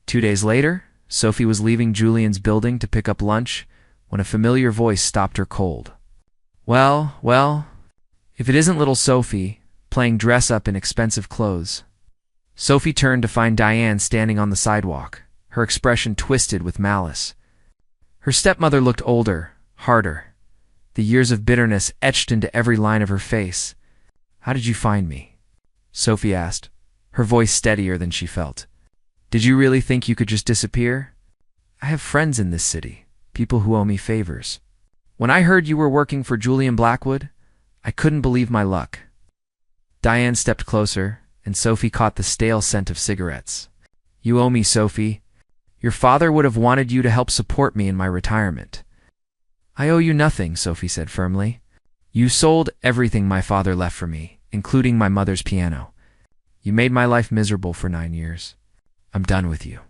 2 days later, Sophie was leaving Julian's building to pick up lunch when a familiar voice stopped her cold. Well, if it isn't little Sophie, playing dress-up in expensive clothes. Sophie turned to find Diane standing on the sidewalk, her expression twisted with malice. Her stepmother looked older, harder, the years of bitterness etched into every line of her face. How did you find me? Sophie asked, her voice steadier than she felt. Did you really think you could just disappear? I have friends in this city, people who owe me favors. When I heard you were working for Julian Blackwood, I couldn't believe my luck. Diane stepped closer, and Sophie caught the stale scent of cigarettes. You owe me, Sophie. Your father would have wanted you to help support me in my retirement. I owe you nothing, Sophie said firmly. You sold everything my father left for me, including my mother's piano. You made my life miserable for 9 years. I'm done with you.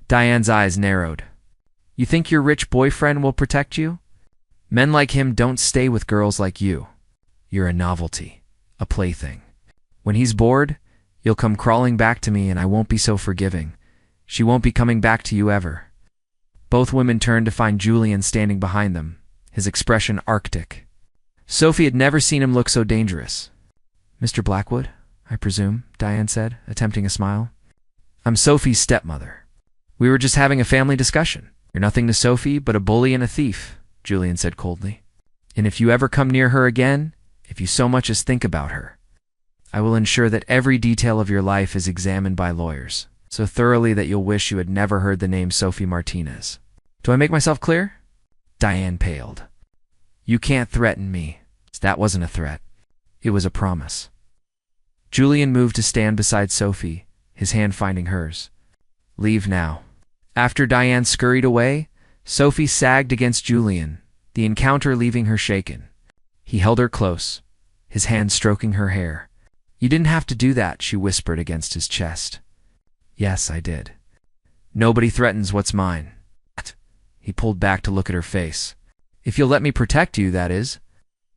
Diane's eyes narrowed. You think your rich boyfriend will protect you? Men like him don't stay with girls like you. You're a novelty, a plaything. When he's bored, you'll come crawling back to me and I won't be so forgiving. She won't be coming back to you ever. Both women turned to find Julian standing behind them, his expression arctic. Sophie had never seen him look so dangerous. Mr. Blackwood, I presume, Diane said, attempting a smile. I'm Sophie's stepmother. We were just having a family discussion. You're nothing to Sophie but a bully and a thief, Julian said coldly. And if you ever come near her again, if you so much as think about her, I will ensure that every detail of your life is examined by lawyers, so thoroughly that you'll wish you had never heard the name Sophie Martinez. Do I make myself clear? Diane paled. You can't threaten me. That wasn't a threat. It was a promise. Julian moved to stand beside Sophie, his hand finding hers. Leave now. After Diane scurried away, Sophie sagged against Julian, the encounter leaving her shaken. He held her close, his hand stroking her hair. You didn't have to do that, she whispered against his chest. Yes, I did. Nobody threatens what's mine. He pulled back to look at her face. If you'll let me protect you, that is.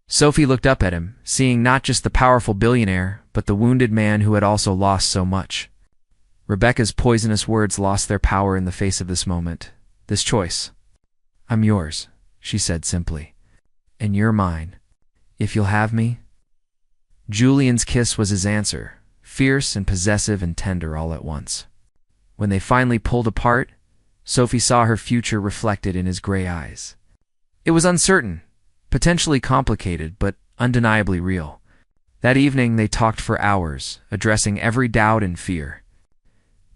Sophie looked up at him, seeing not just the powerful billionaire, but the wounded man who had also lost so much. Rebecca's poisonous words lost their power in the face of this moment, this choice. I'm yours, she said simply. And you're mine, if you'll have me. Julian's kiss was his answer, fierce and possessive and tender all at once. When they finally pulled apart, Sophie saw her future reflected in his gray eyes. It was uncertain, potentially complicated, but undeniably real. That evening they talked for hours, addressing every doubt and fear.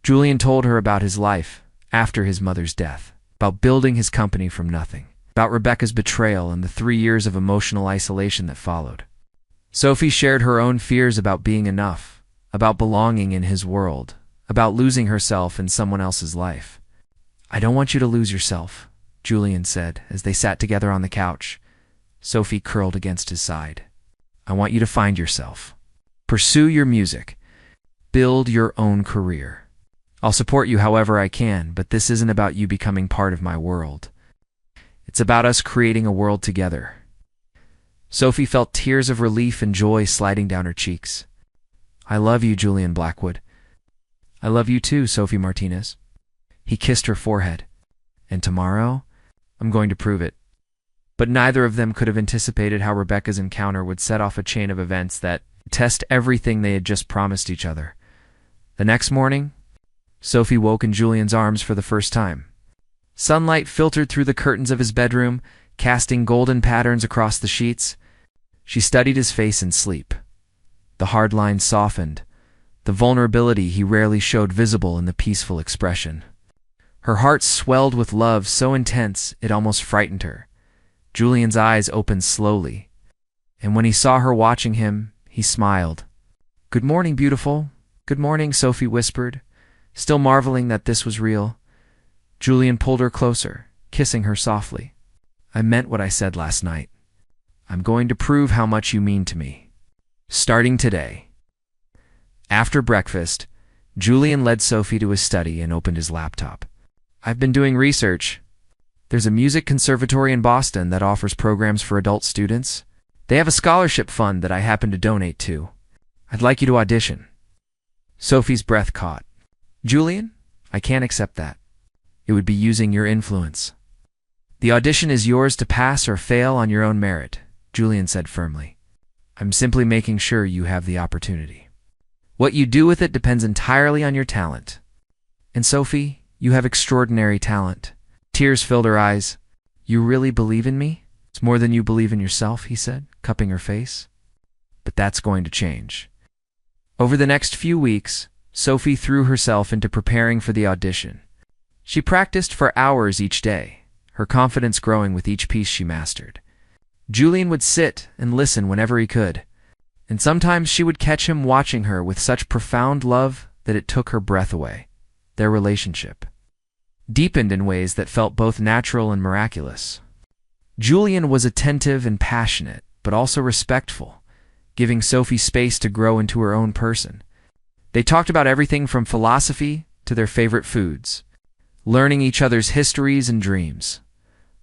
Julian told her about his life after his mother's death, about building his company from nothing, about Rebecca's betrayal and the 3 years of emotional isolation that followed. Sophie shared her own fears about being enough, about belonging in his world, about losing herself in someone else's life. I don't want you to lose yourself, Julian said as they sat together on the couch. Sophie curled against his side. I want you to find yourself. Pursue your music. Build your own career. I'll support you however I can, but this isn't about you becoming part of my world. It's about us creating a world together. Sophie felt tears of relief and joy sliding down her cheeks. I love you, Julian Blackwood. I love you too, Sophie Martinez. He kissed her forehead. And tomorrow, I'm going to prove it. But neither of them could have anticipated how Rebecca's encounter would set off a chain of events that test everything they had just promised each other. The next morning, Sophie woke in Julian's arms for the first time. Sunlight filtered through the curtains of his bedroom, casting golden patterns across the sheets. She studied his face in sleep. The hard lines softened, the vulnerability he rarely showed visible in the peaceful expression. Her heart swelled with love so intense it almost frightened her. Julian's eyes opened slowly, and when he saw her watching him, he smiled. Good morning, beautiful. Good morning, Sophie whispered, still marveling that this was real. Julian pulled her closer, kissing her softly. I meant what I said last night. I'm going to prove how much you mean to me. Starting today. After breakfast, Julian led Sophie to his study and opened his laptop. I've been doing research. There's a music conservatory in Boston that offers programs for adult students. They have a scholarship fund that I happen to donate to. I'd like you to audition. Sophie's breath caught. Julian, I can't accept that. It would be using your influence. The audition is yours to pass or fail on your own merit, Julian said firmly. I'm simply making sure you have the opportunity. What you do with it depends entirely on your talent. And Sophie, you have extraordinary talent. Tears filled her eyes. You really believe in me? It's more than you believe in yourself, he said, cupping her face. But that's going to change. Over the next few weeks, Sophie threw herself into preparing for the audition. She practiced for hours each day, her confidence growing with each piece she mastered. Julian would sit and listen whenever he could, and sometimes she would catch him watching her with such profound love that it took her breath away. Their relationship deepened in ways that felt both natural and miraculous. Julian was attentive and passionate, but also respectful, giving Sophie space to grow into her own person. They talked about everything from philosophy to their favorite foods, learning each other's histories and dreams.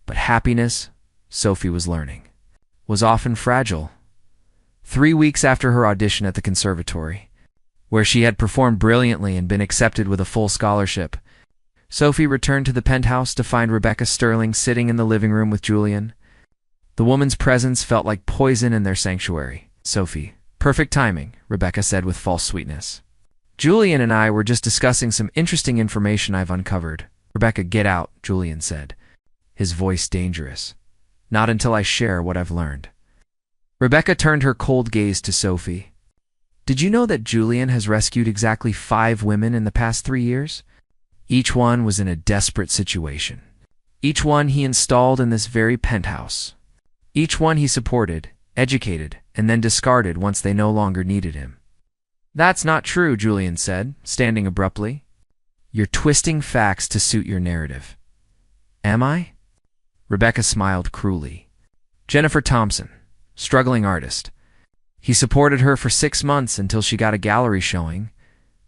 But happiness, Sophie was learning, was often fragile. 3 weeks after her audition at the conservatory, where she had performed brilliantly and been accepted with a full scholarship, Sophie returned to the penthouse to find Rebecca Sterling sitting in the living room with Julian. The woman's presence felt like poison in their sanctuary. Sophie, perfect timing, Rebecca said with false sweetness. Julian and I were just discussing some interesting information I've uncovered. Rebecca, get out, Julian said, his voice dangerous. Not until I share what I've learned. Rebecca turned her cold gaze to Sophie. Did you know that Julian has rescued exactly 5 women in the past 3 years? Each one was in a desperate situation. Each one he installed in this very penthouse. Each one he supported, educated, and then discarded once they no longer needed him. That's not true, Julian said, standing abruptly. You're twisting facts to suit your narrative. Am I? Rebecca smiled cruelly. Jennifer Thompson, struggling artist. He supported her for 6 months until she got a gallery showing.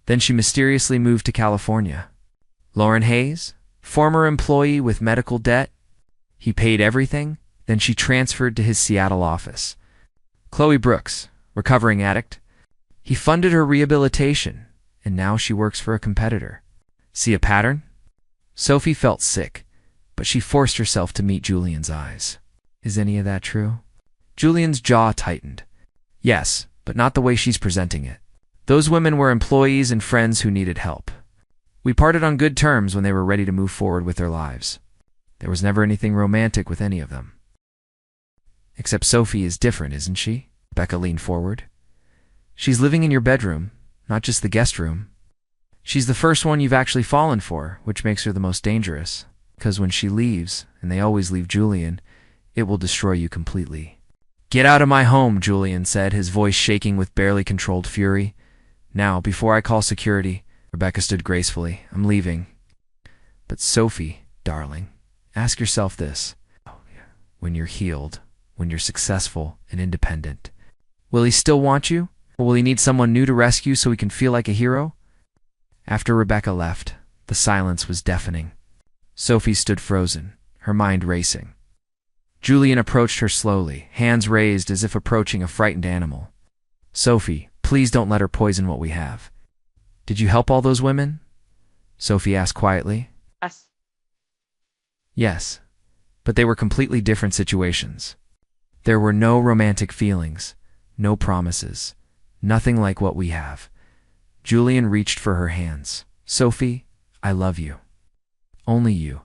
Then she mysteriously moved to California. Lauren Hayes, former employee with medical debt. He paid everything, then she transferred to his Seattle office. Chloe Brooks, recovering addict. He funded her rehabilitation, and now she works for a competitor. See a pattern? Sophie felt sick, but she forced herself to meet Julian's eyes. Is any of that true? Julian's jaw tightened. Yes, but not the way she's presenting it. Those women were employees and friends who needed help. We parted on good terms when they were ready to move forward with their lives. There was never anything romantic with any of them. Except Sophie is different, isn't she? Becca leaned forward. She's living in your bedroom, not just the guest room. She's the first one you've actually fallen for, which makes her the most dangerous. Because when she leaves, and they always leave Julian, it will destroy you completely. Get out of my home, Julian said, his voice shaking with barely controlled fury. Now, before I call security, Rebecca stood gracefully. I'm leaving. But Sophie, darling, ask yourself this. When you're healed, when you're successful and independent, will he still want you? Or will he need someone new to rescue so he can feel like a hero? After Rebecca left, the silence was deafening. Sophie stood frozen, her mind racing. Julian approached her slowly, hands raised as if approaching a frightened animal. Sophie, please don't let her poison what we have. Did you help all those women? Sophie asked quietly. Yes. Yes, but they were completely different situations. There were no romantic feelings, no promises, nothing like what we have. Julian reached for her hands. Sophie, I love you. Only you.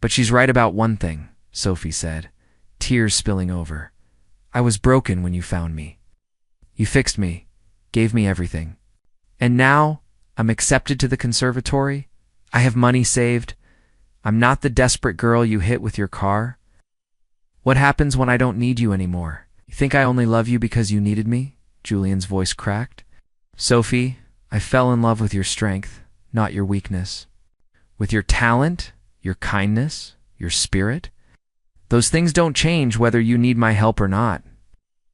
But she's right about one thing, Sophie said, tears spilling over. I was broken when you found me. You fixed me, gave me everything. And now, I'm accepted to the conservatory. I have money saved. I'm not the desperate girl you hit with your car. What happens when I don't need you anymore? You think I only love you because you needed me? Julian's voice cracked. Sophie, I fell in love with your strength, not your weakness. With your talent, your kindness, Your spirit? Those things don't change whether you need my help or not.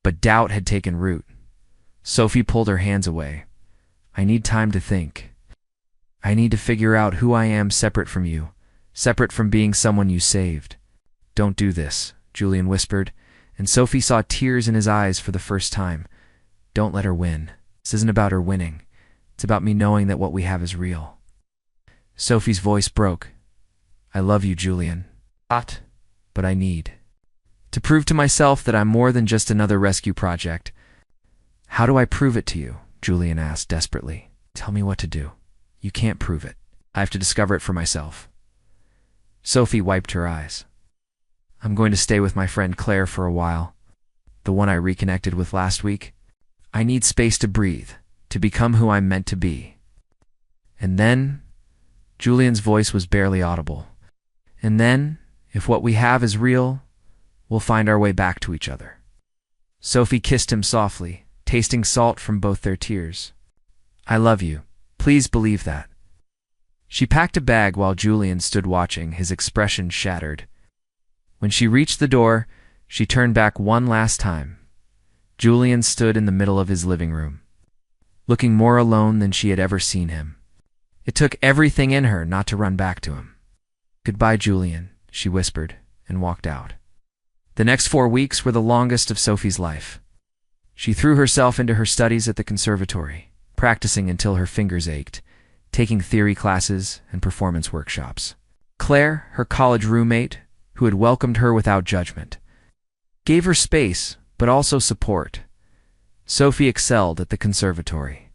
But doubt had taken root. Sophie pulled her hands away. I need time to think. I need to figure out who I am separate from you, separate from being someone you saved. Don't do this, Julian whispered, and Sophie saw tears in his eyes for the first time. Don't let her win. This isn't about her winning. It's about me knowing that what we have is real. Sophie's voice broke. I love you, Julian. But I need to prove to myself that I'm more than just another rescue project. How do I prove it to you? Julian asked desperately. Tell me what to do. You can't prove it. I have to discover it for myself. Sophie wiped her eyes. I'm going to stay with my friend Claire for a while, the one I reconnected with last week. I need space to breathe, to become who I'm meant to be. And then, Julian's voice was barely audible. And then, if what we have is real, we'll find our way back to each other. Sophie kissed him softly, tasting salt from both their tears. I love you. Please believe that. She packed a bag while Julian stood watching, his expression shattered. When she reached the door, she turned back one last time. Julian stood in the middle of his living room, looking more alone than she had ever seen him. It took everything in her not to run back to him. Goodbye, Julian, she whispered, and walked out. The next 4 weeks were the longest of Sophie's life. She threw herself into her studies at the conservatory, practicing until her fingers ached, taking theory classes and performance workshops. Claire, her college roommate, who had welcomed her without judgment, gave her space, but also support. Sophie excelled at the conservatory.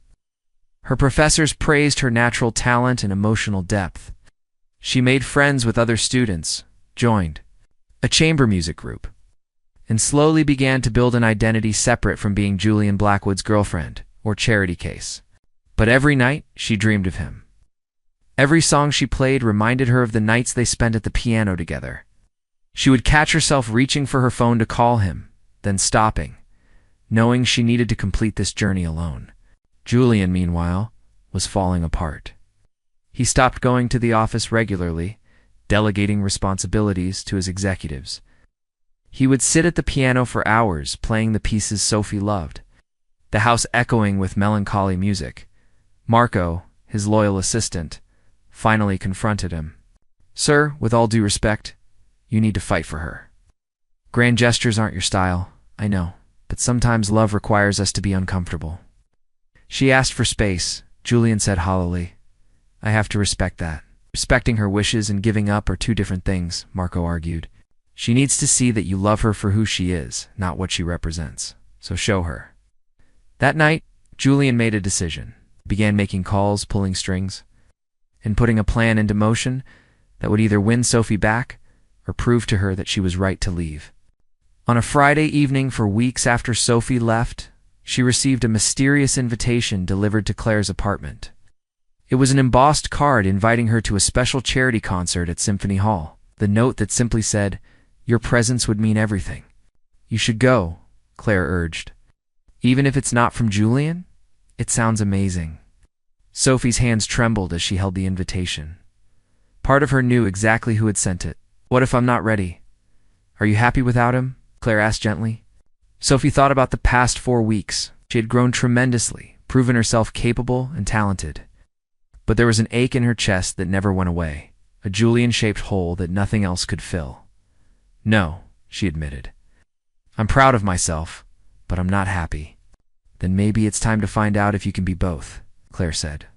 Her professors praised her natural talent and emotional depth. She made friends with other students, joined a chamber music group, and slowly began to build an identity separate from being Julian Blackwood's girlfriend or charity case. But every night, she dreamed of him. Every song she played reminded her of the nights they spent at the piano together. She would catch herself reaching for her phone to call him, then stopping, knowing she needed to complete this journey alone. Julian, meanwhile, was falling apart. He stopped going to the office regularly, delegating responsibilities to his executives. He would sit at the piano for hours, playing the pieces Sophie loved, the house echoing with melancholy music. Marco, his loyal assistant, finally confronted him. Sir, with all due respect, you need to fight for her. Grand gestures aren't your style, I know, but sometimes love requires us to be uncomfortable. She asked for space, Julian said hollowly. I have to respect that. Respecting her wishes and giving up are two different things, Marco argued. She needs to see that you love her for who she is, not what she represents. So show her. That night, Julian made a decision, began making calls, pulling strings, and putting a plan into motion that would either win Sophie back or prove to her that she was right to leave. On a Friday evening for weeks after Sophie left, she received a mysterious invitation delivered to Claire's apartment. It was an embossed card inviting her to a special charity concert at Symphony Hall. The note that simply said, "Your presence would mean everything. You should go," Claire urged. Even if it's not from Julian, it sounds amazing. Sophie's hands trembled as she held the invitation. Part of her knew exactly who had sent it. What if I'm not ready? Are you happy without him? Claire asked gently. Sophie thought about the past 4 weeks. She had grown tremendously, proven herself capable and talented. But there was an ache in her chest that never went away, a Julian-shaped hole that nothing else could fill. No, she admitted. I'm proud of myself, but I'm not happy. Then maybe it's time to find out if you can be both, Claire said.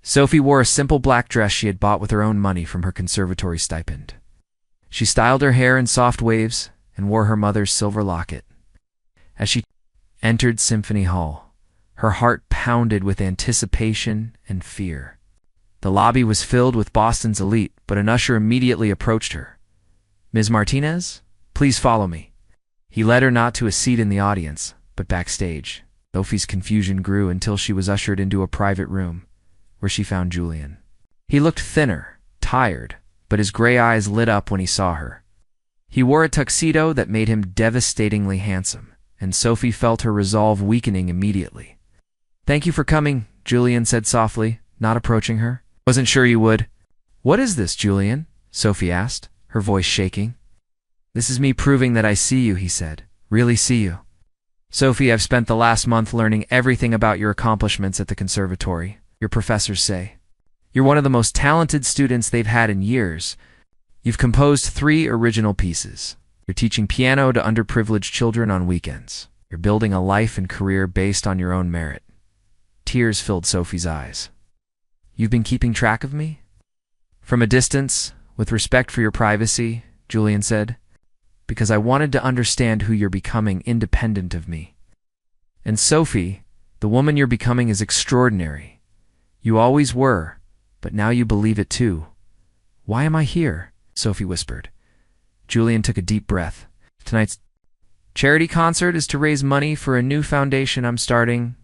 Sophie wore a simple black dress she had bought with her own money from her conservatory stipend. She styled her hair in soft waves and wore her mother's silver locket. As she entered Symphony Hall, her heart pounded with anticipation and fear. The lobby was filled with Boston's elite, but an usher immediately approached her. Ms. Martinez, please follow me. He led her not to a seat in the audience, but backstage. Sophie's confusion grew until she was ushered into a private room, where she found Julian. He looked thinner, tired, but his gray eyes lit up when he saw her. He wore a tuxedo that made him devastatingly handsome, and Sophie felt her resolve weakening immediately. Thank you for coming, Julian said softly, not approaching her. Wasn't sure you would. What is this, Julian? Sophie asked, her voice shaking. "This is me proving that I see you," he said. "Really see you. Sophie, I've spent the last month learning everything about your accomplishments at the conservatory. Your professors say you're one of the most talented students they've had in years. You've composed 3 original pieces. You're teaching piano to underprivileged children on weekends. You're building a life and career based on your own merit." Tears filled Sophie's eyes. "You've been keeping track of me?" "From a distance, with respect for your privacy," Julian said, "because I wanted to understand who you're becoming independent of me. And Sophie, the woman you're becoming is extraordinary. You always were, but now you believe it too." "Why am I here?" Sophie whispered. Julian took a deep breath. "Tonight's charity concert is to raise money for a new foundation I'm starting.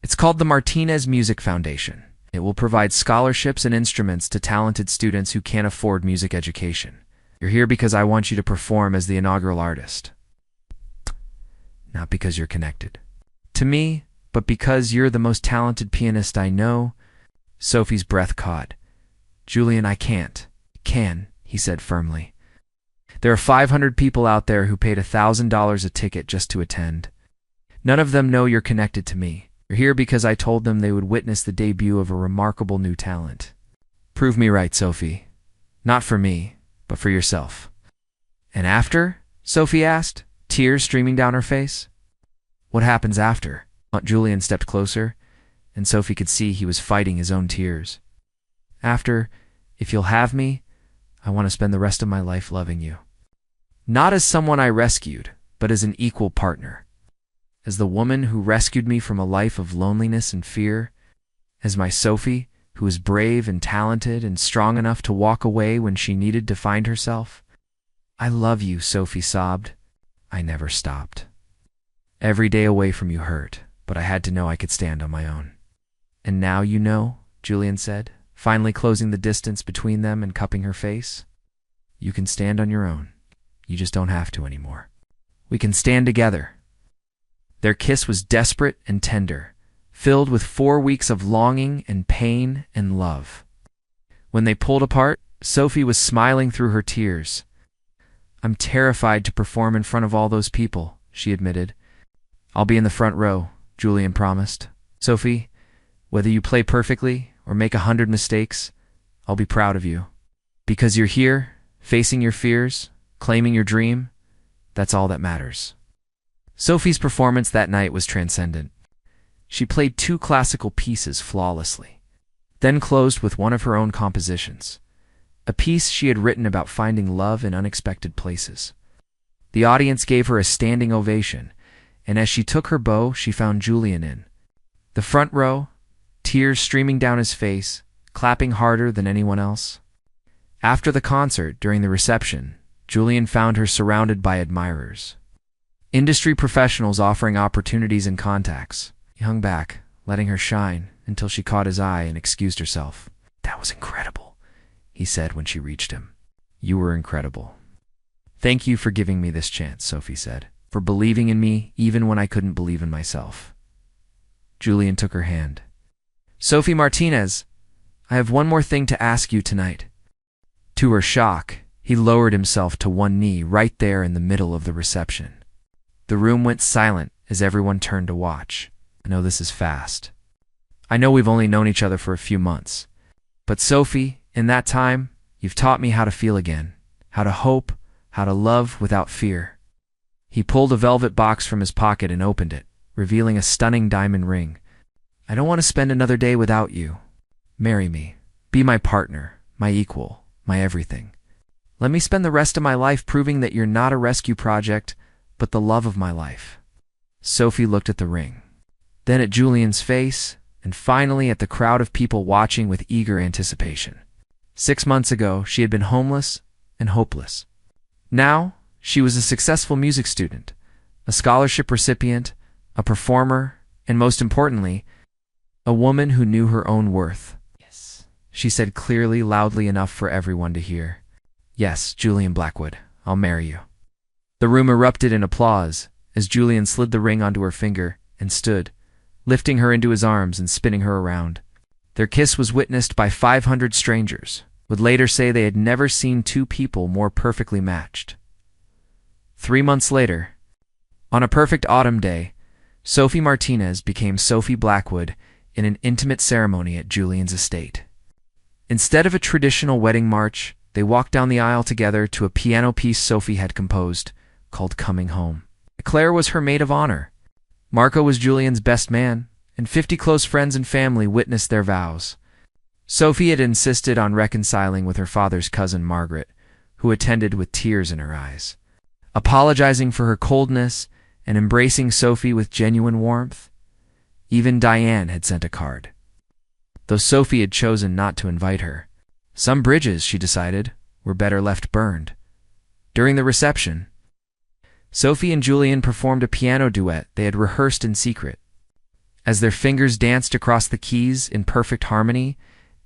It's called the Martinez Music Foundation. It will provide scholarships and instruments to talented students who can't afford music education. You're here because I want you to perform as the inaugural artist. Not because you're connected to me, but because you're the most talented pianist I know." Sophie's breath caught. "Julian, I can't." "Can," he said firmly. "There are 500 people out there who paid $1,000 a ticket just to attend. None of them know you're connected to me. You're here because I told them they would witness the debut of a remarkable new talent. Prove me right, Sophie. Not for me, but for yourself." "And after?" Sophie asked, tears streaming down her face. "What happens after?" Aunt Julian stepped closer, and Sophie could see he was fighting his own tears. "After, if you'll have me, I want to spend the rest of my life loving you. Not as someone I rescued, but as an equal partner. As the woman who rescued me from a life of loneliness and fear. As my Sophie, who is brave and talented and strong enough to walk away when she needed to find herself. I love you," Sophie sobbed. "I never stopped. Every day away from you hurt, but I had to know I could stand on my own." "And now you know," Julian said, finally closing the distance between them and cupping her face. "You can stand on your own. You just don't have to anymore. We can stand together." Their kiss was desperate and tender, filled with 4 weeks of longing and pain and love. When they pulled apart, Sophie was smiling through her tears. "I'm terrified to perform in front of all those people," she admitted. "I'll be in the front row," Julian promised. "Sophie, whether you play perfectly or make 100 mistakes, I'll be proud of you. Because you're here, facing your fears, claiming your dream, that's all that matters." Sophie's performance that night was transcendent. She played 2 classical pieces flawlessly, then closed with one of her own compositions, a piece she had written about finding love in unexpected places. The audience gave her a standing ovation, and as she took her bow, she found Julian in the front row, tears streaming down his face, clapping harder than anyone else. After the concert, during the reception, Julian found her surrounded by admirers. Industry professionals offering opportunities and contacts. He hung back, letting her shine, until she caught his eye and excused herself. "That was incredible," he said when she reached him. "You were incredible." "Thank you for giving me this chance," Sophie said, "for believing in me even when I couldn't believe in myself." Julian took her hand. "Sophie Martinez, I have one more thing to ask you tonight." To her shock, he lowered himself to one knee right there in the middle of the reception. The room went silent as everyone turned to watch. "I know this is fast. I know we've only known each other for a few months. But Sophie, in that time, you've taught me how to feel again, how to hope, how to love without fear." He pulled a velvet box from his pocket and opened it, revealing a stunning diamond ring. "I don't want to spend another day without you. Marry me. Be my partner, my equal, my everything. Let me spend the rest of my life proving that you're not a rescue project, but the love of my life." Sophie looked at the ring, then at Julian's face, and finally at the crowd of people watching with eager anticipation. 6 months ago, she had been homeless and hopeless. Now, she was a successful music student, a scholarship recipient, a performer, and most importantly, a woman who knew her own worth. "Yes," she said clearly, loudly enough for everyone to hear. "Yes, Julian Blackwood, I'll marry you." The room erupted in applause as Julian slid the ring onto her finger and stood, lifting her into his arms and spinning her around. Their kiss was witnessed by 500 strangers, would later say they had never seen two people more perfectly matched. 3 months later, on a perfect autumn day, Sophie Martinez became Sophie Blackwood in an intimate ceremony at Julian's estate. Instead of a traditional wedding march, they walked down the aisle together to a piano piece Sophie had composed, called Coming Home. Claire was her maid of honor. Marco was Julian's best man, and 50 close friends and family witnessed their vows. Sophie had insisted on reconciling with her father's cousin Margaret, who attended with tears in her eyes. Apologizing for her coldness and embracing Sophie with genuine warmth. Even Diane had sent a card, though Sophie had chosen not to invite her. Some bridges, she decided, were better left burned. During the reception, Sophie and Julian performed a piano duet they had rehearsed in secret. As their fingers danced across the keys in perfect harmony,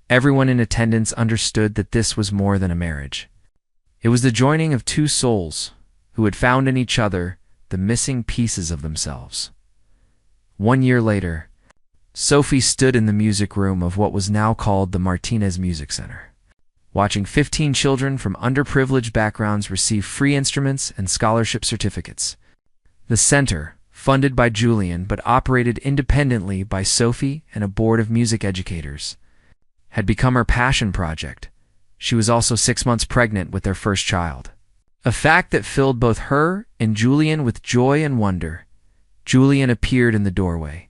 everyone in attendance understood that this was more than a marriage. It was the joining of two souls who had found in each other the missing pieces of themselves. 1 year later, Sophie stood in the music room of what was now called the Martinez Music Center, watching 15 children from underprivileged backgrounds receive free instruments and scholarship certificates. The center, funded by Julian but operated independently by Sophie and a board of music educators, had become her passion project. She was also 6 months pregnant with their first child, a fact that filled both her and Julian with joy and wonder. Julian appeared in the doorway.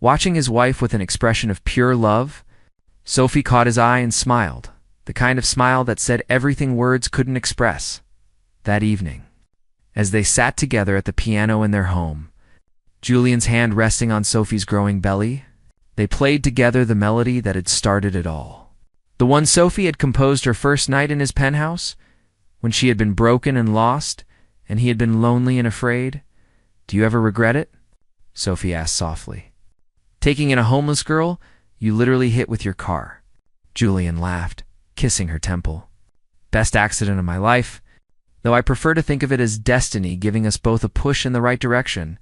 Watching his wife with an expression of pure love, Sophie caught his eye and smiled, the kind of smile that said everything words couldn't express. That evening, as they sat together at the piano in their home, Julian's hand resting on Sophie's growing belly, they played together the melody that had started it all. The one Sophie had composed her first night in his penthouse, when she had been broken and lost, and he had been lonely and afraid. "Do you ever regret it?" Sophie asked softly. "Taking in a homeless girl you literally hit with your car." Julian laughed, kissing her temple. "Best accident of my life, though I prefer to think of it as destiny giving us both a push in the right direction."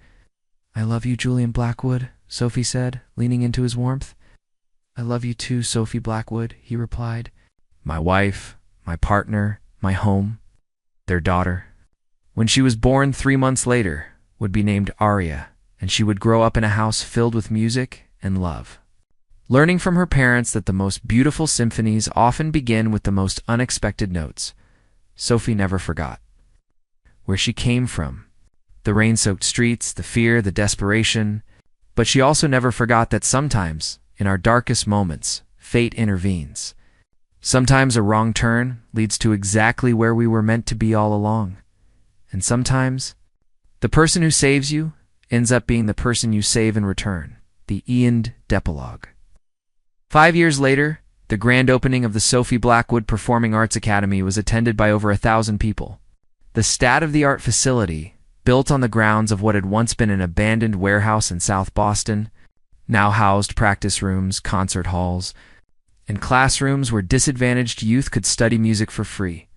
"I love you, Julian Blackwood," Sophie said, leaning into his warmth. "I love you too, Sophie Blackwood," he replied. "My wife, my partner, my home, their daughter." When she was born 3 months later, would be named Aria, and she would grow up in a house filled with music and love. Learning from her parents that the most beautiful symphonies often begin with the most unexpected notes, Sophie never forgot where she came from, the rain-soaked streets, the fear, the desperation, but she also never forgot that sometimes, in our darkest moments, fate intervenes. Sometimes a wrong turn leads to exactly where we were meant to be all along. And sometimes, the person who saves you ends up being the person you save in return. The End Decalogue. 5 years later, the grand opening of the Sophie Blackwood Performing Arts Academy was attended by over 1,000 people. The state-of-the-art facility, built on the grounds of what had once been an abandoned warehouse in South Boston, now housed practice rooms, concert halls, and classrooms where disadvantaged youth could study music for free.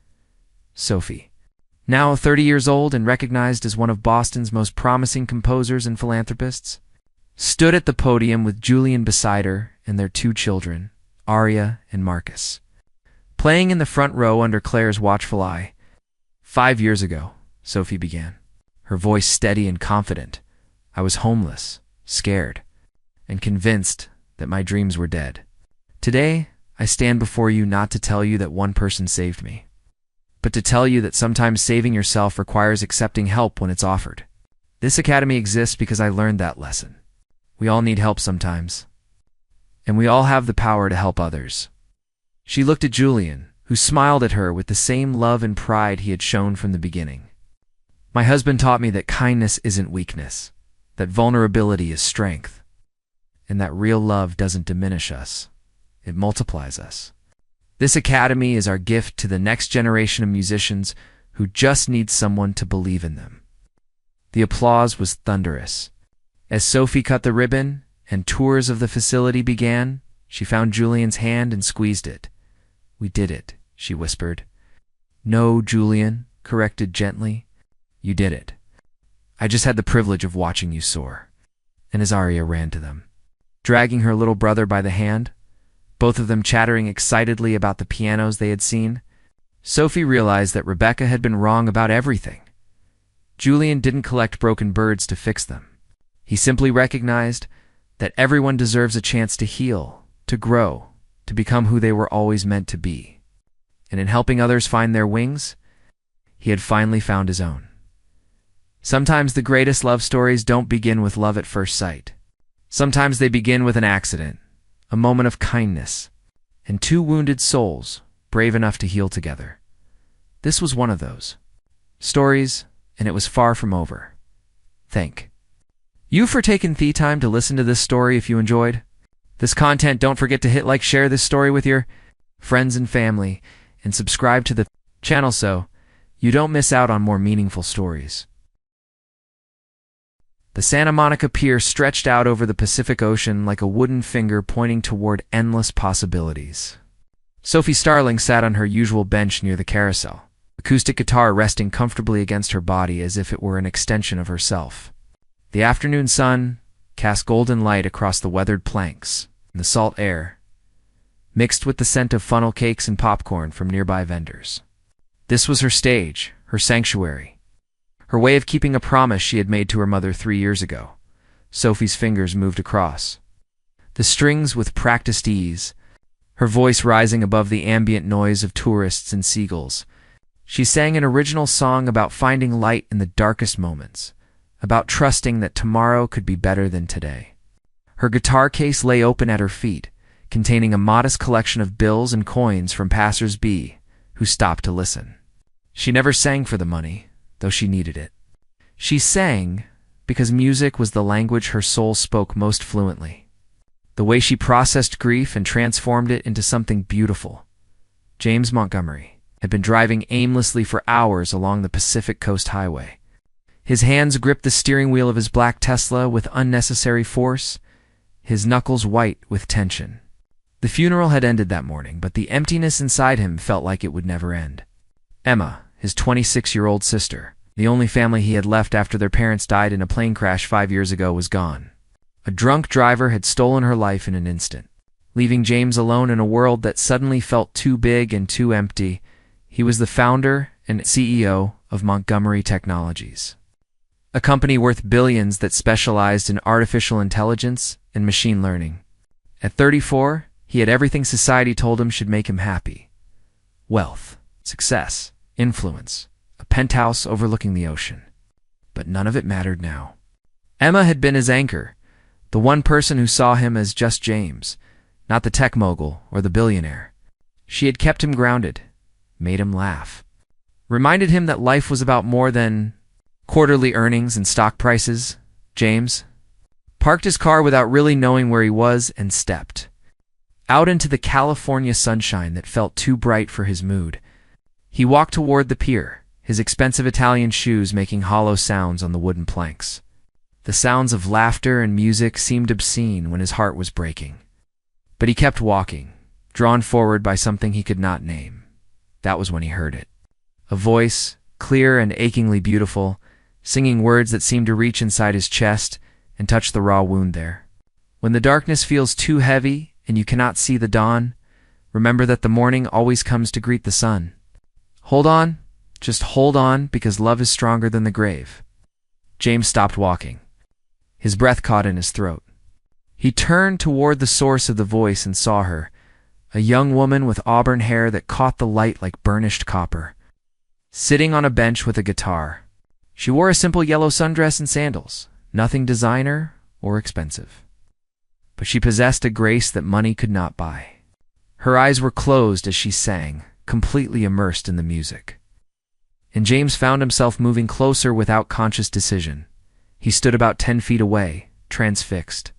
Sophie, now 30 years old and recognized as one of Boston's most promising composers and philanthropists, stood at the podium with Julian beside her and their 2 children, Aria and Marcus, playing in the front row under Claire's watchful eye. 5 years ago, Sophie began, her voice steady and confident, I was homeless, scared, and convinced that my dreams were dead. Today, I stand before you not to tell you that one person saved me, but to tell you that sometimes saving yourself requires accepting help when it's offered. This academy exists because I learned that lesson. We all need help sometimes, and we all have the power to help others. She looked at Julian, who smiled at her with the same love and pride he had shown from the beginning. My husband taught me that kindness isn't weakness, that vulnerability is strength, and that real love doesn't diminish us. It multiplies us. This academy is our gift to the next generation of musicians who just need someone to believe in them. The applause was thunderous. As Sophie cut the ribbon and tours of the facility began, she found Julian's hand and squeezed it. "We did it," she whispered. "No, Julian," corrected gently. "You did it. I just had the privilege of watching you soar." And as Aria ran to them, dragging her little brother by the hand, both of them chattering excitedly about the pianos they had seen. Sophie realized that Rebecca had been wrong about everything. Julian didn't collect broken birds to fix them. He simply recognized that everyone deserves a chance to heal, to grow, to become who they were always meant to be. And in helping others find their wings, he had finally found his own. Sometimes the greatest love stories don't begin with love at first sight. Sometimes they begin with an accident, a moment of kindness, and two wounded souls brave enough to heal together. This was one of those stories, and it was far from over. Thank you for taking the time to listen to this story. If you enjoyed this content, don't forget to hit like, share this story with your friends and family, and subscribe to the channel so you don't miss out on more meaningful stories. The Santa Monica Pier stretched out over the Pacific Ocean like a wooden finger pointing toward endless possibilities. Sophie Starling sat on her usual bench near the carousel, acoustic guitar resting comfortably against her body as if it were an extension of herself. The afternoon sun cast golden light across the weathered planks, and the salt air mixed with the scent of funnel cakes and popcorn from nearby vendors. This was her stage, her sanctuary, her way of keeping a promise she had made to her mother 3 years ago. Sophie's fingers moved across the strings with practiced ease, her voice rising above the ambient noise of tourists and seagulls. She sang an original song about finding light in the darkest moments, about trusting that tomorrow could be better than today. Her guitar case lay open at her feet, containing a modest collection of bills and coins from passers-by who stopped to listen. She never sang for the money, though she needed it. She sang because music was the language her soul spoke most fluently. The way she processed grief and transformed it into something beautiful. James Montgomery had been driving aimlessly for hours along the Pacific Coast Highway. His hands gripped the steering wheel of his black Tesla with unnecessary force, his knuckles white with tension. The funeral had ended that morning, but the emptiness inside him felt like it would never end. Emma, his 26-year-old sister, the only family he had left after their parents died in a plane crash 5 years ago, was gone. A drunk driver had stolen her life in an instant, leaving James alone in a world that suddenly felt too big and too empty. He was the founder and CEO of Montgomery Technologies, a company worth billions that specialized in artificial intelligence and machine learning. At 34, he had everything society told him should make him happy: wealth, success, influence, a penthouse overlooking the ocean. But none of it mattered now. Emma had been his anchor, the one person who saw him as just James, not the tech mogul or the billionaire. She had kept him grounded, made him laugh, reminded him that life was about more than quarterly earnings and stock prices. James parked his car without really knowing where he was and stepped out into the California sunshine that felt too bright for his mood. He walked toward the pier, his expensive Italian shoes making hollow sounds on the wooden planks. The sounds of laughter and music seemed obscene when his heart was breaking. But he kept walking, drawn forward by something he could not name. That was when he heard it. A voice, clear and achingly beautiful, singing words that seemed to reach inside his chest and touch the raw wound there. When the darkness feels too heavy and you cannot see the dawn, remember that the morning always comes to greet the sun. Hold on, just hold on, because love is stronger than the grave. James stopped walking. His breath caught in his throat. He turned toward the source of the voice and saw her, a young woman with auburn hair that caught the light like burnished copper, sitting on a bench with a guitar. She wore a simple yellow sundress and sandals, nothing designer or expensive. But she possessed a grace that money could not buy. Her eyes were closed as she sang, completely immersed in the music. And James found himself moving closer without conscious decision. He stood about 10 feet away, transfixed.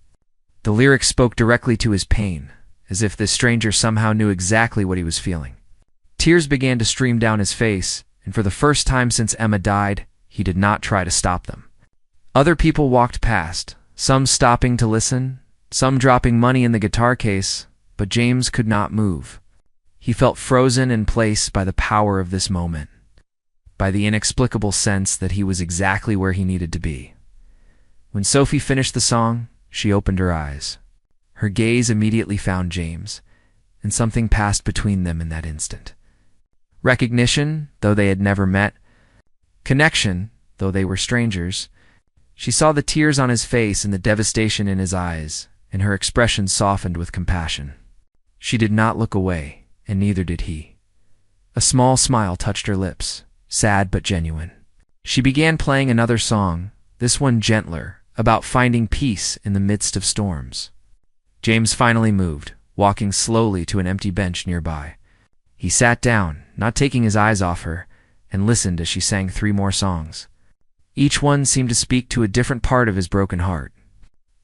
The lyrics spoke directly to his pain, as if this stranger somehow knew exactly what he was feeling. Tears began to stream down his face, and for the first time since Emma died, he did not try to stop them. Other people walked past, some stopping to listen, some dropping money in the guitar case, but James could not move. He felt frozen in place by the power of this moment, by the inexplicable sense that he was exactly where he needed to be. When Sophie finished the song, she opened her eyes. Her gaze immediately found James, and something passed between them in that instant. Recognition, though they had never met. Connection, though they were strangers. She saw the tears on his face and the devastation in his eyes, and her expression softened with compassion. She did not look away, and neither did he. A small smile touched her lips, sad but genuine. She began playing another song, this one gentler, about finding peace in the midst of storms. James finally moved, walking slowly to an empty bench nearby. He sat down, not taking his eyes off her, and listened as she sang 3 more songs. Each one seemed to speak to a different part of his broken heart,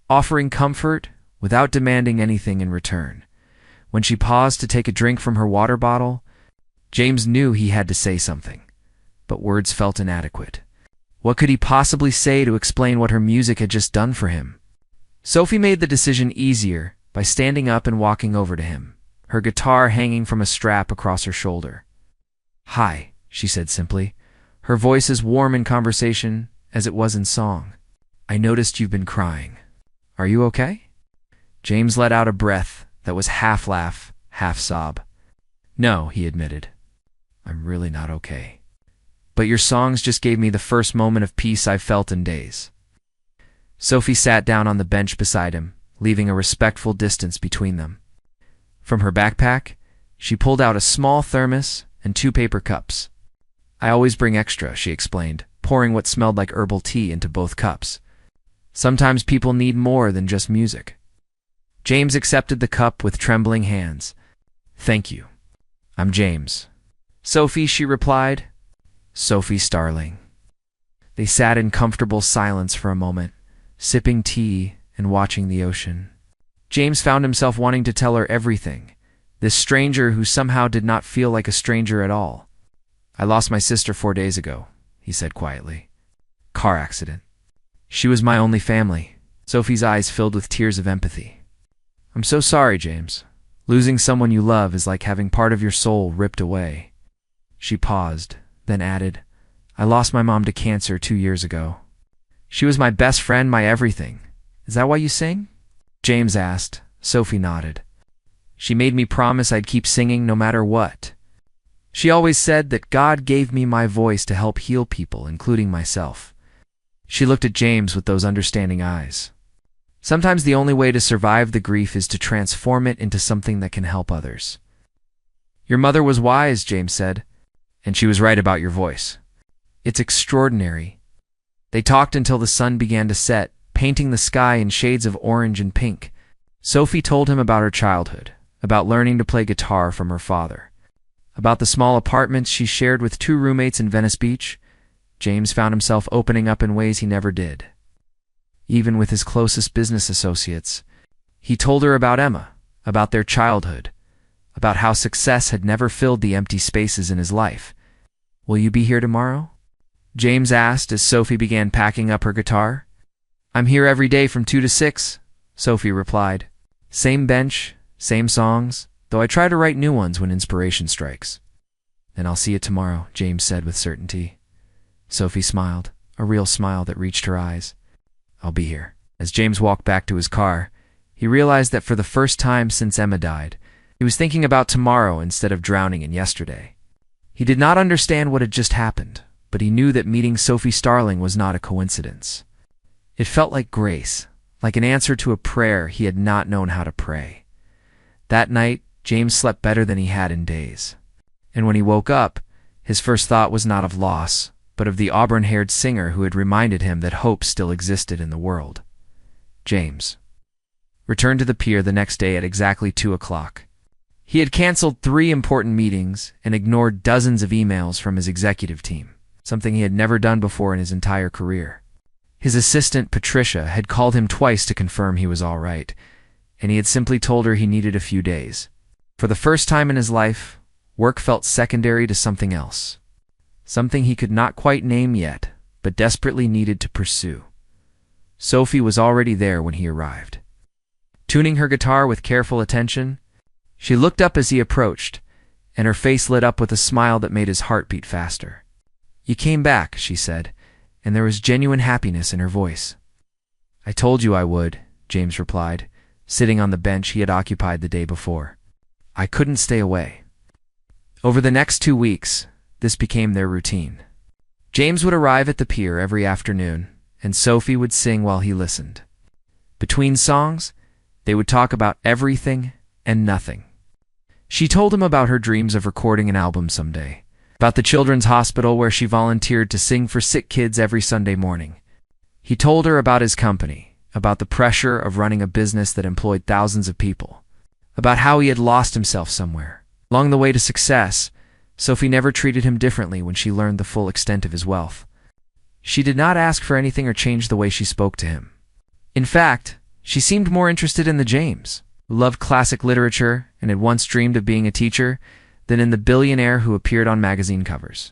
offering comfort without demanding anything in return. When she paused to take a drink from her water bottle, James knew he had to say something, but words felt inadequate. What could he possibly say to explain what her music had just done for him? Sophie made the decision easier by standing up and walking over to him, her guitar hanging from a strap across her shoulder. "Hi," she said simply, her voice as warm in conversation as it was in song. "I noticed you've been crying. Are you okay?" James let out a breath that was half laugh, half sob. "No," he admitted. "I'm really not okay. But your songs just gave me the first moment of peace I've felt in days." Sophie sat down on the bench beside him, leaving a respectful distance between them. From her backpack, she pulled out a small thermos and 2 paper cups. "I always bring extra," she explained, pouring what smelled like herbal tea into both cups. "Sometimes people need more than just music." James accepted the cup with trembling hands. "Thank you. I'm James." "Sophie," she replied. "Sophie Starling." They sat in comfortable silence for a moment, sipping tea and watching the ocean. James found himself wanting to tell her everything, this stranger who somehow did not feel like a stranger at all. "I lost my sister 4 days ago," he said quietly. "Car accident. She was my only family." Sophie's eyes filled with tears of empathy. "I'm so sorry, James. Losing someone you love is like having part of your soul ripped away." She paused, then added, "I lost my mom to cancer 2 years ago. She was my best friend, my everything. Is that why you sing?" James asked. Sophie nodded. "She made me promise I'd keep singing no matter what. She always said that God gave me my voice to help heal people, including myself." She looked at James with those understanding eyes. "Sometimes the only way to survive the grief is to transform it into something that can help others." "Your mother was wise," James said, "and she was right about your voice. It's extraordinary." They talked until the sun began to set, painting the sky in shades of orange and pink. Sophie told him about her childhood, about learning to play guitar from her father, about the small apartments she shared with 2 roommates in Venice Beach. James found himself opening up in ways he never did. Even with his closest business associates, he told her about Emma, about their childhood, about how success had never filled the empty spaces in his life. "Will you be here tomorrow?" James asked as Sophie began packing up her guitar. "I'm here every day from 2 to 6, Sophie replied. "Same bench, same songs, though I try to write new ones when inspiration strikes." "Then I'll see you tomorrow," James said with certainty. Sophie smiled, a real smile that reached her eyes. "I'll be here." As James walked back to his car, he realized that for the first time since Emma died, he was thinking about tomorrow instead of drowning in yesterday. He did not understand what had just happened, but he knew that meeting Sophie Starling was not a coincidence. It felt like grace, like an answer to a prayer he had not known how to pray. That night, James slept better than he had in days. And when he woke up, his first thought was not of loss, but of the auburn-haired singer who had reminded him that hope still existed in the world. James returned to the pier the next day at exactly 2 o'clock. He had canceled 3 important meetings and ignored dozens of emails from his executive team, something he had never done before in his entire career. His assistant, Patricia, had called him twice to confirm he was all right, and he had simply told her he needed a few days. For the first time in his life, work felt secondary to something else, something he could not quite name yet, but desperately needed to pursue. Sophie was already there when he arrived. Tuning her guitar with careful attention, she looked up as he approached, and her face lit up with a smile that made his heart beat faster. "You came back," she said, and there was genuine happiness in her voice. "I told you I would," James replied, sitting on the bench he had occupied the day before. I couldn't stay away. Over the next 2 weeks, this became their routine. James would arrive at the pier every afternoon, and Sophie would sing while he listened. Between songs, they would talk about everything and nothing. She told him about her dreams of recording an album someday, about the children's hospital where she volunteered to sing for sick kids every Sunday morning. He told her about his company, about the pressure of running a business that employed thousands of people, about how he had lost himself somewhere. Along the way to success, Sophie never treated him differently when she learned the full extent of his wealth. She did not ask for anything or change the way she spoke to him. In fact, she seemed more interested in the James, who loved classic literature and had once dreamed of being a teacher, than in the billionaire who appeared on magazine covers.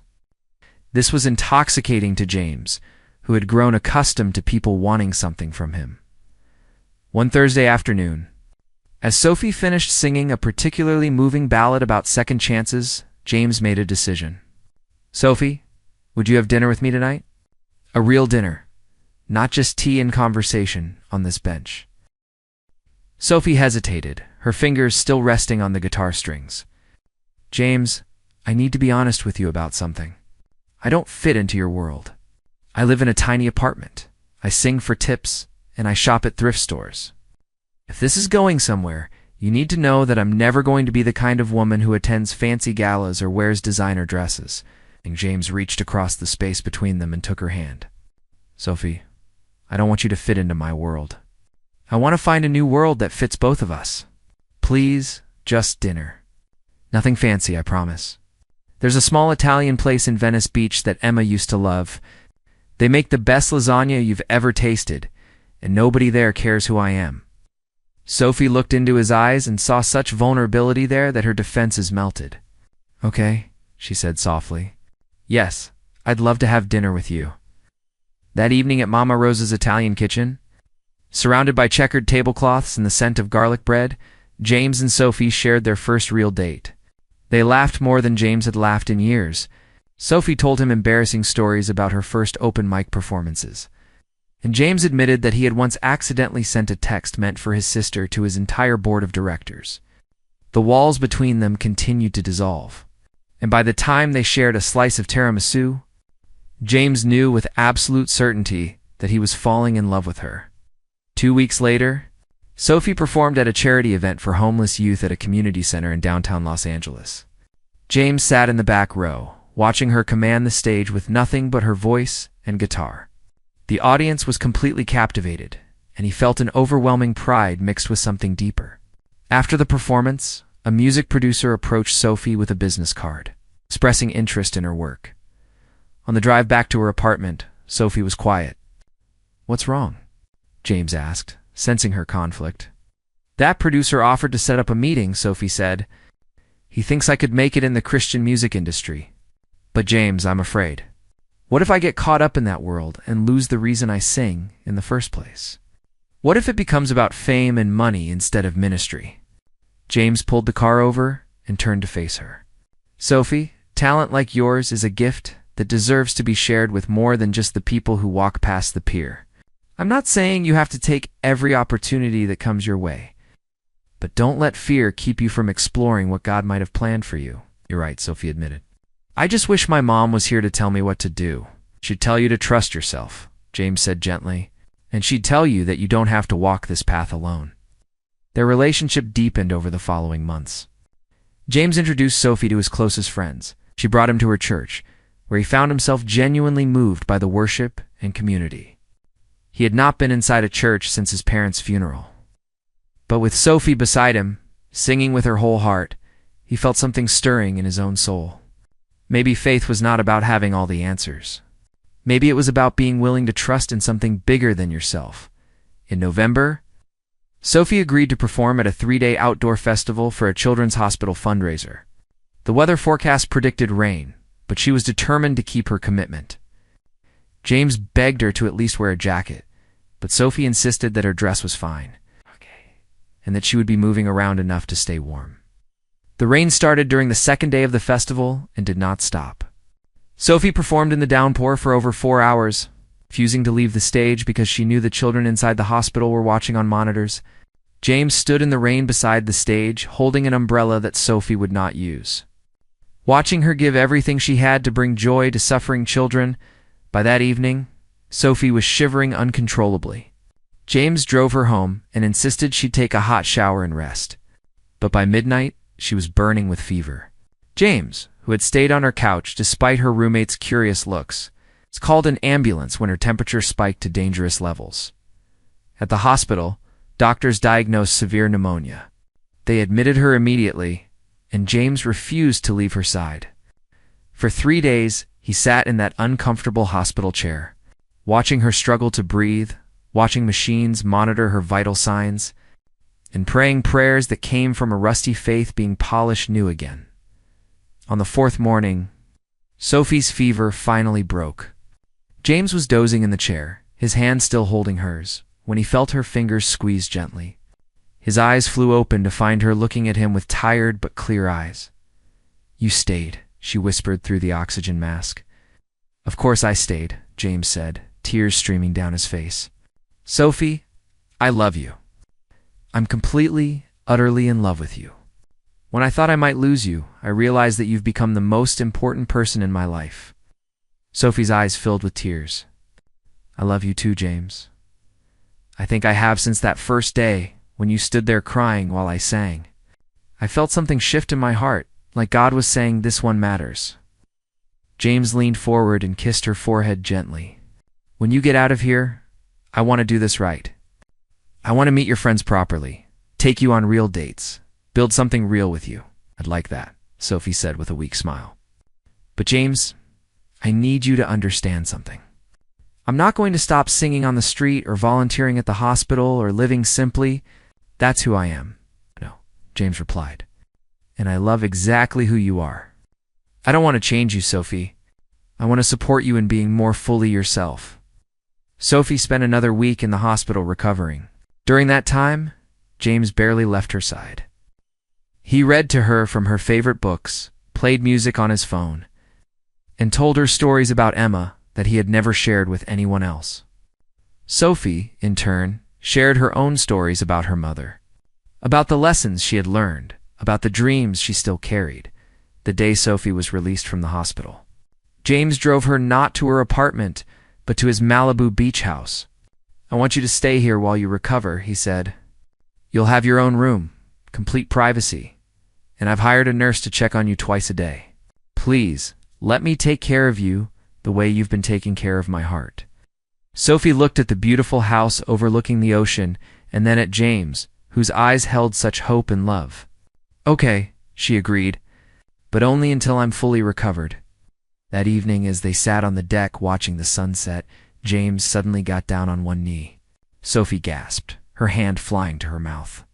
This was intoxicating to James, who had grown accustomed to people wanting something from him. One Thursday afternoon, as Sophie finished singing a particularly moving ballad about second chances, James made a decision. "Sophie, would you have dinner with me tonight? A real dinner, not just tea and conversation on this bench." Sophie hesitated, her fingers still resting on the guitar strings. "James, I need to be honest with you about something. I don't fit into your world. I live in a tiny apartment. I sing for tips, and I shop at thrift stores. If this is going somewhere, you need to know that I'm never going to be the kind of woman who attends fancy galas or wears designer dresses." And James reached across the space between them and took her hand. "Sophie, I don't want you to fit into my world. I want to find a new world that fits both of us. Please, just dinner. Nothing fancy, I promise. There's a small Italian place in Venice Beach that Emma used to love. They make the best lasagna you've ever tasted, and nobody there cares who I am." Sophie looked into his eyes and saw such vulnerability there that her defenses melted. "Okay," she said softly. "Yes, I'd love to have dinner with you." That evening at Mama Rosa's Italian kitchen, surrounded by checkered tablecloths and the scent of garlic bread, James and Sophie shared their first real date. They laughed more than James had laughed in years. Sophie told him embarrassing stories about her first open mic performances, and James admitted that he had once accidentally sent a text meant for his sister to his entire board of directors. The walls between them continued to dissolve, and by the time they shared a slice of tiramisu, James knew with absolute certainty that he was falling in love with her. 2 weeks later, Sophie performed at a charity event for homeless youth at a community center in downtown Los Angeles. James sat in the back row, watching her command the stage with nothing but her voice and guitar. The audience was completely captivated, and he felt an overwhelming pride mixed with something deeper. After the performance, a music producer approached Sophie with a business card, expressing interest in her work. On the drive back to her apartment, Sophie was quiet. "What's wrong?" James asked, sensing her conflict. "That producer offered to set up a meeting," Sophie said. "He thinks I could make it in the Christian music industry. But James, I'm afraid. What if I get caught up in that world and lose the reason I sing in the first place? What if it becomes about fame and money instead of ministry?" James pulled the car over and turned to face her. "Sophie, talent like yours is a gift that deserves to be shared with more than just the people who walk past the pier. I'm not saying you have to take every opportunity that comes your way, but don't let fear keep you from exploring what God might have planned for you." "You're right," Sophie admitted. "I just wish my mom was here to tell me what to do. She'd tell you to trust yourself," James said gently, "and she'd tell you that you don't have to walk this path alone." Their relationship deepened over the following months. James introduced Sophie to his closest friends. She brought him to her church, where he found himself genuinely moved by the worship and community. He had not been inside a church since his parents' funeral. But with Sophie beside him, singing with her whole heart, he felt something stirring in his own soul. Maybe faith was not about having all the answers. Maybe it was about being willing to trust in something bigger than yourself. In November, Sophie agreed to perform at a 3-day outdoor festival for a children's hospital fundraiser. The weather forecast predicted rain, but she was determined to keep her commitment. James begged her to at least wear a jacket, but Sophie insisted that her dress was fine, and that she would be moving around enough to stay warm. The rain started during the second day of the festival and did not stop. Sophie performed in the downpour for over 4 hours, refusing to leave the stage because she knew the children inside the hospital were watching on monitors. James stood in the rain beside the stage, holding an umbrella that Sophie would not use. Watching her give everything she had to bring joy to suffering children, by that evening, Sophie was shivering uncontrollably. James drove her home and insisted she'd take a hot shower and rest. But by midnight, she was burning with fever. James, who had stayed on her couch despite her roommate's curious looks, called an ambulance when her temperature spiked to dangerous levels. At the hospital, doctors diagnosed severe pneumonia. They admitted her immediately, and James refused to leave her side. For 3 days, he sat in that uncomfortable hospital chair, watching her struggle to breathe, watching machines monitor her vital signs, and praying prayers that came from a rusty faith being polished new again. On the 4th morning, Sophie's fever finally broke. James was dozing in the chair, his hand still holding hers, when he felt her fingers squeeze gently. His eyes flew open to find her looking at him with tired but clear eyes. "You stayed," she whispered through the oxygen mask. "Of course I stayed," James said, tears streaming down his face. "Sophie, I love you. I'm completely, utterly in love with you. When I thought I might lose you, I realized that you've become the most important person in my life." Sophie's eyes filled with tears. "I love you too, James. I think I have since that first day when you stood there crying while I sang. I felt something shift in my heart, like God was saying, 'This one matters.'" James leaned forward and kissed her forehead gently. "When you get out of here, I want to do this right. I want to meet your friends properly, take you on real dates, build something real with you." "I'd like that," Sophie said with a weak smile. "But James, I need you to understand something. I'm not going to stop singing on the street or volunteering at the hospital or living simply. That's who I am." "No," James replied. "And I love exactly who you are. I don't want to change you, Sophie. I want to support you in being more fully yourself." Sophie spent another week in the hospital recovering. During that time, James barely left her side. He read to her from her favorite books, played music on his phone, and told her stories about Emma that he had never shared with anyone else. Sophie, in turn, shared her own stories about her mother, about the lessons she had learned, about the dreams she still carried, the day Sophie was released from the hospital. James drove her not to her apartment, but to his Malibu beach house. "I want you to stay here while you recover," he said. "You'll have your own room, complete privacy, and I've hired a nurse to check on you twice a day. Please, let me take care of you the way you've been taking care of my heart." Sophie looked at the beautiful house overlooking the ocean and then at James, whose eyes held such hope and love. "Okay," she agreed, "but only until I'm fully recovered." That evening, as they sat on the deck watching the sunset, James suddenly got down on one knee. Sophie gasped, her hand flying to her mouth.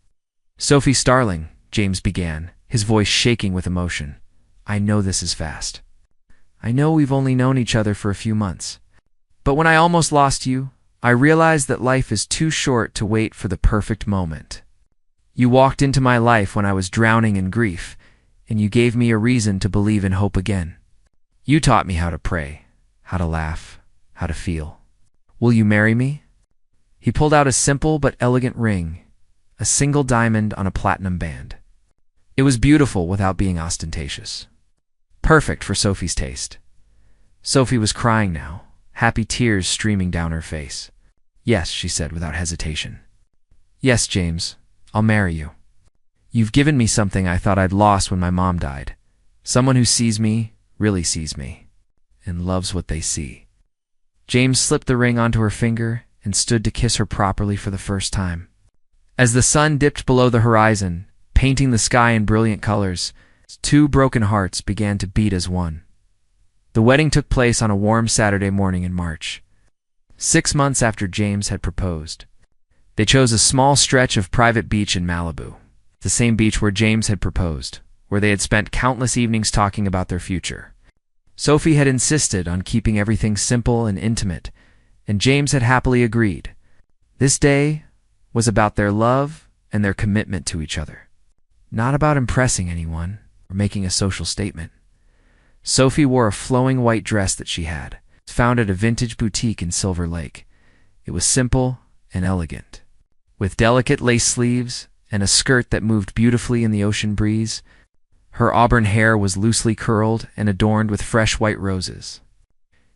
"Sophie Starling," James began, his voice shaking with emotion, "I know this is fast. I know we've only known each other for a few months. But when I almost lost you, I realized that life is too short to wait for the perfect moment. You walked into my life when I was drowning in grief, and you gave me a reason to believe in hope again. You taught me how to pray, how to laugh, how to feel. Will you marry me?" He pulled out a simple but elegant ring, a single diamond on a platinum band. It was beautiful without being ostentatious. Perfect for Sophie's taste. Sophie was crying now, happy tears streaming down her face. "Yes," she said without hesitation. "Yes, James, I'll marry you. You've given me something I thought I'd lost when my mom died. Someone who sees me, really sees me, and loves what they see." James slipped the ring onto her finger and stood to kiss her properly for the first time. As the sun dipped below the horizon, painting the sky in brilliant colors, two broken hearts began to beat as one. The wedding took place on a warm Saturday morning in March, 6 months after James had proposed. They chose a small stretch of private beach in Malibu, the same beach where James had proposed, where they had spent countless evenings talking about their future. Sophie had insisted on keeping everything simple and intimate, and James had happily agreed. This day was about their love and their commitment to each other, not about impressing anyone or making a social statement. Sophie wore a flowing white dress that she had found at a vintage boutique in Silver Lake. It was simple and elegant. With delicate lace sleeves and a skirt that moved beautifully in the ocean breeze, her auburn hair was loosely curled and adorned with fresh white roses.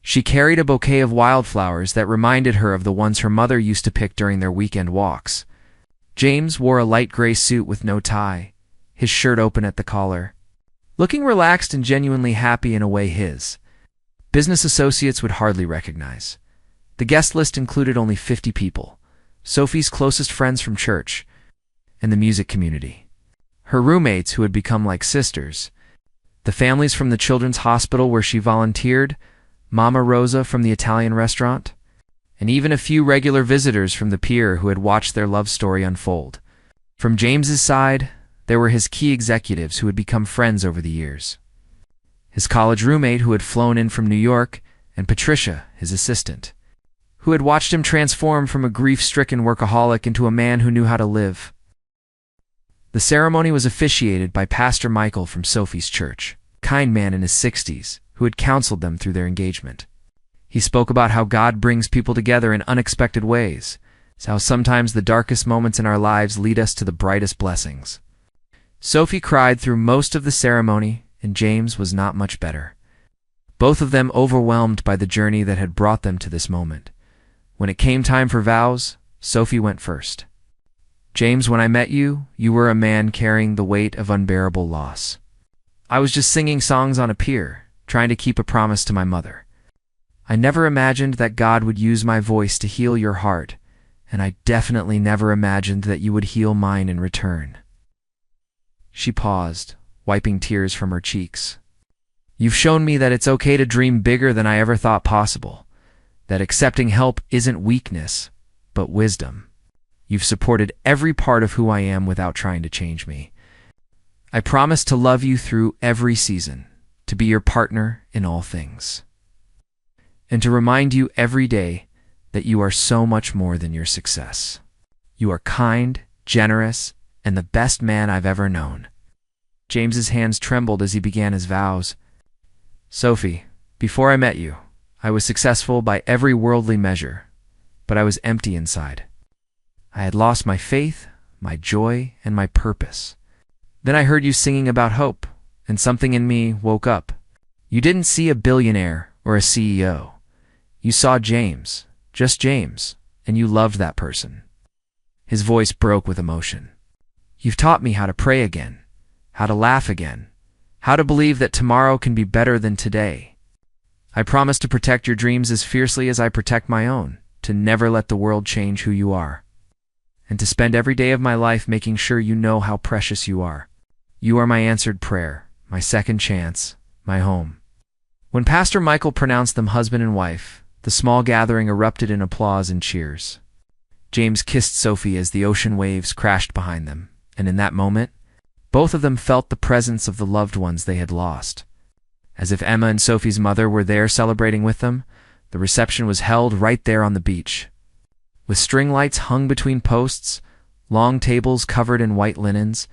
She carried a bouquet of wildflowers that reminded her of the ones her mother used to pick during their weekend walks. James wore a light gray suit with no tie, his shirt open at the collar, looking relaxed and genuinely happy in a way his business associates would hardly recognize. The guest list included only 50 people, Sophie's closest friends from church and the music community, her roommates who had become like sisters, the families from the children's hospital where she volunteered, Mama Rosa from the Italian restaurant, and even a few regular visitors from the pier who had watched their love story unfold. From James's side, there were his key executives who had become friends over the years. His college roommate who had flown in from New York, and Patricia, his assistant, who had watched him transform from a grief-stricken workaholic into a man who knew how to live. The ceremony was officiated by Pastor Michael from Sophie's church, a kind man in his 60s, who had counseled them through their engagement. He spoke about how God brings people together in unexpected ways, how sometimes the darkest moments in our lives lead us to the brightest blessings. Sophie cried through most of the ceremony, and James was not much better. Both of them overwhelmed by the journey that had brought them to this moment. When it came time for vows, Sophie went first. James, when I met you, you were a man carrying the weight of unbearable loss. I was just singing songs on a pier, trying to keep a promise to my mother. I never imagined that God would use my voice to heal your heart, and I definitely never imagined that you would heal mine in return. She paused, wiping tears from her cheeks. You've shown me that it's okay to dream bigger than I ever thought possible, that accepting help isn't weakness, but wisdom. You've supported every part of who I am without trying to change me. I promise to love you through every season, to be your partner in all things, and to remind you every day that you are so much more than your success. You are kind, generous, and the best man I've ever known. James's hands trembled as he began his vows. Sophie, before I met you, I was successful by every worldly measure, but I was empty inside. I had lost my faith, my joy, and my purpose. Then I heard you singing about hope, and something in me woke up. You didn't see a billionaire or a CEO. You saw James, just James, and you loved that person. His voice broke with emotion. You've taught me how to pray again, how to laugh again, how to believe that tomorrow can be better than today. I promise to protect your dreams as fiercely as I protect my own, to never let the world change who you are, and to spend every day of my life making sure you know how precious you are. You are my answered prayer, my second chance, my home. When Pastor Michael pronounced them husband and wife, the small gathering erupted in applause and cheers. James kissed Sophie as the ocean waves crashed behind them, and in that moment, both of them felt the presence of the loved ones they had lost. As if Emma and Sophie's mother were there celebrating with them, the reception was held right there on the beach. With string lights hung between posts, long tables covered in white linens,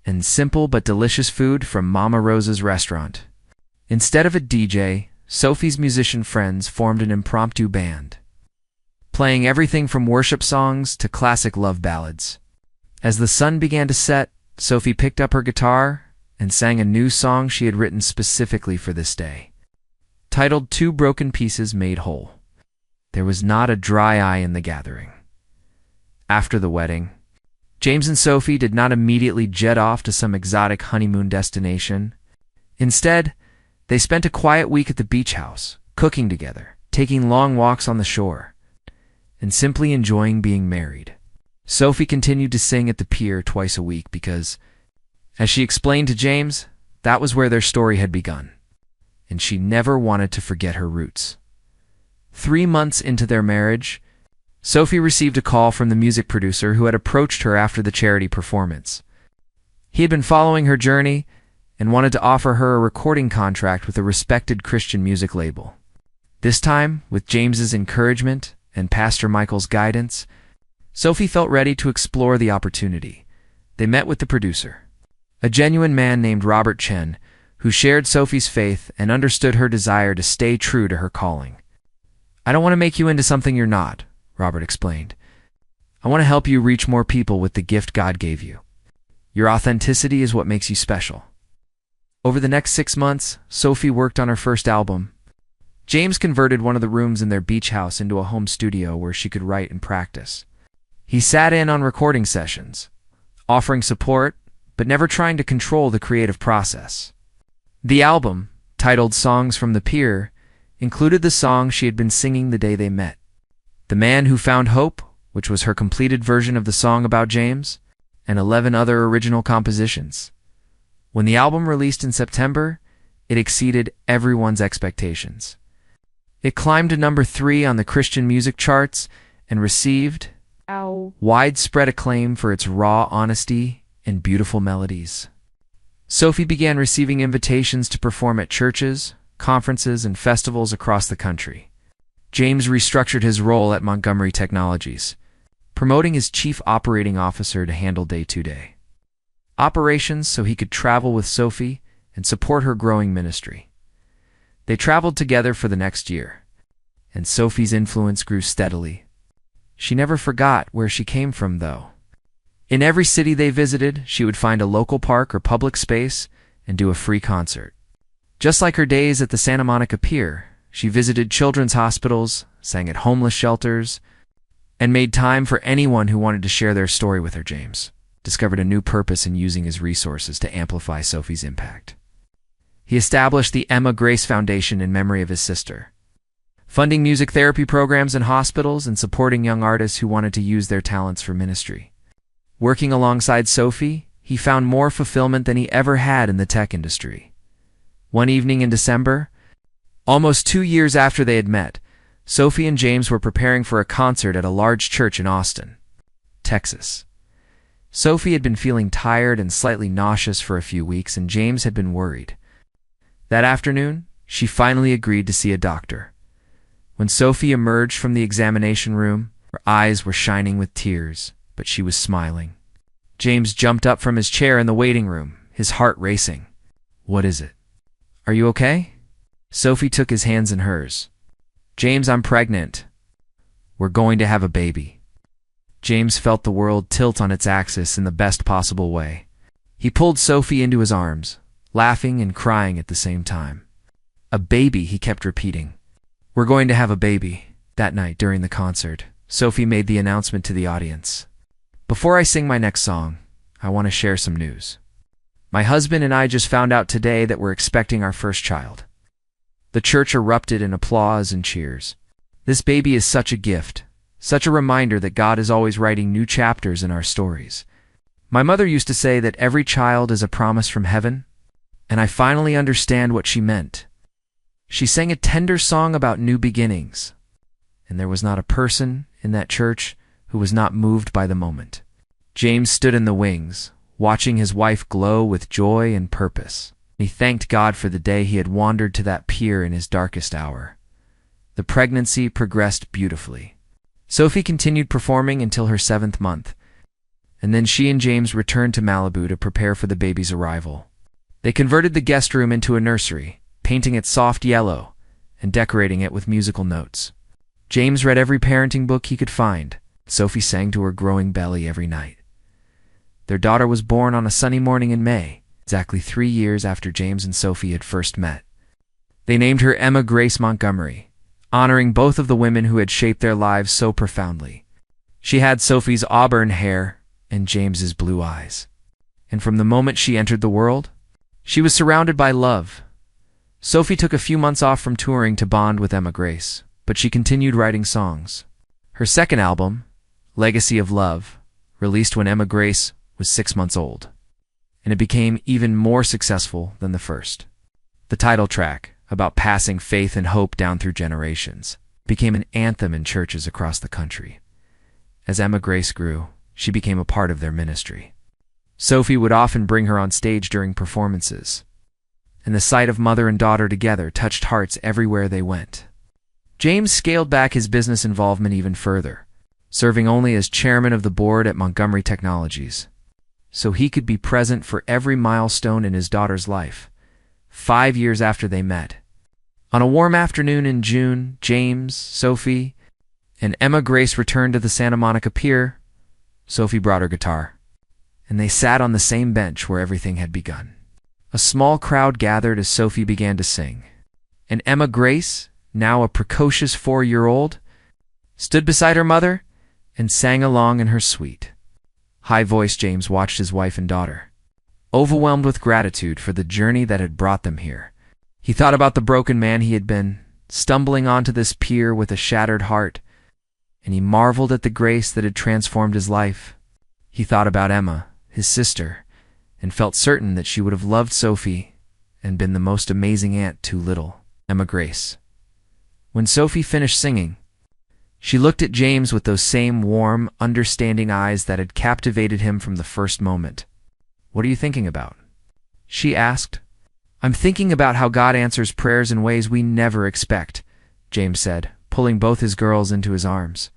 and simple but delicious food from Mama Rosa's restaurant. Instead of a DJ, Sophie's musician friends formed an impromptu band, playing everything from worship songs to classic love ballads. As the sun began to set, Sophie picked up her guitar and sang a new song she had written specifically for this day, titled Two Broken Pieces Made Whole. There was not a dry eye in the gathering. After the wedding, James and Sophie did not immediately jet off to some exotic honeymoon destination. Instead, they spent a quiet week at the beach house, cooking together, taking long walks on the shore, and simply enjoying being married. Sophie continued to sing at the pier twice a week because, as she explained to James, that was where their story had begun, and she never wanted to forget her roots. 3 months into their marriage, Sophie received a call from the music producer who had approached her after the charity performance. He had been following her journey and wanted to offer her a recording contract with a respected Christian music label. This time, with James's encouragement and Pastor Michael's guidance, Sophie felt ready to explore the opportunity. They met with the producer, a genuine man named Robert Chen, who shared Sophie's faith and understood her desire to stay true to her calling. I don't want to make you into something you're not, Robert explained. I want to help you reach more people with the gift God gave you. Your authenticity is what makes you special. Over the next 6 months, Sophie worked on her first album. James converted one of the rooms in their beach house into a home studio where she could write and practice. He sat in on recording sessions, offering support, but never trying to control the creative process. The album, titled Songs from the Pier, included the song she had been singing the day they met. The Man Who Found Hope, which was her completed version of the song about James, and 11 other original compositions. When the album released in September, it exceeded everyone's expectations. It climbed to number 3 on the Christian music charts and received widespread acclaim for its raw honesty and beautiful melodies. Sophie began receiving invitations to perform at churches, conferences, and festivals across the country. James restructured his role at Montgomery Technologies, promoting his chief operating officer to handle day-to-day operations so he could travel with Sophie and support her growing ministry. They traveled together for the next year, and Sophie's influence grew steadily. She never forgot where she came from, though. In every city they visited, she would find a local park or public space and do a free concert. Just like her days at the Santa Monica Pier, she visited children's hospitals, sang at homeless shelters, and made time for anyone who wanted to share their story with her. James discovered a new purpose in using his resources to amplify Sophie's impact. He established the Emma Grace Foundation in memory of his sister, funding music therapy programs in hospitals and supporting young artists who wanted to use their talents for ministry. Working alongside Sophie, he found more fulfillment than he ever had in the tech industry. One evening in December, almost 2 years after they had met, Sophie and James were preparing for a concert at a large church in Austin, Texas. Sophie had been feeling tired and slightly nauseous for a few weeks, and James had been worried. That afternoon, she finally agreed to see a doctor. When Sophie emerged from the examination room, her eyes were shining with tears, but she was smiling. James jumped up from his chair in the waiting room, his heart racing. "What is it? Are you okay?" Sophie took his hands in hers. "James, I'm pregnant. We're going to have a baby." James felt the world tilt on its axis in the best possible way. He pulled Sophie into his arms, laughing and crying at the same time. "A baby," he kept repeating. "We're going to have a baby." That night during the concert, Sophie made the announcement to the audience. "Before I sing my next song, I want to share some news. My husband and I just found out today that we're expecting our first child." The church erupted in applause and cheers. This baby is such a gift, such a reminder that God is always writing new chapters in our stories. My mother used to say that every child is a promise from heaven, and I finally understand what she meant. She sang a tender song about new beginnings, and there was not a person in that church who was not moved by the moment. James stood in the wings, watching his wife glow with joy and purpose. He thanked God for the day he had wandered to that pier in his darkest hour. The pregnancy progressed beautifully. Sophie continued performing until her 7th month, and then she and James returned to Malibu to prepare for the baby's arrival. They converted the guest room into a nursery, painting it soft yellow and decorating it with musical notes. James read every parenting book he could find. Sophie sang to her growing belly every night. Their daughter was born on a sunny morning in May, exactly 3 years after James and Sophie had first met. They named her Emma Grace Montgomery, honoring both of the women who had shaped their lives so profoundly. She had Sophie's auburn hair and James's blue eyes. And from the moment she entered the world, she was surrounded by love. Sophie took a few months off from touring to bond with Emma Grace, but she continued writing songs. Her second album, Legacy of Love, released when Emma Grace was 6 months old, and it became even more successful than the first. The title track, about passing faith and hope down through generations, became an anthem in churches across the country. As Emma Grace grew, she became a part of their ministry. Sophie would often bring her on stage during performances, and the sight of mother and daughter together touched hearts everywhere they went. James scaled back his business involvement even further, serving only as chairman of the board at Montgomery Technologies, so he could be present for every milestone in his daughter's life. 5 years after they met, on a warm afternoon in June, James, Sophie, and Emma Grace returned to the Santa Monica Pier, Sophie brought her guitar, and they sat on the same bench where everything had begun. A small crowd gathered as Sophie began to sing, and Emma Grace, now a precocious 4-year-old, stood beside her mother and sang along in her sweet, high-voiced. James watched his wife and daughter, overwhelmed with gratitude for the journey that had brought them here. He thought about the broken man he had been, stumbling onto this pier with a shattered heart, and he marveled at the grace that had transformed his life. He thought about Emma, his sister, and felt certain that she would have loved Sophie and been the most amazing aunt to little Emma Grace. When Sophie finished singing, she looked at James with those same warm, understanding eyes that had captivated him from the first moment. "What are you thinking about?" she asked. "I'm thinking about how God answers prayers in ways we never expect," James said, pulling both his girls into his arms.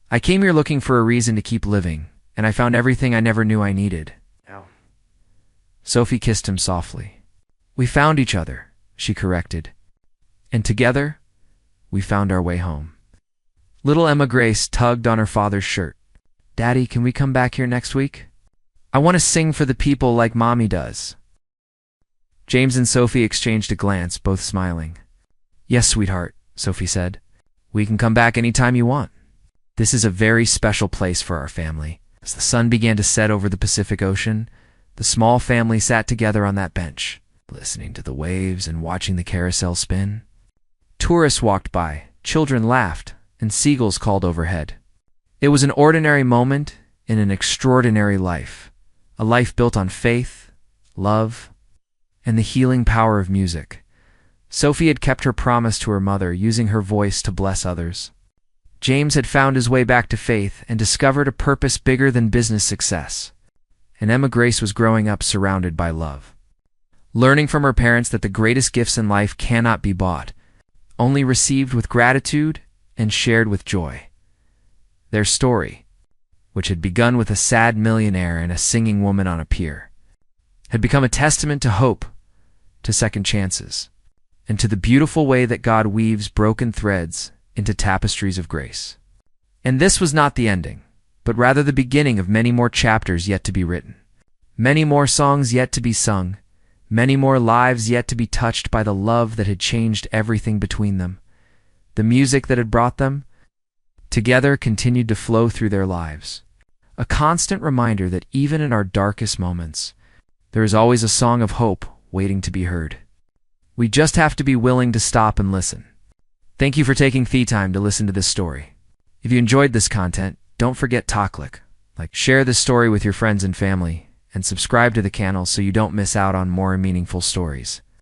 "I came here looking for a reason to keep living, and I found everything I never knew I needed." Ow. Sophie kissed him softly. "We found each other," she corrected, "and together, we found our way home." Little Emma Grace tugged on her father's shirt. "Daddy, can we come back here next week? I want to sing for the people like Mommy does." James and Sophie exchanged a glance, both smiling. "Yes, sweetheart," Sophie said. "We can come back any time you want. This is a very special place for our family." As the sun began to set over the Pacific Ocean, the small family sat together on that bench, listening to the waves and watching the carousel spin. Tourists walked by, children laughed, and seagulls called overhead. It was an ordinary moment in an extraordinary life, a life built on faith, love, and the healing power of music. Sophie had kept her promise to her mother, using her voice to bless others. James had found his way back to faith and discovered a purpose bigger than business success. And Emma Grace was growing up surrounded by love, learning from her parents that the greatest gifts in life cannot be bought, only received with gratitude and shared with joy. Their story, which had begun with a sad millionaire and a singing woman on a pier, had become a testament to hope, to second chances, and to the beautiful way that God weaves broken threads into tapestries of grace. And this was not the ending, but rather the beginning of many more chapters yet to be written, many more songs yet to be sung, many more lives yet to be touched by the love that had changed everything between them. The music that had brought them together continued to flow through their lives, a constant reminder that even in our darkest moments, there is always a song of hope waiting to be heard. We just have to be willing to stop and listen. Thank you for taking the time to listen to this story. If you enjoyed this content, don't forget to click like, share this story with your friends and family, and subscribe to the channel so you don't miss out on more meaningful stories.